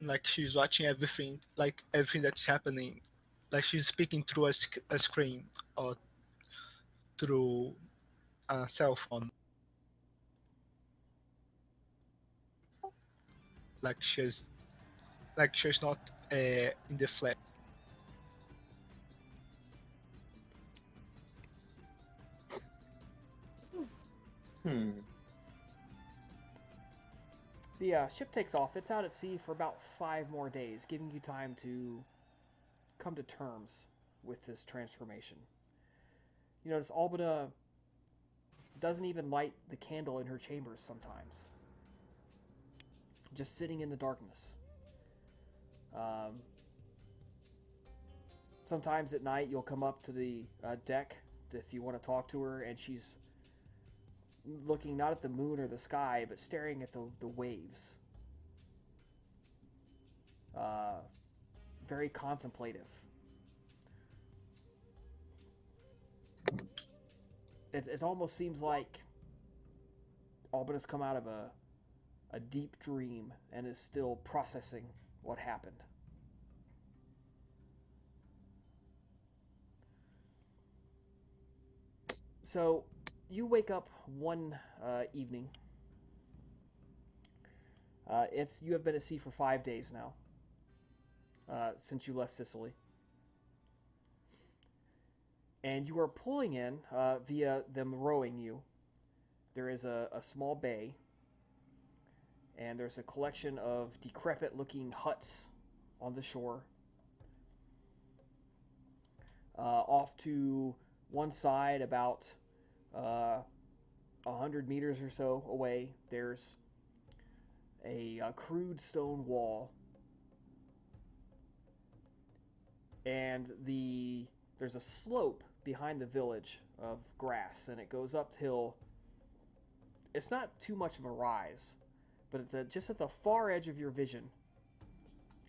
Like she's watching everything, like everything that's happening, like she's speaking through a screen or through a cell phone. Like she's not in the flesh. The ship takes off. It's out at sea for about 5 more days, giving you time to come to terms with this transformation. You notice Albina doesn't even light the candle in her chambers sometimes. Just sitting in the darkness. Sometimes at night you'll come up to the deck if you want to talk to her, and she's looking not at the moon or the sky, but staring at the waves. Very contemplative. it almost seems like Alban has come out of a deep dream and is still processing what happened. So, you wake up one evening. You have been at sea for 5 days now, since you left Sicily, and you are pulling in via them rowing you. There is a small bay, and there's a collection of decrepit-looking huts on the shore. Off to one side, about 100 meters or so away, there's a crude stone wall, and there's a slope behind the village of grass, and it goes uphill. It's not too much of a rise, but just at the far edge of your vision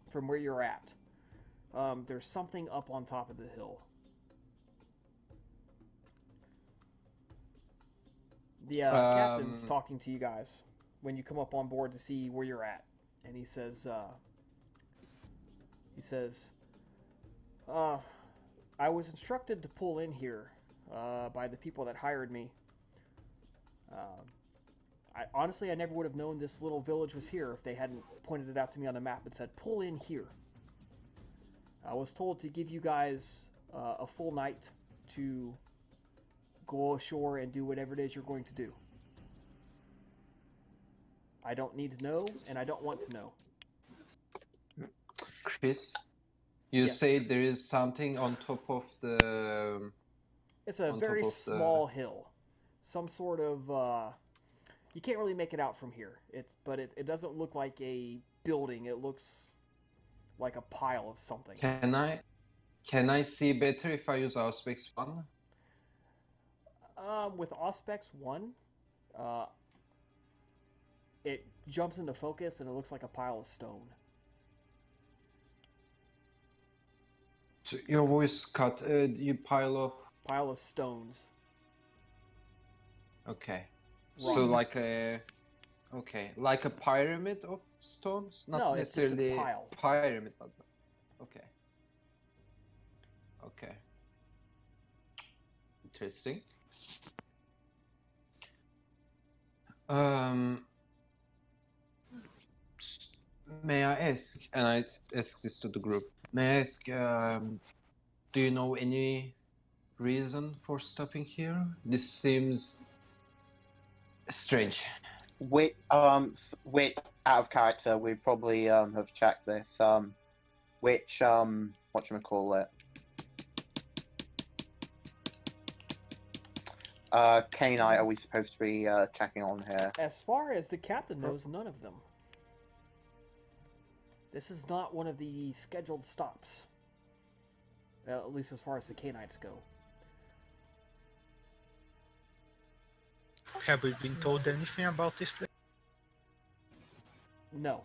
from where you're at, there's something up on top of the hill. The captain's talking to you guys when you come up on board to see where you're at, and he says, I was instructed to pull in here by the people that hired me. Honestly, I never would have known this little village was here if they hadn't pointed it out to me on the map and said, pull in here. I was told to give you guys a full night to go ashore and do whatever it is you're going to do. I don't need to know, and I don't want to know. Chris, you Yes. say there is something on top of the... It's a very small hill. Some sort of... you can't really make it out from here. But it doesn't look like a building. It looks like a pile of something. Can I see better if I use Auspex 1? With Auspex 1, it jumps into focus and it looks like a pile of stone. So your voice cut. You pile of stones. Okay. Rock. So like a pyramid of stones? Not No, it's just a necessarily pile. Pyramid, but okay. Okay. Interesting. May I ask, and I ask this to the group, may I ask, do you know any reason for stopping here? This seems strange. With out of character, we probably have checked this. Whatchamacallit? Canine are we supposed to be checking on here? As far as the captain knows, none of them. This is not one of the scheduled stops. At least as far as the Canites go. Have we been told anything about this place? No.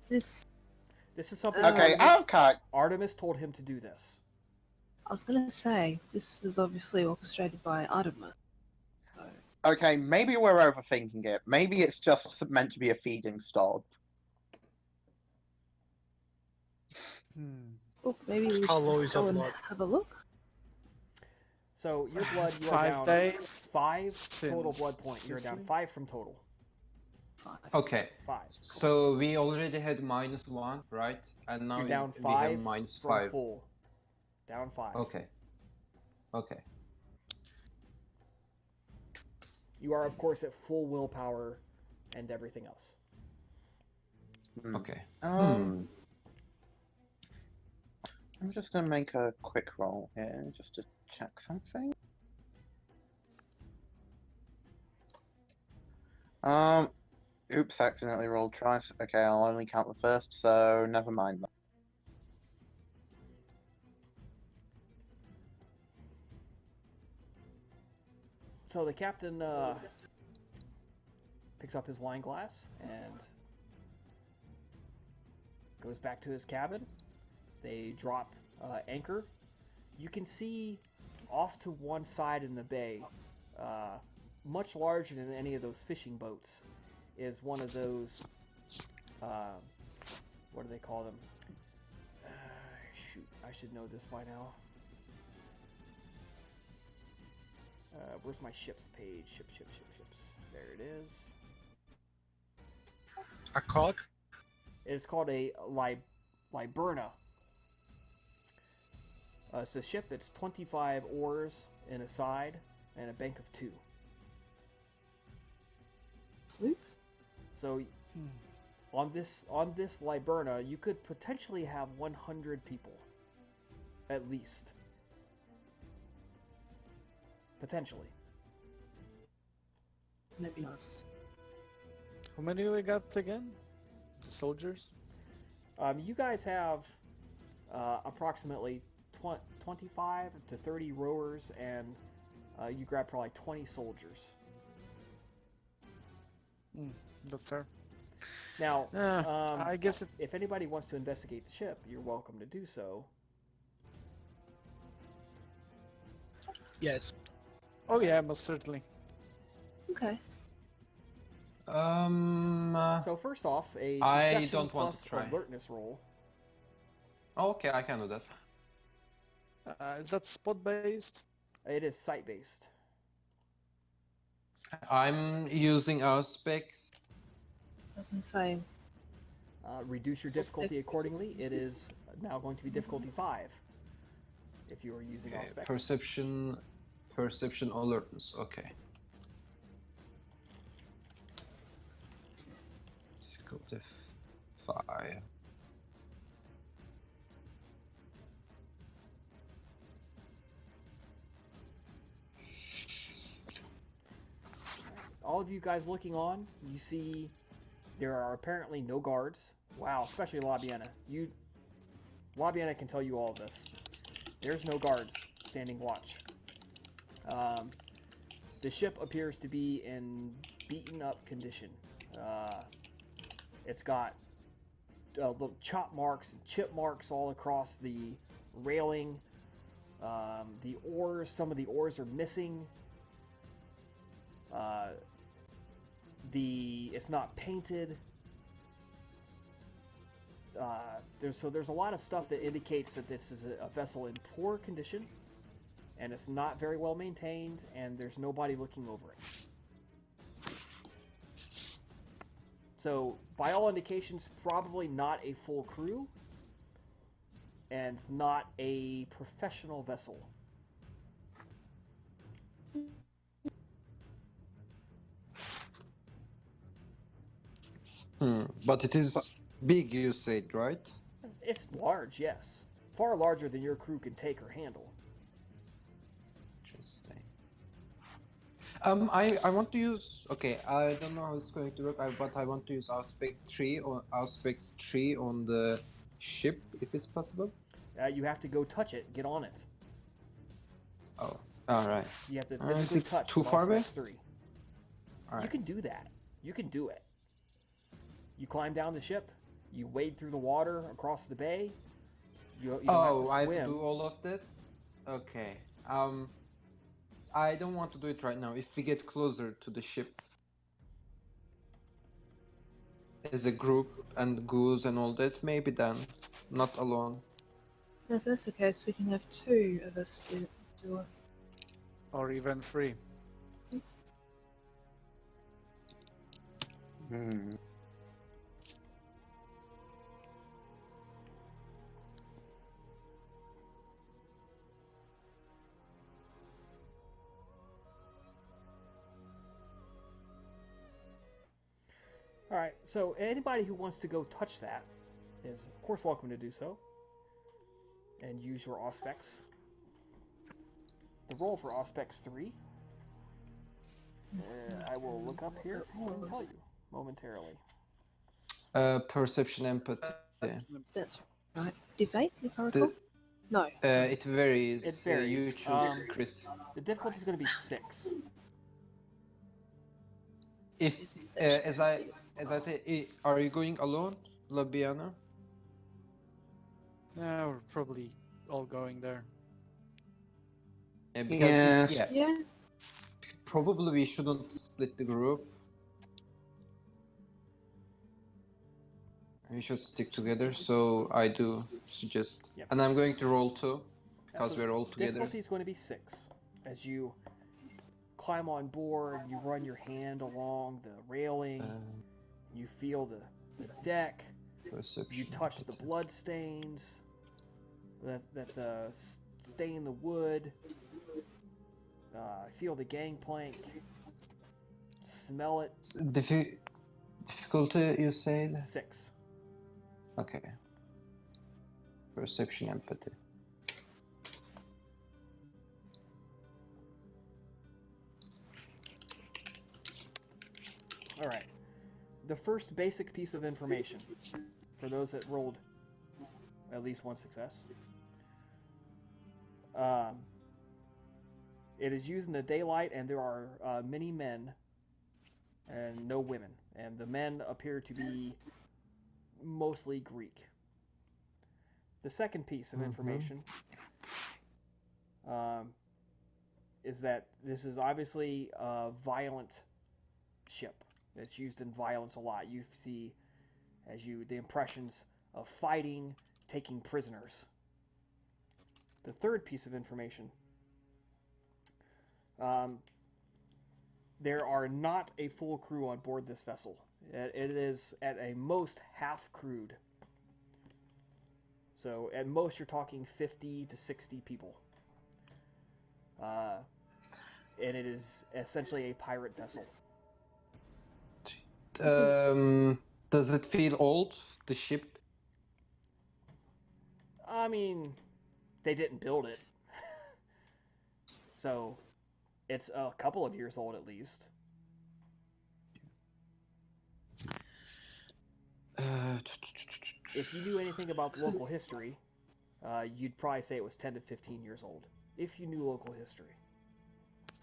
This is something. Okay, Artemis told him to do this. I was gonna say, this was obviously orchestrated by Artemis. Okay, maybe we're overthinking it. Maybe it's just meant to be a feeding stop. Well, maybe we How should low just is go your and blood? have a look. So your blood, you are 5 down days 5 total since blood points. You're down Sicily? 5 from total. 5. Okay. 5. So we already had -1, right? And now You're down we 5 have -5. from full. Down 5. Okay. Okay. You are, of course, at full willpower and everything else. Okay. I'm just gonna make a quick roll here just to check something. Oops, accidentally rolled twice. Okay, I'll only count the first, so never mind that. So the captain picks up his wine glass and goes back to his cabin. They drop anchor you can see off to one side in the bay, much larger than any of those fishing boats, is one of those. What do they call them? Shoot, I should know this by now. Where's my ships page? Ships. There it is. A cog? It's called a Liburna. It's a ship. It's 25 oars in a side and a bank of 2. Sloop? So on this Liburna, you could potentially have 100 people, at least. Potentially. Maybe not. How many do we got again? Soldiers? You guys have approximately 25 to 30 rowers, and you grab probably 20 soldiers. That's fair. Now, I guess it. if anybody wants to investigate the ship, you're welcome to do so. Yes. Oh yeah, most certainly. Okay. So first off, a I perception don't want to plus try. alertness roll. Okay, I can do that. Is that spot based? It is site-based. I'm using our specs. I was gonna say, Reduce your difficulty difficulty? accordingly. It is now going to be difficulty 5 if you are using Okay, aspects. perception alertness. Okay. Difficulty 5. All of you guys looking on, you see there are apparently no guards. Wow, especially Labiana. Labiana can tell you all of this. There's no guards standing watch. The ship appears to be in beaten up condition. It's got little chop marks and chip marks all across the railing. The oars, some of the oars are missing. It's not painted. There's a lot of stuff that indicates that this is a vessel in poor condition, and it's not very well maintained, and there's nobody looking over it. So, by all indications, probably not a full crew, and not a professional vessel. But it is big, you said, right? It's large, yes. Far larger than your crew can take or handle. Interesting. I want to use. Okay, I don't know how it's going to work, but I want to use Aspect 3 or Aspects 3 on the ship, if it's possible. You have to go touch it, get on it. Oh, all right. You have to Is physically it touch too with far away? Aspects 3. All You right. can do that. You can do it. You climb down the ship. You wade through the water across the bay. You don't have to I have swim. to do all of that. Okay. I don't want to do it right now. If we get closer to the ship as a group and ghouls and all that, maybe then, not alone. if that's the case, we can have 2 of us do it. Or even 3. All right. So anybody who wants to go touch that is, of course, welcome to do so. And use your Auspex. The roll for Auspex 3. I will look up here and tell you momentarily. Perception empathy. That's right. Div 8, if I recall? No. sorry. It varies. It varies. You choose, Chris. The difficulty is going to be 6. If It's perception, as it's I say, are you going alone, Labiana? Yeah, we're probably all going there. Yeah, because Yes. yeah, Yeah. probably we shouldn't split the group. We should stick together. So I do suggest, Yep. and I'm going to roll 2 because So we're all together. difficulty is going to be 6. As you climb on board, you run your hand along the railing, you feel the deck, Perception. you touch the blood stains that stain the wood, feel the gangplank, smell it. Difficulty, you said? 6. Okay. Perception, empathy. All right. The first basic piece of information for those that rolled at least one success. It is used in the daylight, and there are many men and no women. And the men appear to be mostly Greek. The second piece of information is that this is obviously a violent ship. It's used in violence a lot. You see the impressions of fighting, taking prisoners. The third piece of information, there are not a full crew on board this vessel. It is at a most half crewed. So at most you're talking 50 to 60 people. And it is essentially a pirate vessel. Does it feel old, the ship? I mean, they didn't build it. So it's a couple of years old at least. If you knew anything about the local history, you'd probably say it was 10 to 15 years old. If you knew local history.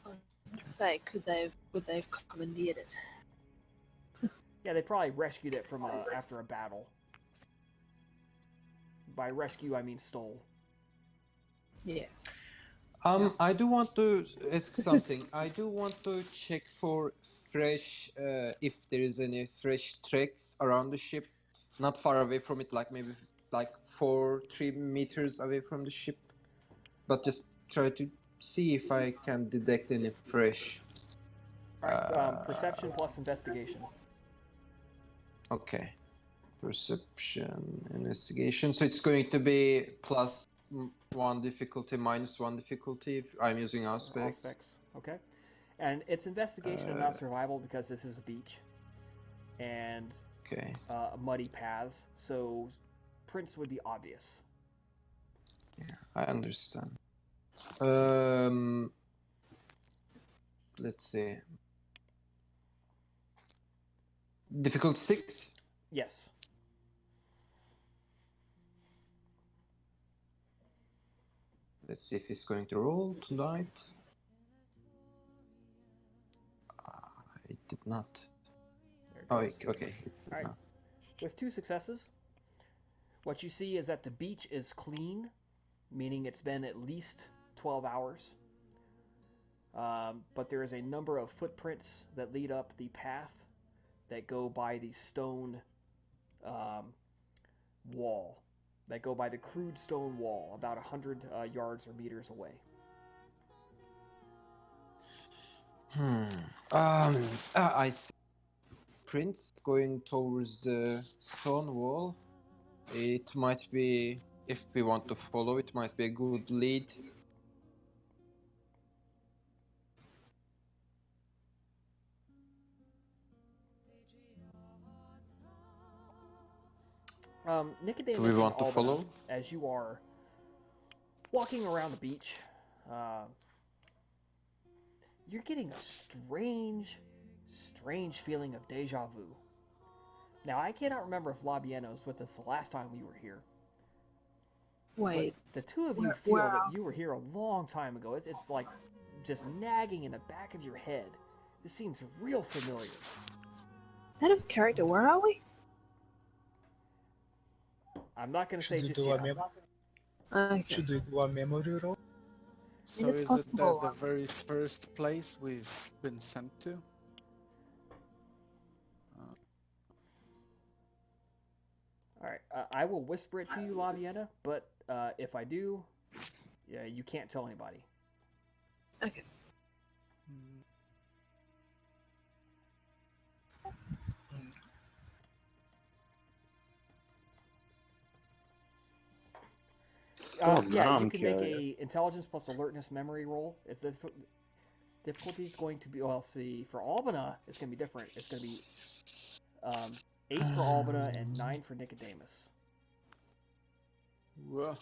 I was gonna say, would they have commandeered it? Yeah, they probably rescued it from after a battle. By rescue, I mean stole. Yeah. I do want to ask something. I do want to check for fresh, if there is any fresh tracks around the ship, not far away from it, like maybe like 3 meters away from the ship, but just try to see if I can detect any fresh. Alright, perception plus investigation. Okay. Perception, investigation. So it's going to be plus 1 difficulty, minus 1 difficulty if I'm using aspects. Okay. And it's investigation and not survival because this is a beach. And Okay. muddy paths, so prints would be obvious. Yeah, I understand. Let's see. Difficulty 6? Yes. Let's see if he's going to roll tonight. I did not. There it Oh, goes. okay. All right. With 2 successes, what you see is that the beach is clean, meaning it's been at least 12 hours. But there is a number of footprints that lead up the path that go by the stone wall, that go by the crude stone wall, about 100 yards or meters away. I see prints going towards the stone wall. It might be, if we want to follow, it might be a good lead. Nicodemus Do we want and to Albina, follow? as you are walking around the beach, you're getting a strange feeling of deja vu. Now, I cannot remember if Labieno was with us the last time we were here. Wait. But the two of you feel that you were here a long time ago. It's like just nagging in the back of your head. This seems real familiar. Out of character, where are we? I'm not going to say Should we just do a yet. mem- Okay. Should we do a memory roll? So it's is it possible. the very first place we've been sent to? All right, I will whisper it to you, Lavietta, but if I do, yeah, you can't tell anybody. Okay. Yeah, now you I'm can make curious. a intelligence plus alertness memory roll. If the difficulty is going to be, well, see, for Albina, it's going to be different. It's going to be 8 for Albina and 9 for Nicodemus. Whoa.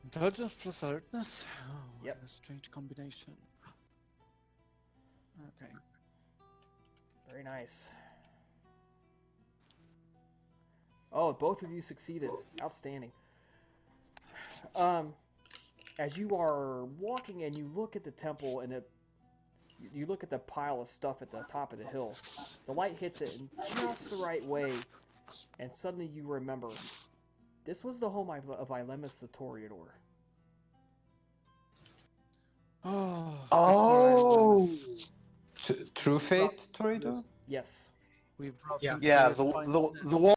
Intelligence plus alertness? Oh, what Yep. a strange combination. Okay. Very nice. Oh, both of you succeeded. Outstanding. As you are walking and you look at the temple and you look at the pile of stuff at the top of the hill, the light hits it in just the right way, and suddenly you remember this was the home of Ilemus the Toreador. Oh. Oh, True Fate, Torido? Yes. We've Yeah. yeah, Lucius finds it. the one,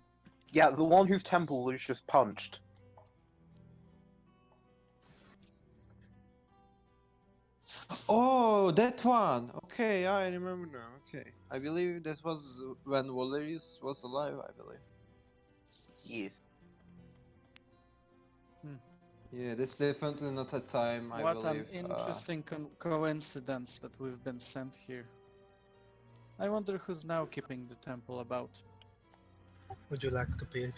yeah, the one whose temple Lucius punched. Oh, that one! Okay, I remember now. Okay. I believe that was when Valerius was alive, I believe. Yes. Yeah, that's definitely not a time, I What believe. an interesting coincidence that we've been sent here. I wonder who's now keeping the temple about. Would you like to pay?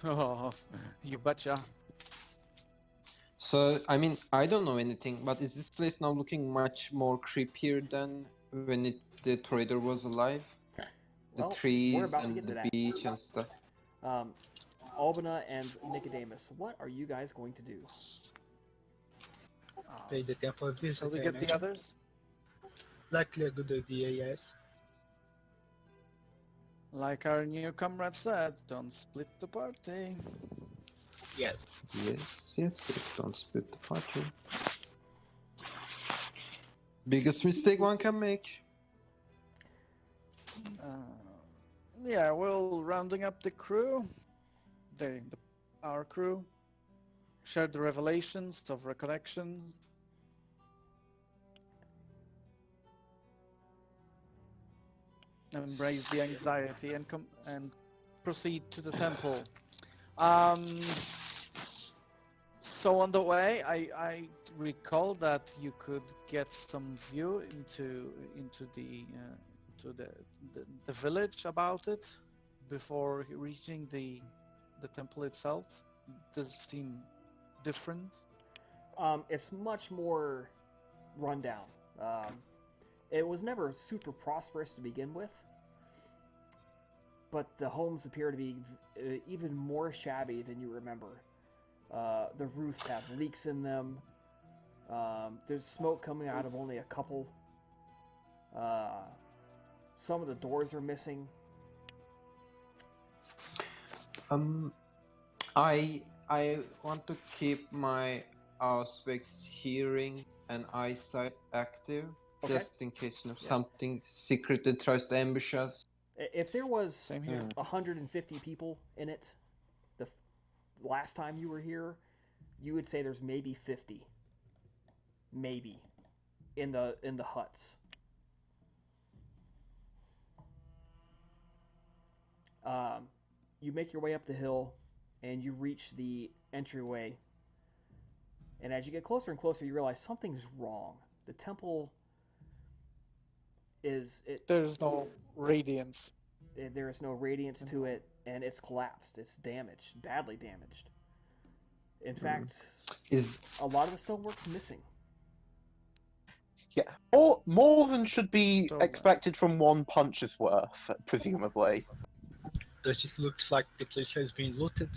Oh, you betcha. So, I mean, I don't know anything, but is this place now looking much more creepier than when the trader was alive? The Well, we're trees about to and get to the that. beach and stuff. Albina and Nicodemus, what are you guys going to do? Pay the temple visit. Shall we I get the imagine. others? Likely a good idea, yes. Like our new comrade said, don't split the party. Yes. Yes, don't split the party. Biggest mistake one can make. Yeah, well, rounding up the crew, our crew, share the revelations of recollection. Embrace the anxiety and proceed to the temple. So on the way, I recall that you could get some view into the village about it before reaching the temple itself. Does it seem different? It's much more rundown. It was never super prosperous to begin with, but the homes appear to be even more shabby than you remember. The roofs have leaks in them. There's smoke coming out of only a couple. Some of the doors are missing. I want to keep my Auspex hearing and eyesight active, Okay. just in case something secret that tries to ambush us. If there was Same here. 150 people in it, the last time you were here, you would say there's maybe 50, maybe, in the huts. You make your way up the hill, and you reach the entryway. And as you get closer and closer, you realize something's wrong. The temple is There's no radiance. there is no radiance to it, and it's collapsed. It's damaged, badly damaged. In fact, a lot of the stonework's missing. Yeah, more than should be So, expected from one punch's worth, presumably. Does it look like the place has been looted?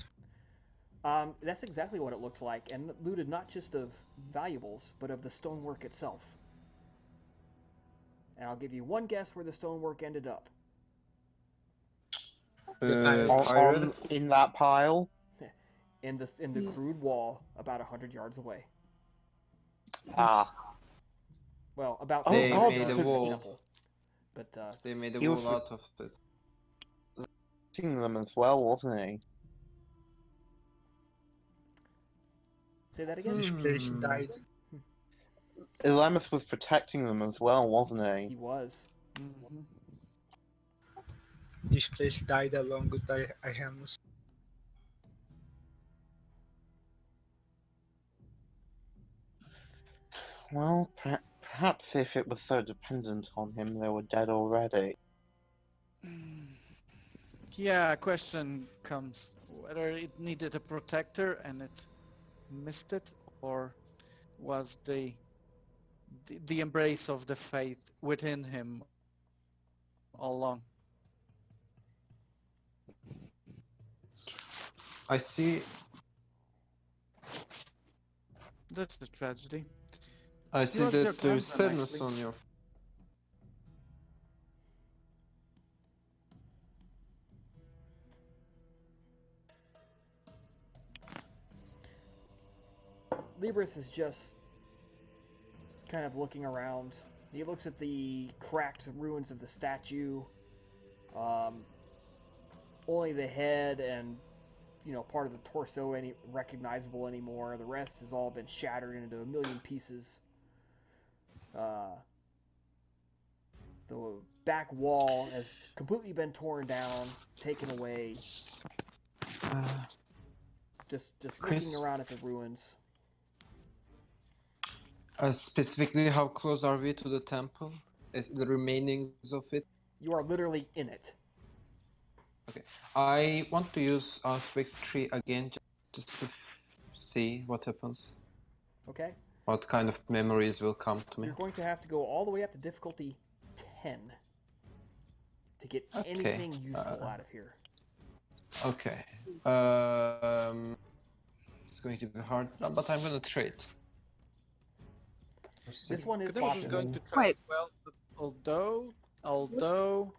That's exactly what it looks like, and looted not just of valuables, but of the stonework itself. And I'll give you one guess where the stonework ended up. Pirates? In that pile. in the crude wall about 100 yards away. Ah, Well, about Oh, 300 God, yards made a from the wall. temple. But They made a He was wall out of it. protecting them as well, wasn't he? say that again. This place Hmm. died. Elamus was protecting them as well, wasn't He he? was. Mm-hmm. This place died along with Ihamus. Well, perhaps if it was so dependent on him, they were dead already. Yeah, question comes whether it needed a protector and it missed it, or was the embrace of the faith within him all along. I see. That's a tragedy. I He see was their that there's clansman, sadness actually. on your. Libris is just kind of looking around. He looks at the cracked ruins of the statue. Only the head and part of the torso any recognizable anymore. The rest has all been shattered into a million pieces. The back wall has completely been torn down, taken away. Just Chris? looking around at the ruins. Specifically, how close are we to the temple? Is the remainings of it? You are literally in it. Okay. I want to use Auspex 3 again just to see what happens. Okay? What kind of memories will come to me. You're going to have to go all the way up to difficulty 10 to get Okay, anything useful out of here. Okay. It's going to be hard, but I'm gonna trade. This one is Cademus is going Boston. to try Wait. as well, but although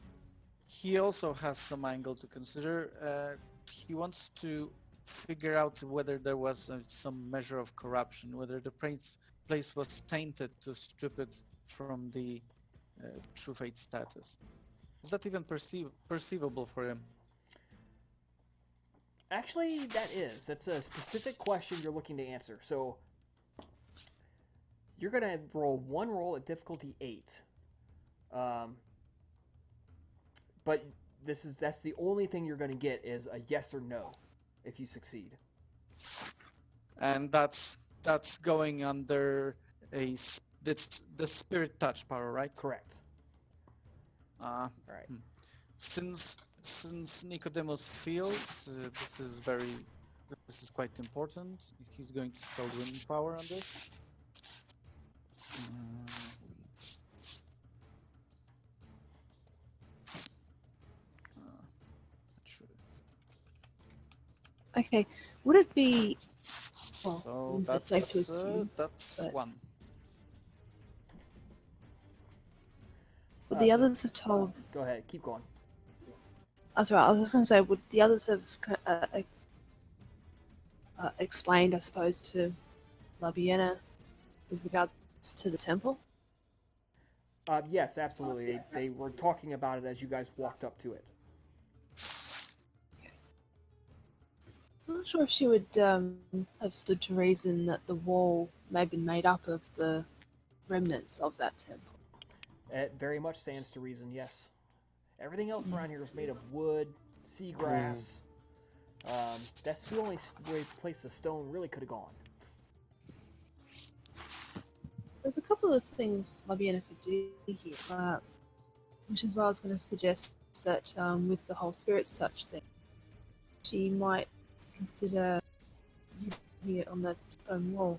he also has some angle to consider, he wants to figure out whether there was some measure of corruption, whether the place was tainted to strip it from the true fate status. Is that even perceivable for him? Actually, that's a specific question you're looking to answer. So you're going to roll one roll at difficulty 8. But that's the only thing you're going to get is a yes or no if you succeed. And that's going under that's the spirit touch power, right? Correct. All right. Since Nicodemus feels this is quite important, he's going to spell winning power on this. Okay, would it be? Well, I So wouldn't say that's safe to assume. that's but- one. Would the so- others have told? Go ahead. Keep going. That's right. I was just going to say, would the others have explained, I suppose, to La Vienna with regards to the temple? Yes, absolutely. They were talking about it as you guys walked up to it. I'm not sure if she would have stood to reason that the wall may have been made up of the remnants of that temple. It very much stands to reason, yes. Everything else around here is made of wood, seagrass. That's the only place the stone really could have gone. There's a couple of things La Vienna could do here, which is why I was going to suggest that with the whole spirits touch thing, she might consider using it on the stone wall.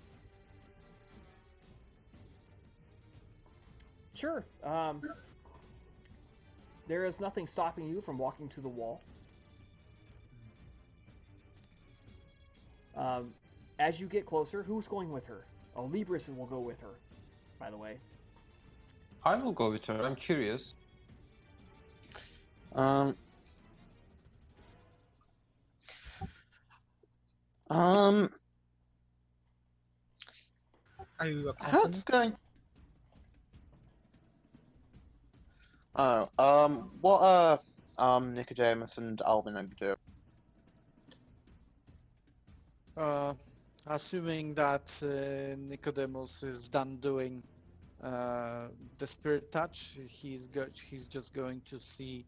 Sure. There is nothing stopping you from walking to the wall. As you get closer, who's going with her? Oh, Libris will go with her, by the way. I will go with her. I'm curious. Um, Are you how accompanied? it's going? Oh, what Nicodemus and Alvin going to do? Uh, Assuming that Nicodemus is done doing the spirit touch, he's just going to see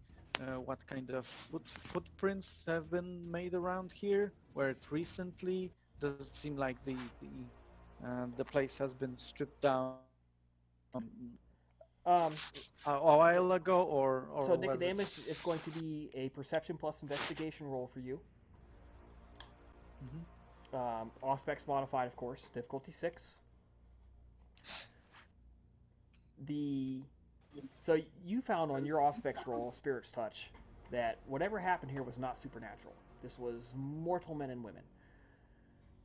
what kind of footprints have been made around here, where it recently does it seem like the place has been stripped down Um, a while ago, so or was it? Nicodemus, it's going to be a perception plus investigation roll for you. Mhm. Auspex modified, of course, difficulty 6. So you found on your Auspex roll, Spirit's Touch, that whatever happened here was not supernatural. This was mortal men and women.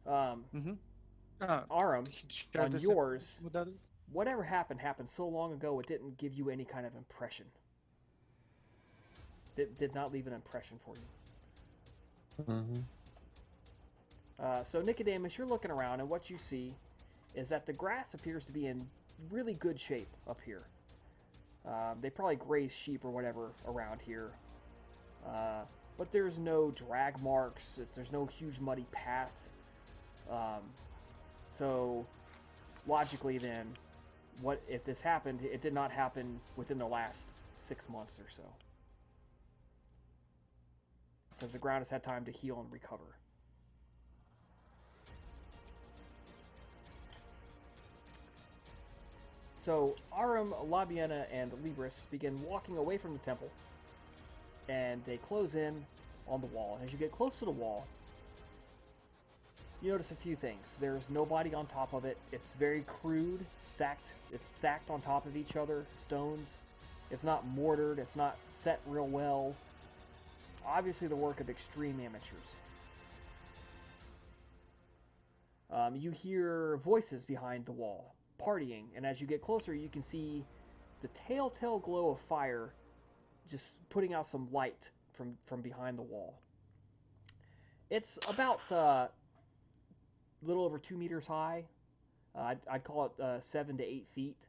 Mm-hmm. Aram, He shared on the same yours, with that. whatever happened so long ago it didn't give you any kind of impression. It did not leave an impression for you. Mm-hmm. So Nicodemus, you're looking around, and what you see is that the grass appears to be in really good shape up here. They probably graze sheep or whatever around here. But there's no drag marks. There's no huge muddy path. So logically then, what if this happened? It did not happen within the last 6 months or so. Because the ground has had time to heal and recover. So Aram, Labiena, and Libris begin walking away from the temple, and they close in on the wall. And as you get close to the wall, you notice a few things. There's nobody on top of it. It's very crude, stacked. It's stacked on top of each other, stones. It's not mortared. It's not set real well. Obviously the work of extreme amateurs. You hear voices behind the wall, partying, and as you get closer, you can see the telltale glow of fire just putting out some light from behind the wall. It's about a little over 2 meters high. I'd call it 7 to 8 feet.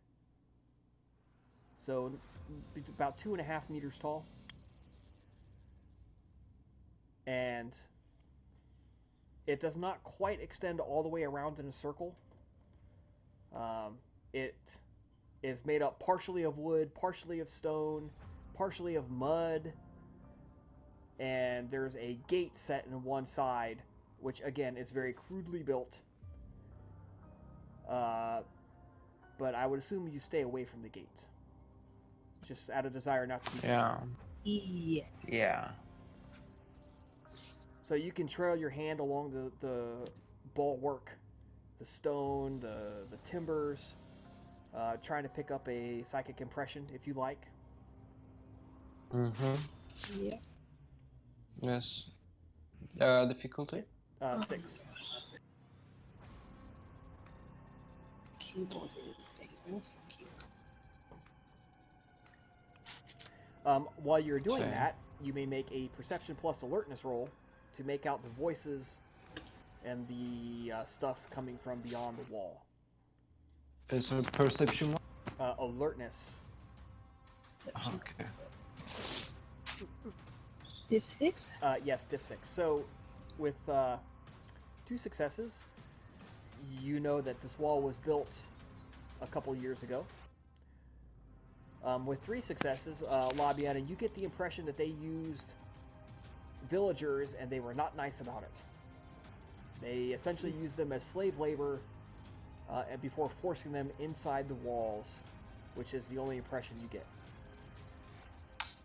So it's about 2.5 meters tall. And it does not quite extend all the way around in a circle. It is made up partially of wood, partially of stone, partially of mud, and there's a gate set in one side, which again is very crudely built. But I would assume you stay away from the gate, just out of desire not to be seen. Yeah. Yeah. So you can trail your hand along the bulwark, the stone, the timbers, trying to pick up a psychic impression if you like. Mm-hmm. Yeah. Yes. Difficulty? 6. Keyboard is big enough. Thank you. While you're doing Okay. that, you may make a perception plus alertness roll to make out the voices and the stuff coming from beyond the wall. So perception one? Alertness. Perception. Okay. Div 6? Yes, diff 6. So, with 2 successes, you know that this wall was built a couple years ago. With 3 successes, Labiana, you get the impression that they used villagers and they were not nice about it. They essentially used them as slave labor and before forcing them inside the walls, which is the only impression you get.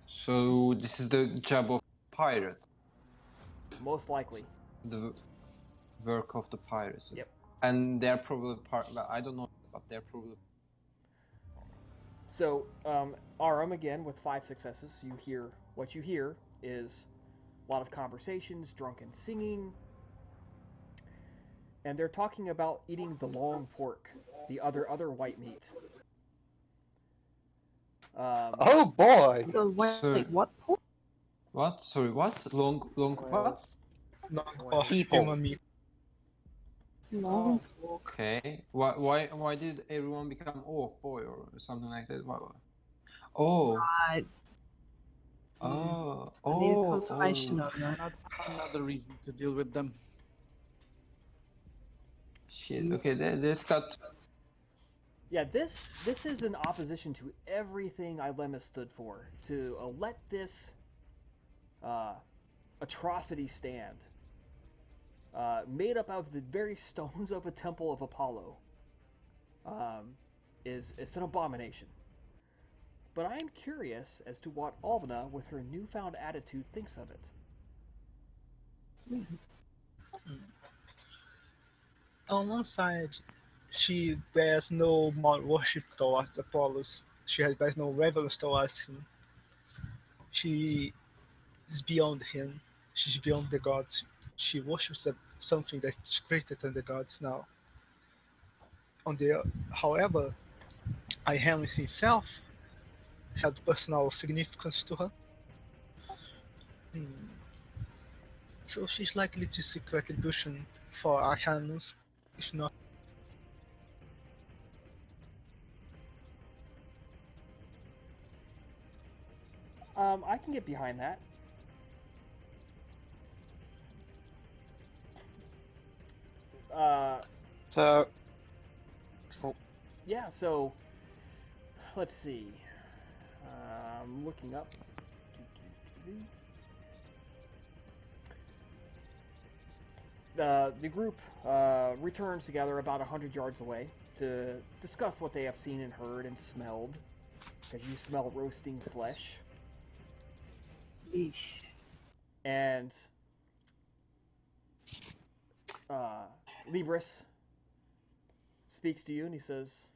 So this is the job of pirate, Most likely. the work of the pirates. Yep. And they're probably well, I don't know, but they're probably. So, Aram, again, with 5 successes, what you hear is a lot of conversations, drunken singing, and they're talking about eating the long pork, the other white meat. Oh boy! The wait, So- what? What? Sorry, what? Long what? Long Well, pork people. human meat. Long talk. Okay. Why did everyone become orc boy or something like that? Oh. Right. Oh. I needed Oh. confirmation Oh. on that. Another reason to deal with them. Shit. Okay. That got. Yeah, this is in opposition to everything Ilema stood for. To let this atrocity stand, made up of the very stones of a temple of Apollo, is an abomination. But I am curious as to what Alvina, with her newfound attitude, thinks of it. On one side, she bears no more worship towards Apollos. She bears no reverence towards him. She is beyond him. She's beyond the gods. She worships something that's greater than the gods now. However, Ihanus himself had personal significance to her. Hmm. So she's likely to seek retribution for Ihanus, if not. I can get behind that. So, Yeah, so let's see. I'm looking up. The group returns together about 100 yards away to discuss what they have seen and heard and smelled, because you smell roasting flesh. Eesh. And Libris speaks to you and he says,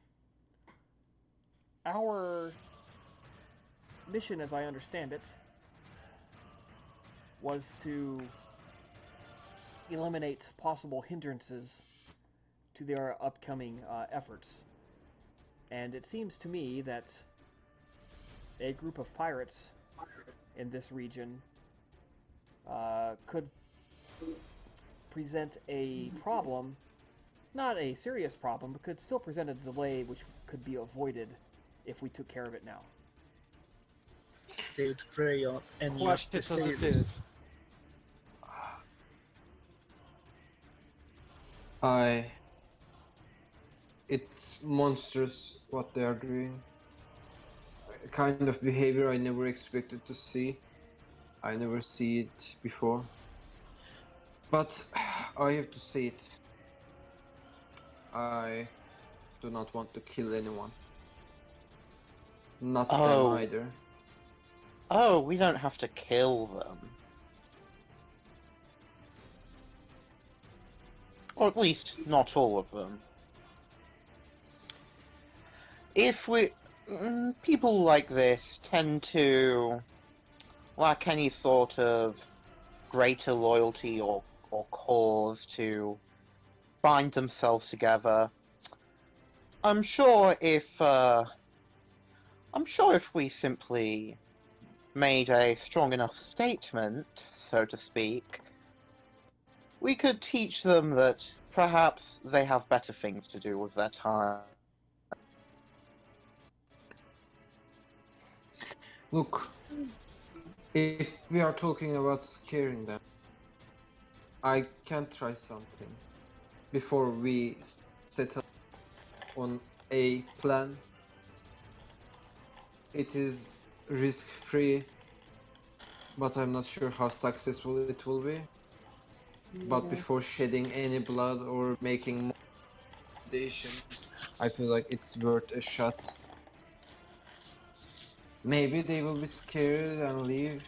"Our mission, as I understand it, was to eliminate possible hindrances to their upcoming efforts. And it seems to me that a group of pirates in this region could present a problem, not a serious problem, but could still present a delay which could be avoided if we took care of it now." They would prey on any of Flash the it as it sailors. is. It's monstrous what they are doing. A kind of behavior I never expected to see. I never see it before. But I have to say it. I do not want to kill anyone. Not them Oh. either. oh, we don't have to kill them. Or at least not all of them. If we... people like this tend to lack any sort of greater loyalty or cause to bind themselves together. I'm sure if we simply made a strong enough statement, so to speak, we could teach them that perhaps they have better things to do with their time. Look, if we are talking about scaring them, I can try something before we settle on a plan. It is risk-free, but I'm not sure how successful it will be. But before shedding any blood or making more foundation, I feel like it's worth a shot. Maybe they will be scared and leave.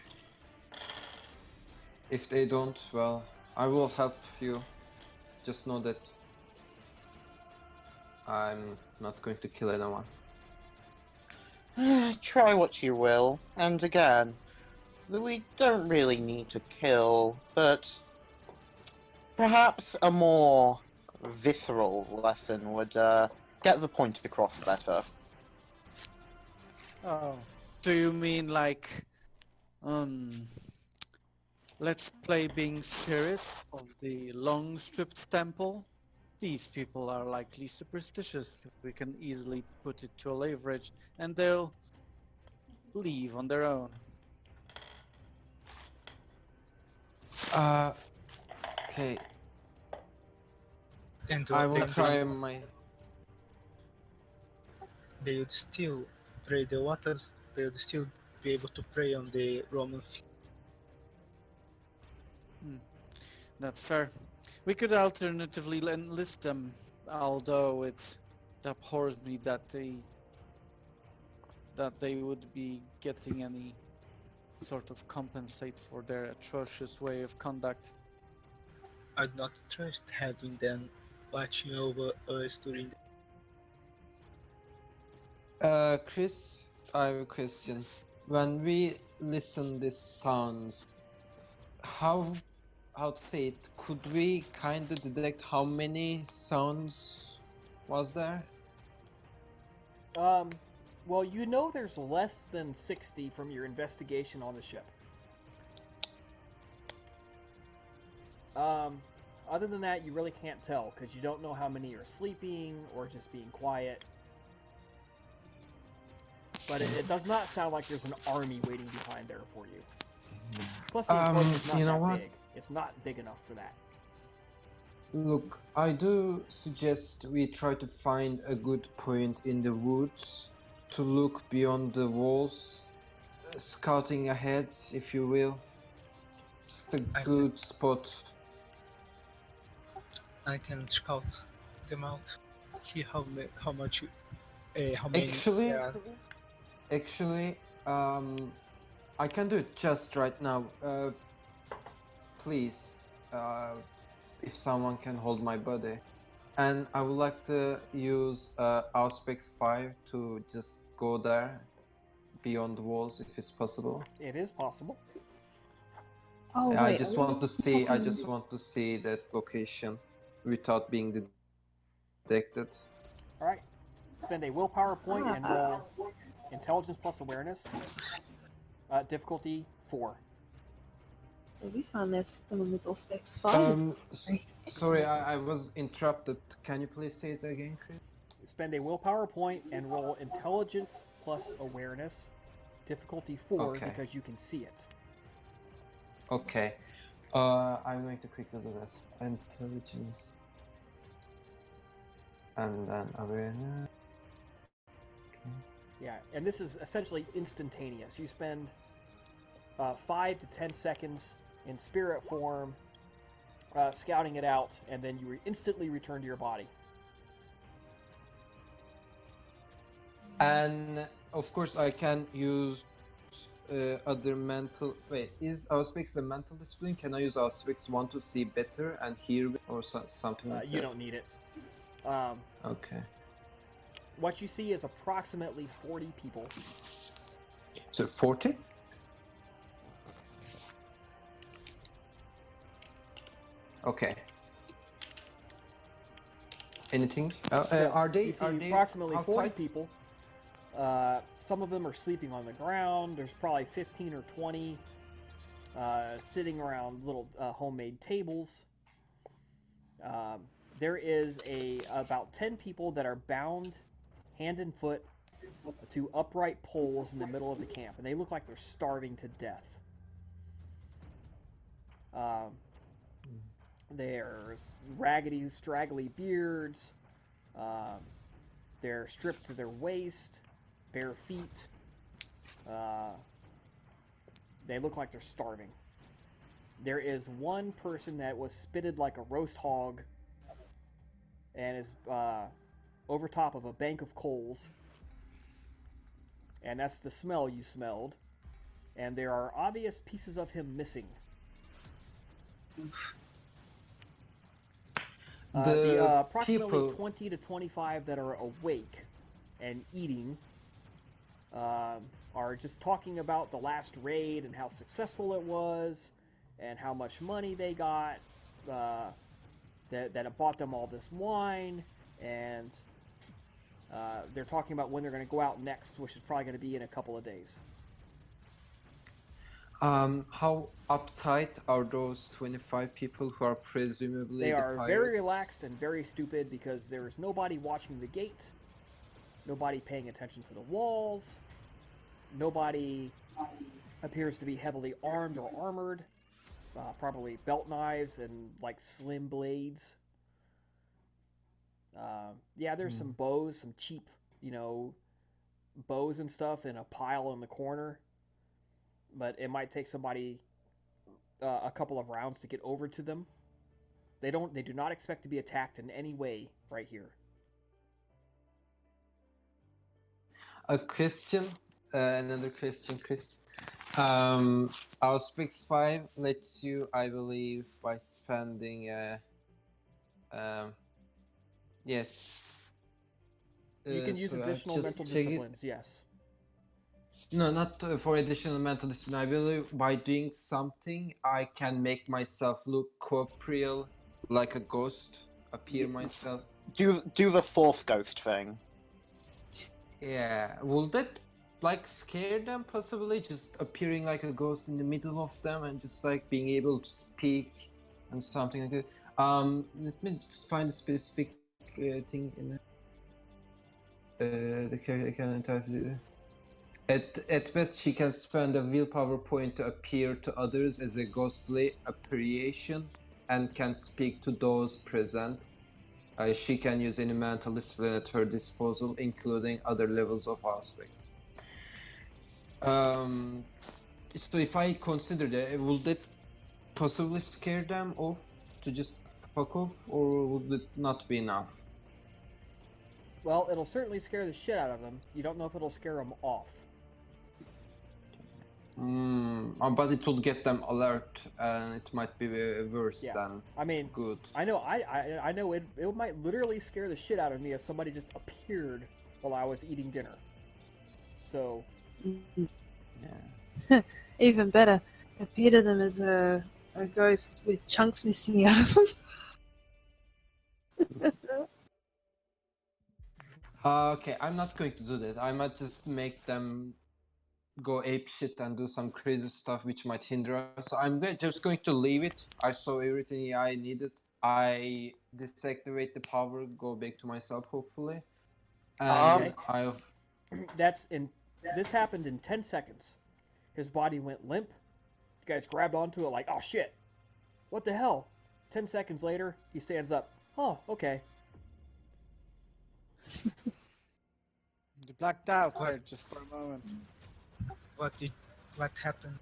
If they don't, well, I will help you. Just know that I'm not going to kill anyone. Try what you will, and again, we don't really need to kill, but perhaps a more visceral lesson would get the point across better. Oh, do you mean like, let's play being spirits of the long stripped temple? These people are likely superstitious. We can easily put it to a leverage, and they'll leave on their own. Okay, And I will then try my. they would still pray the waters. They would still be able to prey on the Roman. That's fair. We could alternatively enlist them, although it abhors me that they would be getting any sort of compensate for their atrocious way of conduct. I'd not trust having them watching over us during. Chris, I have a question. When we listen these sounds, how to say it? Could we kind of detect how many sounds was there? Well, you know there's less than 60 from your investigation on the ship. Other than that, you really can't tell, because you don't know how many are sleeping or just being quiet. But it does not sound like there's an army waiting behind there for you. Plus, the enclosure is not you know that what? big. It's not big enough for that. Look, I do suggest we try to find a good point in the woods to look beyond the walls, scouting ahead, if you will. Just a good spot. I can scout them out, see how much, how many. Actually, there are. Actually, I can do it just right now. Please, if someone can hold my body. And I would like to use Auspex 5 to just go there, beyond the walls, if it's possible. It is possible. Oh, I wait, just are we want to see. I talking- just want to see that location without being detected. All right. Spend a willpower point and roll intelligence plus awareness. Difficulty 4. So we found there's someone with Auspex 5. Sorry, I was interrupted. Can you please say it again, Chris? Spend a willpower point and roll intelligence plus awareness. Difficulty 4 Okay. because you can see it. Okay. I'm going to quickly do that. Intelligence. And then awareness. Okay. Yeah, and this is essentially instantaneous. You spend 5 to 10 seconds in spirit form, scouting it out, and then you instantly return to your body. And of course, I can use other mental. Wait, is Auspex a mental discipline? Can I use Auspex 1 to see better and hear or something like that? You don't need it. Okay. What you see is approximately 40 people. So 40? Okay. Anything? So Are they? you see Are they approximately 40 outside? people. Some of them are sleeping on the ground. There's probably 15 or 20 sitting around little homemade tables. There is about 10 people that are bound hand and foot to upright poles in the middle of the camp, and they look like they're starving to death. There's raggedy, straggly beards. They're stripped to their waist, bare feet. They look like they're starving. There is one person that was spitted like a roast hog and is over top of a bank of coals. And that's the smell you smelled. And there are obvious pieces of him missing. The approximately people... 20 to 25 that are awake and eating are just talking about the last raid and how successful it was and how much money they got, that it bought them all this wine, and they're talking about when they're going to go out next, which is probably going to be in a couple of days. How uptight are those 25 people who are presumably They the are pirates? very relaxed and very stupid because there is nobody watching the gate, nobody paying attention to the walls, nobody appears to be heavily armed or armored, probably belt knives and like slim blades. Yeah, there's some bows, some cheap, bows and stuff in a pile in the corner, but it might take somebody a couple of rounds to get over to them. They do not expect to be attacked in any way right here. A question, another question, Chris. Auspex 5 lets you, I believe, by spending yes. You can use So I've additional just mental checked it. disciplines, yes. No, not for additional mental discipline. I believe by doing something, I can make myself look corporeal, like a ghost, appear myself. Do the Force Ghost thing. Yeah, will that like scare them possibly? Just appearing like a ghost in the middle of them and just like being able to speak and something like that. Let me just find a specific thing in the character can interpret. At best, she can spend a willpower point to appear to others as a ghostly apparition and can speak to those present. She can use any mental discipline at her disposal, including other levels of aspects. So if I consider that, will that possibly scare them off to just fuck off, or would it not be enough? Well, it'll certainly scare the shit out of them. You don't know if it'll scare them off. But it will get them alert, and it might be worse Yeah. than I mean, good. I know. I know it might literally scare the shit out of me if somebody just appeared while I was eating dinner. So. Yeah. Even better, appear to them as a ghost with chunks missing out of them. Okay, I'm not going to do that. I might just make them go ape shit and do some crazy stuff which might hinder us. So I'm just going to leave it. I saw everything I needed. I deactivate the power, go back to myself hopefully. And Okay. This happened in 10 seconds. His body went limp. You guys grabbed onto it like, oh shit. What the hell? 10 seconds later, he stands up. Oh, okay. You blacked out there just for a moment. What happened?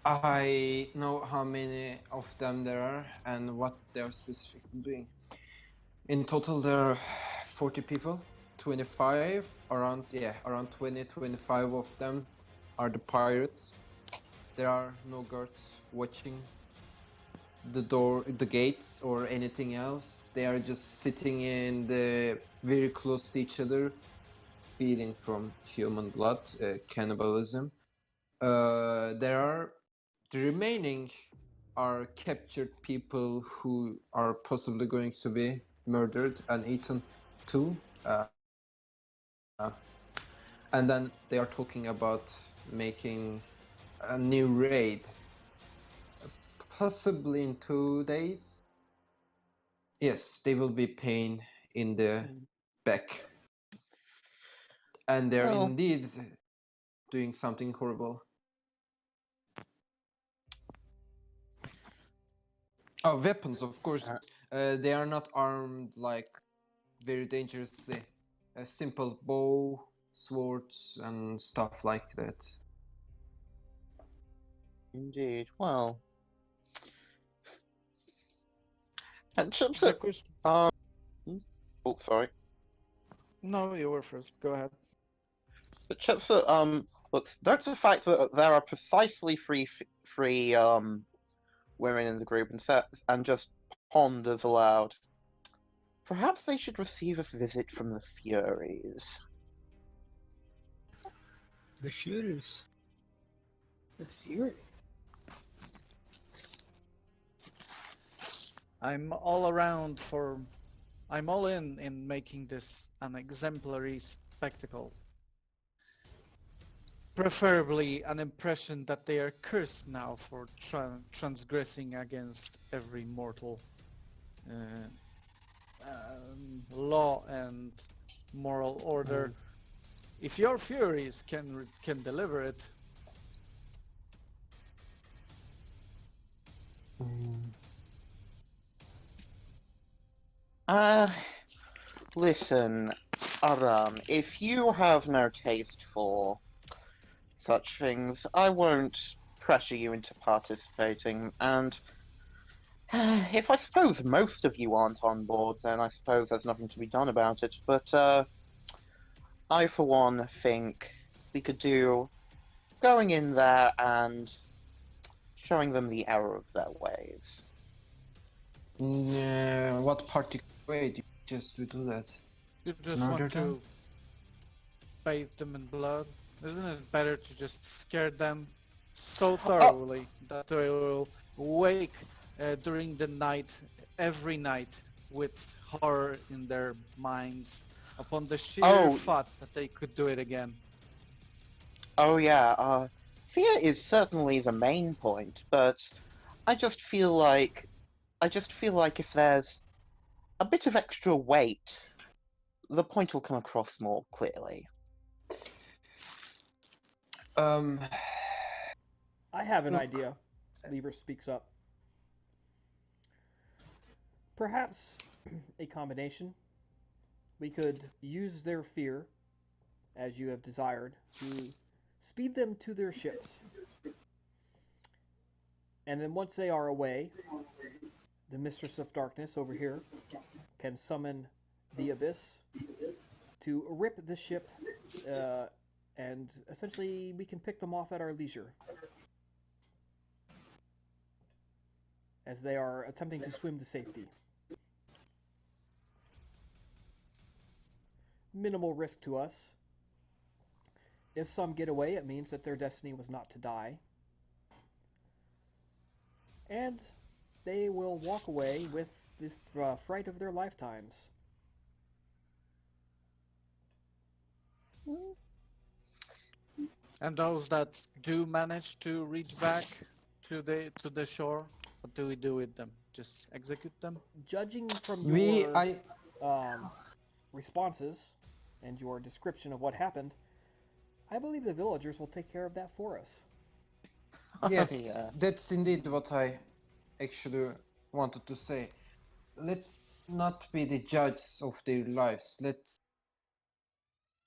I know how many of them there are and what they are specifically doing. In total there are 40 people, 25, around 20, 25 of them are the pirates. There are no guards watching the door, the gates, or anything else. They are just sitting in the very close to each other, feeding from human blood, cannibalism. The remaining are captured people who are possibly going to be murdered and eaten too. And then they are talking about making a new raid, possibly in 2 days. Yes, they will be pain in the back. And they're indeed doing something horrible. Oh, weapons, of course. They are not armed like very dangerously. A simple bow, swords, and stuff like that. Indeed. Well. And Chips, The oh, sorry. No, you were first. Go ahead. The Chips, looks. Note the fact that there are precisely three women in the group, and just ponders aloud. Perhaps they should receive a visit from the Furies. The Furies. The Fury. I'm all in making this an exemplary spectacle. preferably an impression that they are cursed now for transgressing against every mortal uh, law and moral order. If your furies can deliver it, Uh, listen, Aram, if you have no taste for such things, I won't pressure you into participating, and if I suppose most of you aren't on board, then I suppose there's nothing to be done about it, but, I, for one, think we could do going in there and showing them the error of their ways. What particular way do you just to do that? you just Murder want to bathe them in blood. Isn't it better to just scare them so thoroughly that they will wake during the night, every night, with horror in their minds upon the sheer thought that they could do it again? Oh yeah, fear is certainly the main point, but I just feel like if there's a bit of extra weight, the point will come across more clearly. I have an Look. idea. Lieber speaks up. Perhaps a combination. We could use their fear, as you have desired, to speed them to their ships. And then once they are away, the Mistress of Darkness over here can summon the Abyss to rip the ship, and essentially we can pick them off at our leisure as they are attempting to swim to safety. Minimal risk to us. If some get away, it means that their destiny was not to die. And they will walk away with the fright of their lifetimes. And those that do manage to reach back to the shore, what do we do with them? Just execute them? Judging from your I responses and your description of what happened, I believe the villagers will take care of that for us. Yes, Yeah. that's indeed what I actually wanted to say. Let's not be the judges of their lives. Let's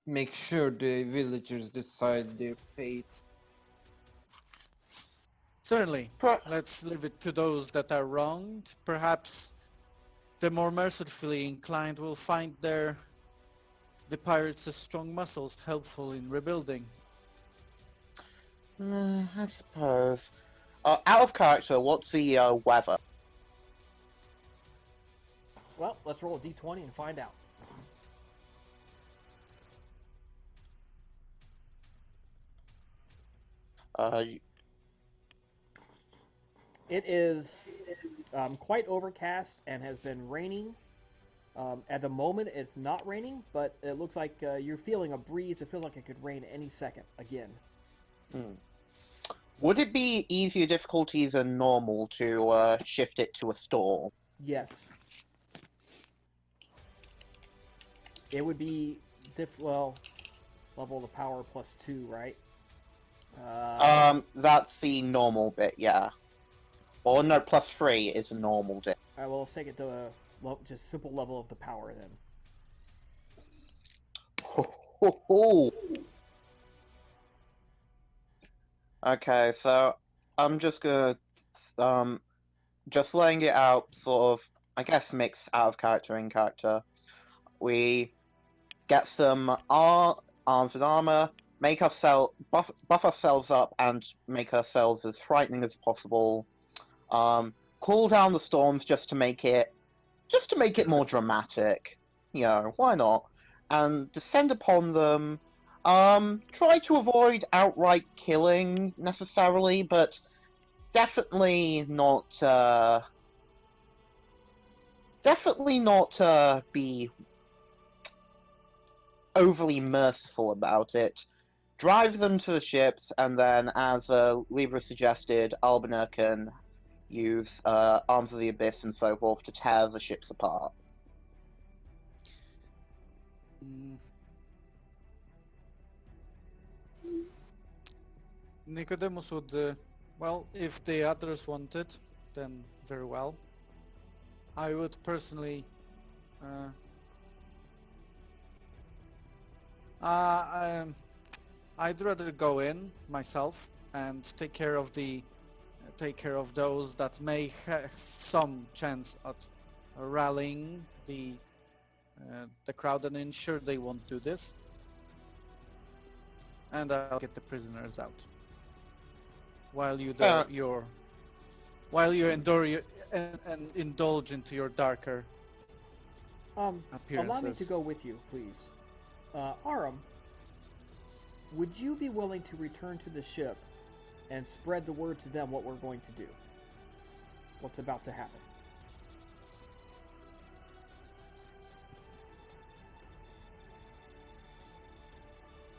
make sure the villagers decide their fate. Certainly. Per- Let's leave it to those that are wronged. Perhaps the more mercifully inclined will find the pirates' strong muscles helpful in rebuilding. I suppose. Out of character, what's the weather? Well, let's roll a d20 and find out. It is quite overcast and has been raining. At the moment, it's not raining, but it looks like you're feeling a breeze. It feels like it could rain any second again. Would it be easier difficulty than normal to shift it to a storm? Yes. It would be level of power +2, right? That's the normal bit, yeah. Or no, +3 is a normal bit. Alright, well, let's take it to a just simple level of the power then. Okay, so I'm just gonna just laying it out, sort of, I guess, mixed out of character in character. We get some arms and armor, make ourselves buff ourselves up, and make ourselves as frightening as possible. Cool down the storms just to make it more dramatic. You know, why not? And descend upon them. Try to avoid outright killing necessarily, but definitely not be overly merciful about it. drive them to the ships, and then, as Libra suggested, Albina can use Arms of the Abyss and so forth to tear the ships apart. Mm. Nicodemus would, well, if the others want it, then very well. I would personally, I'd rather go in myself and take care of those that may have some chance at rallying the crowd and ensure they won't do this. And I'll get the prisoners out. While you endure and indulge into your darker appearances. Allow me to go with you, please. Aram, would you be willing to return to the ship and spread the word to them what we're going to do? What's about to happen?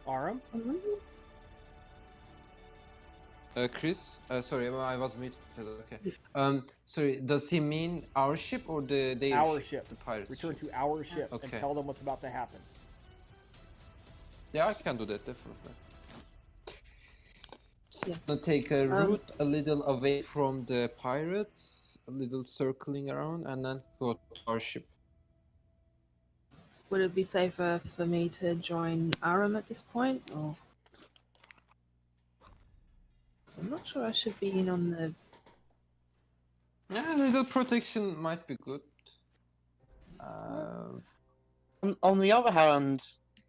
Aram? Chris? Sorry, I was muted. Okay. Sorry, does he mean our ship or their Our ship. the pirates' Return ship? to our ship and Okay. tell them what's about to happen. Yeah, I can do that, definitely. Yeah. Gonna take a route a little away from the pirates, a little circling around, and then go to our ship. Would it be safer for me to join Aram at this point, or? Because I'm not sure I should be in on the. Yeah, a little protection might be good. On the other hand,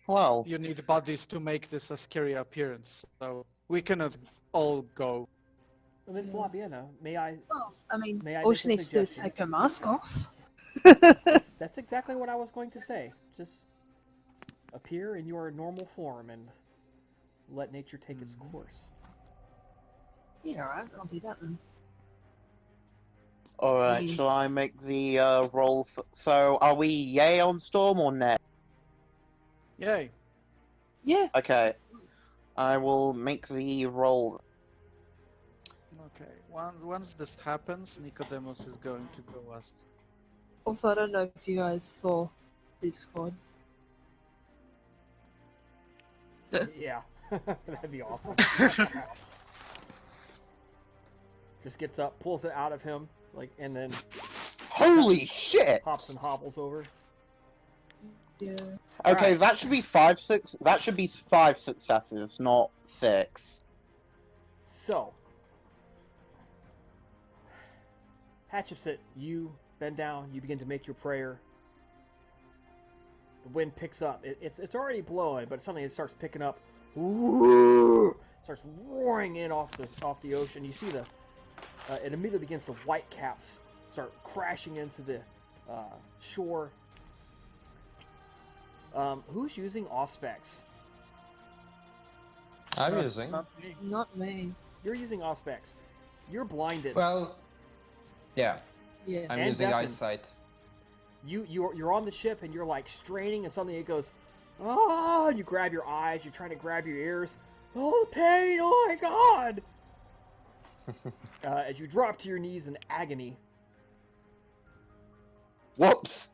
well, You need bodies to make this a scary appearance, so we cannot all go. Miss Labiena, may I? Well, I mean, May I all make she a needs to do is suggestion? take her mask off. That's exactly what I was going to say. Just appear in your normal form and let nature take its course. Yeah, alright, I'll do that then. alright, Mhm. shall I make the roll for... So, are we yay on Storm or nay? Yay! Yeah, Okay. I will make the roll. Okay, once this happens, Nicodemus is going to go as... also, I don't know if you guys saw Discord. Yeah, that'd be awesome. Just gets up, pulls it out of him, and then Holy shit! hops and hobbles over. Yeah. Okay, Alright. that should be 5 successes, not 6. So, Hatshepsut, you bend down, you begin to make your prayer. The wind picks up. It's already blowing, but suddenly it starts picking up. Ooh, starts roaring in off the ocean. You see it immediately begins to white caps start crashing into the shore. Who's using Auspex? I'm using. Not me. Not me. You're using Auspex. You're blinded. Well, yeah, Yeah. I'm And using deafened. eyesight. You're on the ship and you're like straining, and suddenly it goes, oh! You grab your eyes. You're trying to grab your ears. Oh, the pain! Oh my god! As you drop to your knees in agony, Whoops!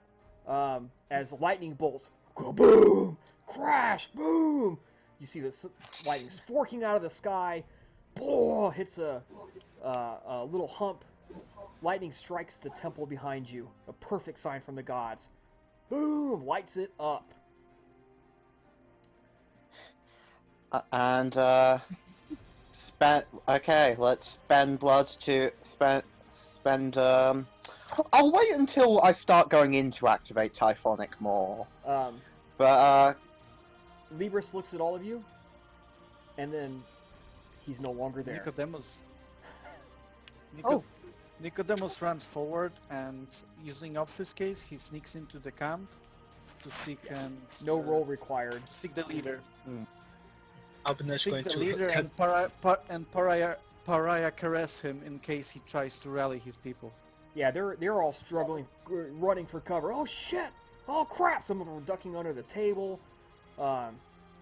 as lightning bolts go boom, crash, boom. You see the lightning forking out of the sky. Boom! Hits a little hump. Lightning strikes the temple behind you. A perfect sign from the gods. Boom! Lights it up. And, okay, let's spend blood to spend, I'll wait until I start going in to activate Typhonic more. But, Libris looks at all of you, and then he's no longer there. Nicodemus. Oh. Nicodemus runs forward and, using Obfuscate, he sneaks into the camp to seek and... No roll required. Seek the leader. Albina's Seek going the to leader help. and pariah caress him in case he tries to rally his people. Yeah, they're all struggling, running for cover. Oh shit! Oh crap! Some of them are ducking under the table.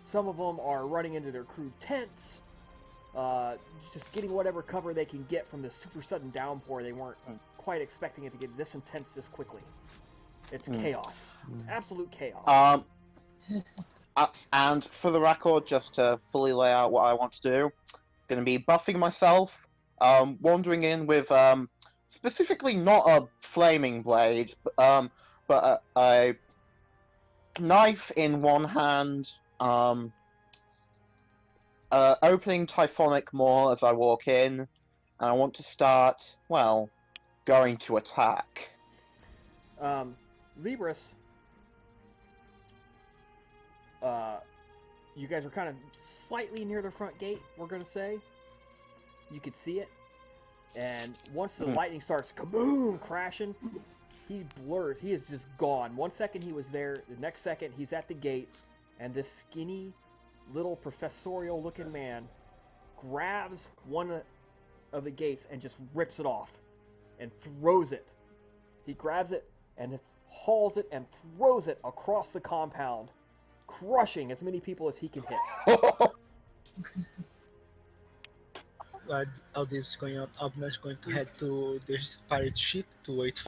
Some of them are running into their crew tents, just getting whatever cover they can get from the super sudden downpour. They weren't quite expecting it to get this intense this quickly. It's chaos. Absolute chaos. And for the record, just to fully lay out what I want to do, going to be buffing myself, wandering in with specifically not a flaming blade, but a knife in one hand, opening Typhonic Maw as I walk in, and I want to start, well, going to attack. Libris, you guys are kind of slightly near the front gate, we're going to say. You could see it. And once the lightning starts kaboom crashing, he blurs. He is just gone. 1 second he was there. The next second he's at the gate. And this skinny, little professorial-looking man grabs one of the gates and just rips it off and throws it. He grabs it and hauls it and throws it across the compound, crushing as many people as he can hit. While all this is going on, Abner is going to head to the pirate ship to wait.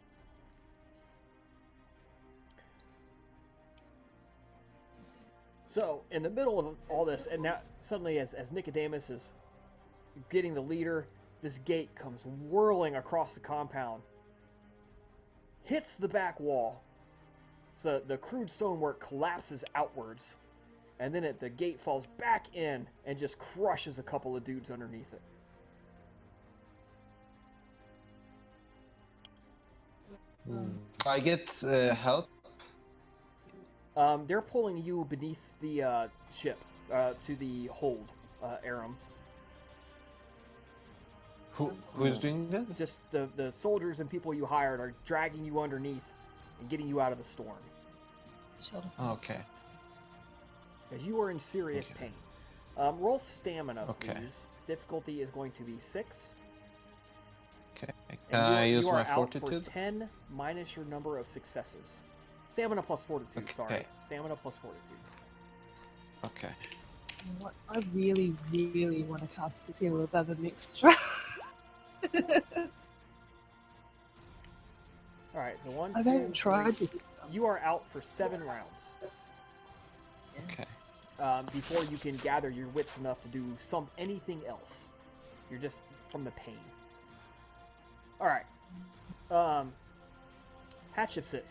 So, in the middle of all this, and now suddenly as Nicodemus is getting the leader, this gate comes whirling across the compound, hits the back wall, so the crude stonework collapses outwards, and then the gate falls back in and just crushes a couple of dudes underneath it. I get help. They're pulling you beneath the ship to the hold, Aram. Who is doing that? Just the soldiers and people you hired are dragging you underneath and getting you out of the storm. Okay. As you are in serious pain. Roll stamina, Okay. please. Difficulty is going to be 6. Okay. And Can I use you are my out fortitude? for 10 minus your number of successes. Stamina plus fortitude, sorry. Okay. Stamina plus fortitude. Okay. You know what? I really, really want to cast the Seal of Abermixtra. Alright, so 1, I 2, haven't tried 3. this. You are out for 7 rounds. Okay. Before you can gather your wits enough to do anything else. You're just from the pain. Alright. Hatship's it.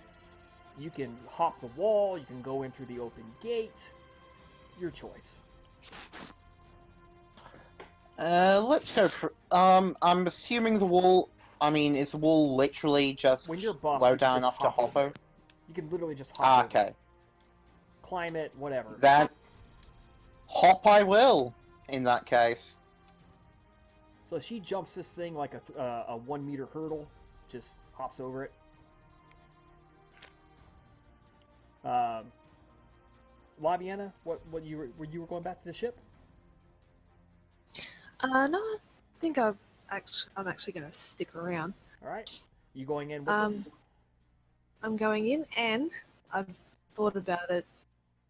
You can hop the wall, you can go in through the open gate. Your choice. Let's go for. I'm assuming the wall. I mean, is the wall literally just When you're buffed, low you can down just enough to hop hop over. over? You can literally just hop over. Okay. Climb it, whatever. Then hop I will. In that case. So she jumps this thing like a 1 meter hurdle, just hops over it. Labiana, what you were going back to the ship? No, I think I'm actually going to stick around. All right, you going in with us? I'm going in, and I've thought about it.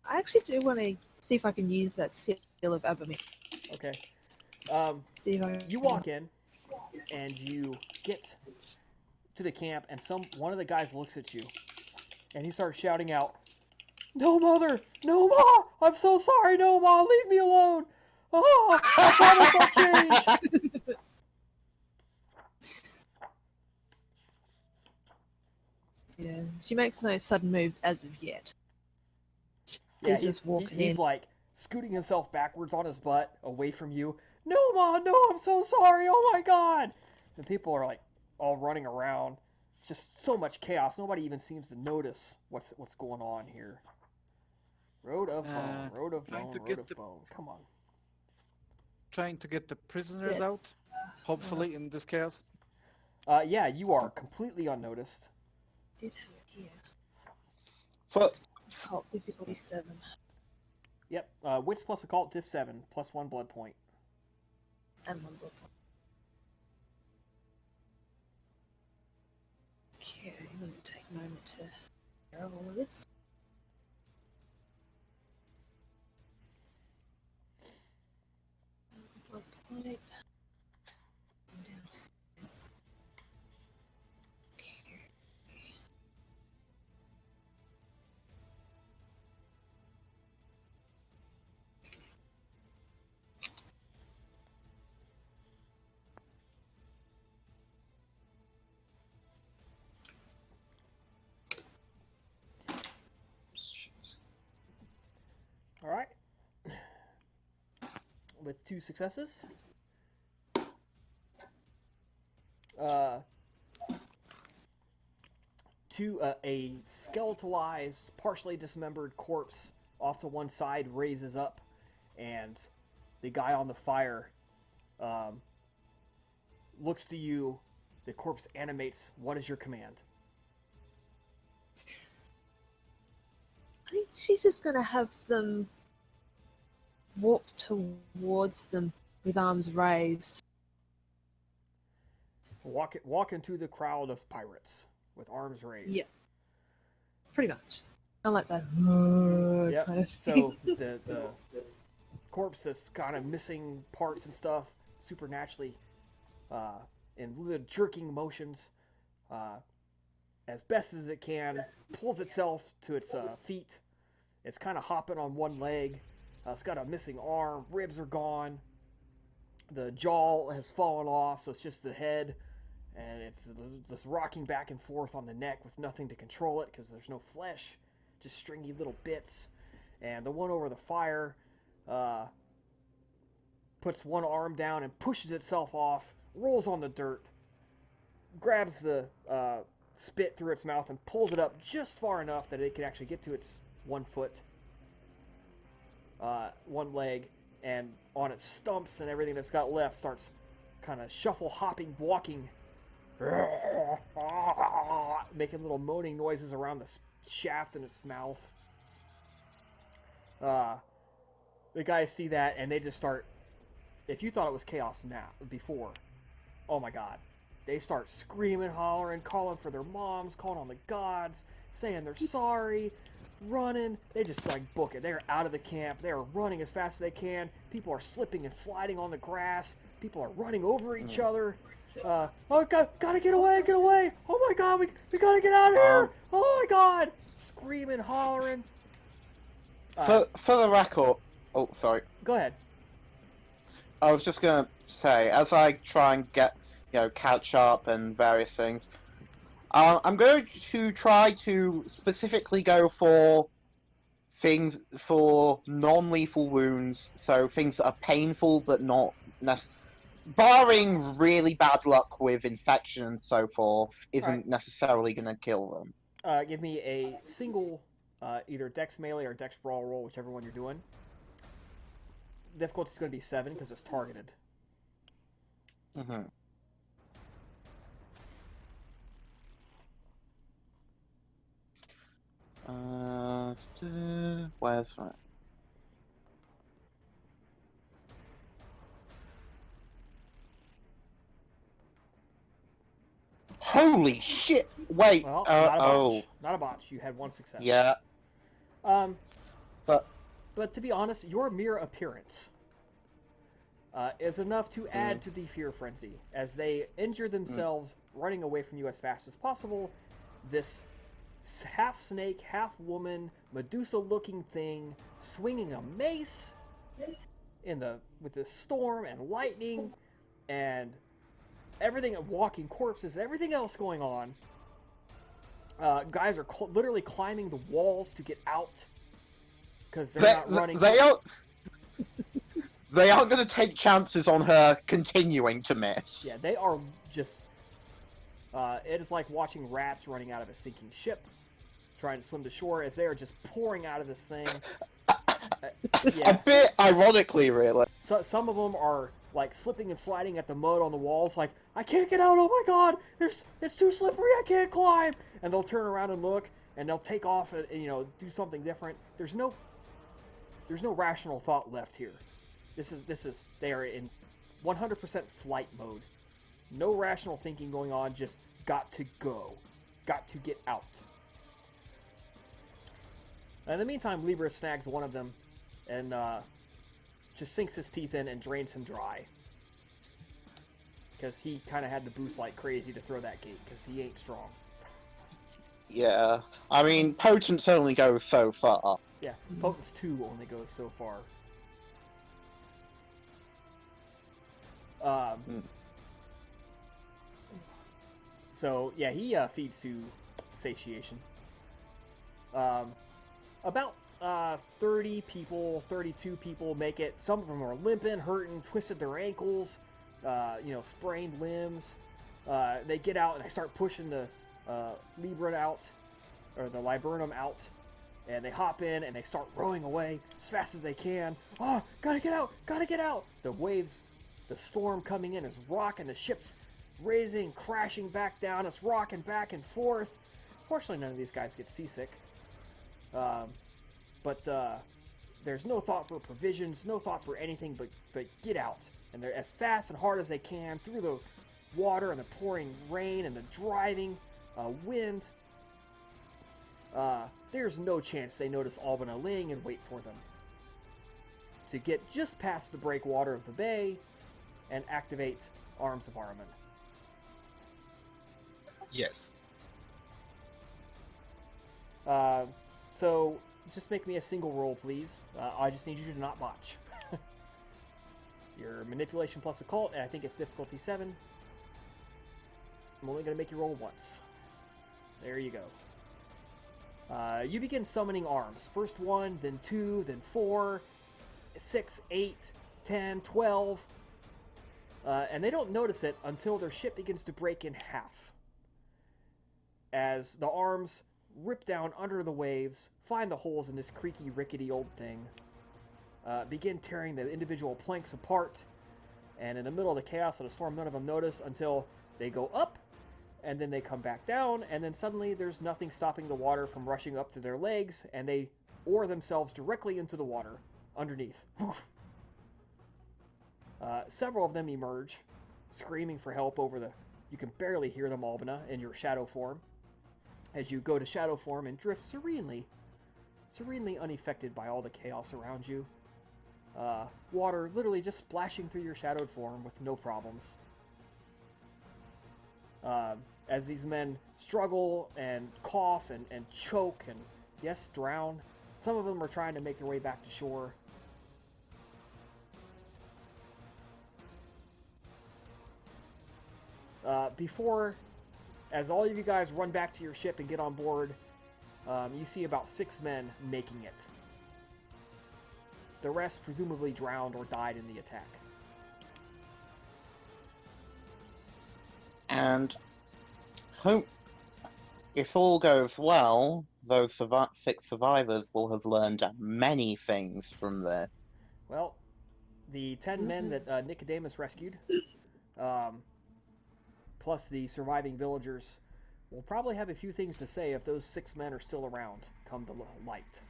I actually do want to see if I can use that Seal of Abermixtra. Okay. See if I You walk in, and you get to the camp, and one of the guys looks at you, and he starts shouting out, "No, Mother! No, Ma! I'm so sorry, no, Ma! Leave me alone! Oh, I promise I'll change!" Yeah, she makes no sudden moves as of yet. Yeah, He's just walking he's in. like scooting himself backwards on his butt away from you. No, Ma! No, I'm so sorry! Oh my God! And people are like all running around. Just so much chaos. Nobody even seems to notice what's going on here. Road of bone, road of trying bone, to road get of the- bone. Come on. Trying to get the prisoners Yes. out, hopefully, in this chaos. Yeah, you are completely unnoticed. Did have it here. For Cult difficulty 7. Yep. Wits plus occult diff 7 plus 1 blood point. And 1 blood point. Okay, let me take a moment to care of all of this. Right. All right. With 2 successes. A skeletalized, partially dismembered corpse off to one side raises up, and the guy on the fire looks to you. The corpse animates. What is your command? I think she's just gonna have them walk towards them with arms raised. Walk into the crowd of pirates with arms raised. Yeah. Pretty much. I like that Yep. kind of So thing. the corpse is kind of missing parts and stuff supernaturally, in little jerking motions, as best as it can, pulls itself to its feet. It's kind of hopping on one leg. It's got a missing arm. Ribs are gone. The jaw has fallen off, so it's just the head. And it's just rocking back and forth on the neck with nothing to control it because there's no flesh, just stringy little bits. And the one over the fire puts one arm down and pushes itself off, rolls on the dirt, grabs the spit through its mouth and pulls it up just far enough that it can actually get to its 1 foot, 1 leg, and on its stumps and everything that's got left starts kind of shuffle, hopping, walking, making little moaning noises around the shaft in its mouth. The guys see that and they just start. If you thought it was chaos now before, oh my god, they start screaming, hollering, calling for their moms, calling on the gods, saying they're sorry, running. They just like book it. They're out of the camp. They are running as fast as they can. People are slipping and sliding on the grass. People are running over each other. Oh god, gotta get away, get away! Oh my god, we gotta get out of here! Oh my god! Screaming, hollering. For the record, oh sorry, Go ahead. I was just gonna say, as I try and get, catch up and various things, I'm going to try to specifically go for things for non-lethal wounds, so things that are painful but not barring really bad luck with infection and so forth, isn't Right. necessarily going to kill them. Give me a single, either Dex melee or Dex brawl roll, whichever one you're doing. Difficulty is going to be 7 because it's targeted. Mm-hmm. Where's that? Holy shit! Wait. Well, not a botch. Oh. Not a botch. You had 1 success. Yeah. But But to be honest, your mere appearance is enough to add to the fear frenzy. As they injure themselves running away from you as fast as possible, this half snake, half woman, Medusa-looking thing swinging a mace with the storm and lightning and everything, walking corpses, everything else going on. Guys are literally climbing the walls to get out because they're not running. They aren't going to take chances on her continuing to miss. Yeah, they are just. It is like watching rats running out of a sinking ship, trying to swim to shore as they are just pouring out of this thing. A bit ironically, really. So some of them are like slipping and sliding at the mud on the walls, like I can't get out. Oh my god, it's too slippery. I can't climb. And they'll turn around and look, and they'll take off and do something different. There's no rational thought left here. They are in 100% flight mode. No rational thinking going on, just got to go. Got to get out. In the meantime, Libra snags one of them and just sinks his teeth in and drains him dry. because he kind of had to boost like crazy to throw that gate because he ain't strong. Yeah, I mean, Potence only goes so far. Yeah, Potence 2 only goes so far. So, yeah, he feeds to satiation. About 30 people, 32 people make it. Some of them are limping, hurting, twisted their ankles, sprained limbs. They get out and they start pushing the Libra out, or the Liburnum out, and they hop in and they start rowing away as fast as they can. Oh, gotta get out, gotta get out! The waves, the storm coming in is rocking the ship's raising, crashing back down. It's rocking back and forth. Fortunately, none of these guys get seasick. But there's no thought for provisions, no thought for anything but get out. And they're as fast and hard as they can through the water and the pouring rain and the driving wind. There's no chance they notice Albina laying in wait for them. To get just past the breakwater of the bay and activate Arms of Ahriman. Yes. So just make me a single roll, please. I just need you to not botch. Your manipulation plus occult, and I think it's difficulty 7. I'm only going to make you roll once. There you go. You begin summoning arms. First 1, then 2, then 4, 6, 8, 10, 12. And they don't notice it until their ship begins to break in half. As the arms rip down under the waves, find the holes in this creaky, rickety old thing, begin tearing the individual planks apart, and in the middle of the chaos of the storm, none of them notice until they go up, and then they come back down, and then suddenly there's nothing stopping the water from rushing up to their legs, and they oar themselves directly into the water underneath. Several of them emerge, screaming for help over the... You can barely hear them, Albina, in your shadow form, as you go to shadow form and drift serenely unaffected by all the chaos around you. Water literally just splashing through your shadowed form with no problems. As these men struggle and cough and choke and, yes, drown. Some of them are trying to make their way back to shore. As all of you guys run back to your ship and get on board, you see about 6 men making it. The rest presumably drowned or died in the attack. And if all goes well, those 6 survivors will have learned many things from this. Well, the 10 men that Nicodemus rescued, plus the surviving villagers, will probably have a few things to say if those 6 men are still around come to light.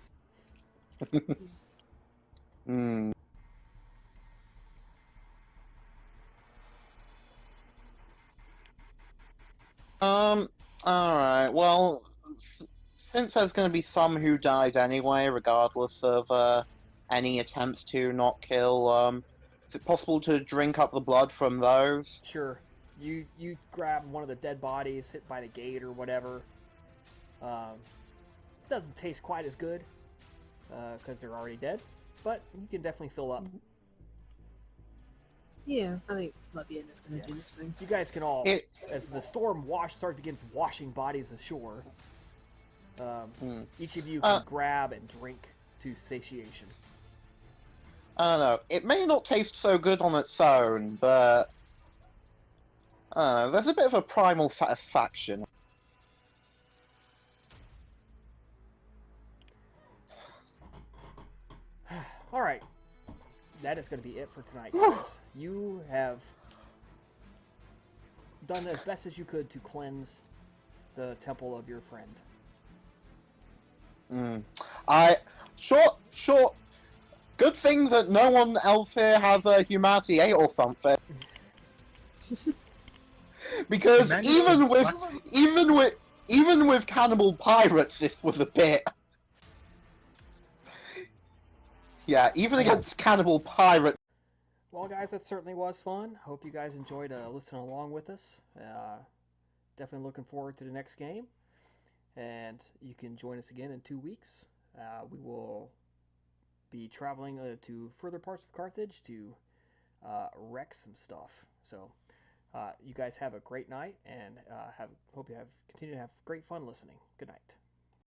Alright, well, since there's going to be some who died anyway, regardless of any attempts to not kill, is it possible to drink up the blood from those? Sure. You grab one of the dead bodies hit by the gate or whatever. Doesn't taste quite as good because they're already dead, but you can definitely fill up. Yeah, I think Labian is going to do this thing. You guys can all, as the storm begins washing bodies ashore, each of you can grab and drink to satiation. I don't know. It may not taste so good on its own, but there's a bit of a primal satisfaction. All right. That is going to be it for tonight, guys. You have done as best as you could to cleanse the temple of your friend. Sure. Good thing that no one else here has a humanity 8 or something. Because even with cannibal pirates, this was a bit. Yeah, even against cannibal pirates. Well, guys, that certainly was fun. Hope you guys enjoyed listening along with us. Definitely looking forward to the next game. And you can join us again in 2 weeks. We will be traveling to further parts of Carthage to wreck some stuff. So, you guys have a great night, and hope you have continue to have great fun listening. Good night.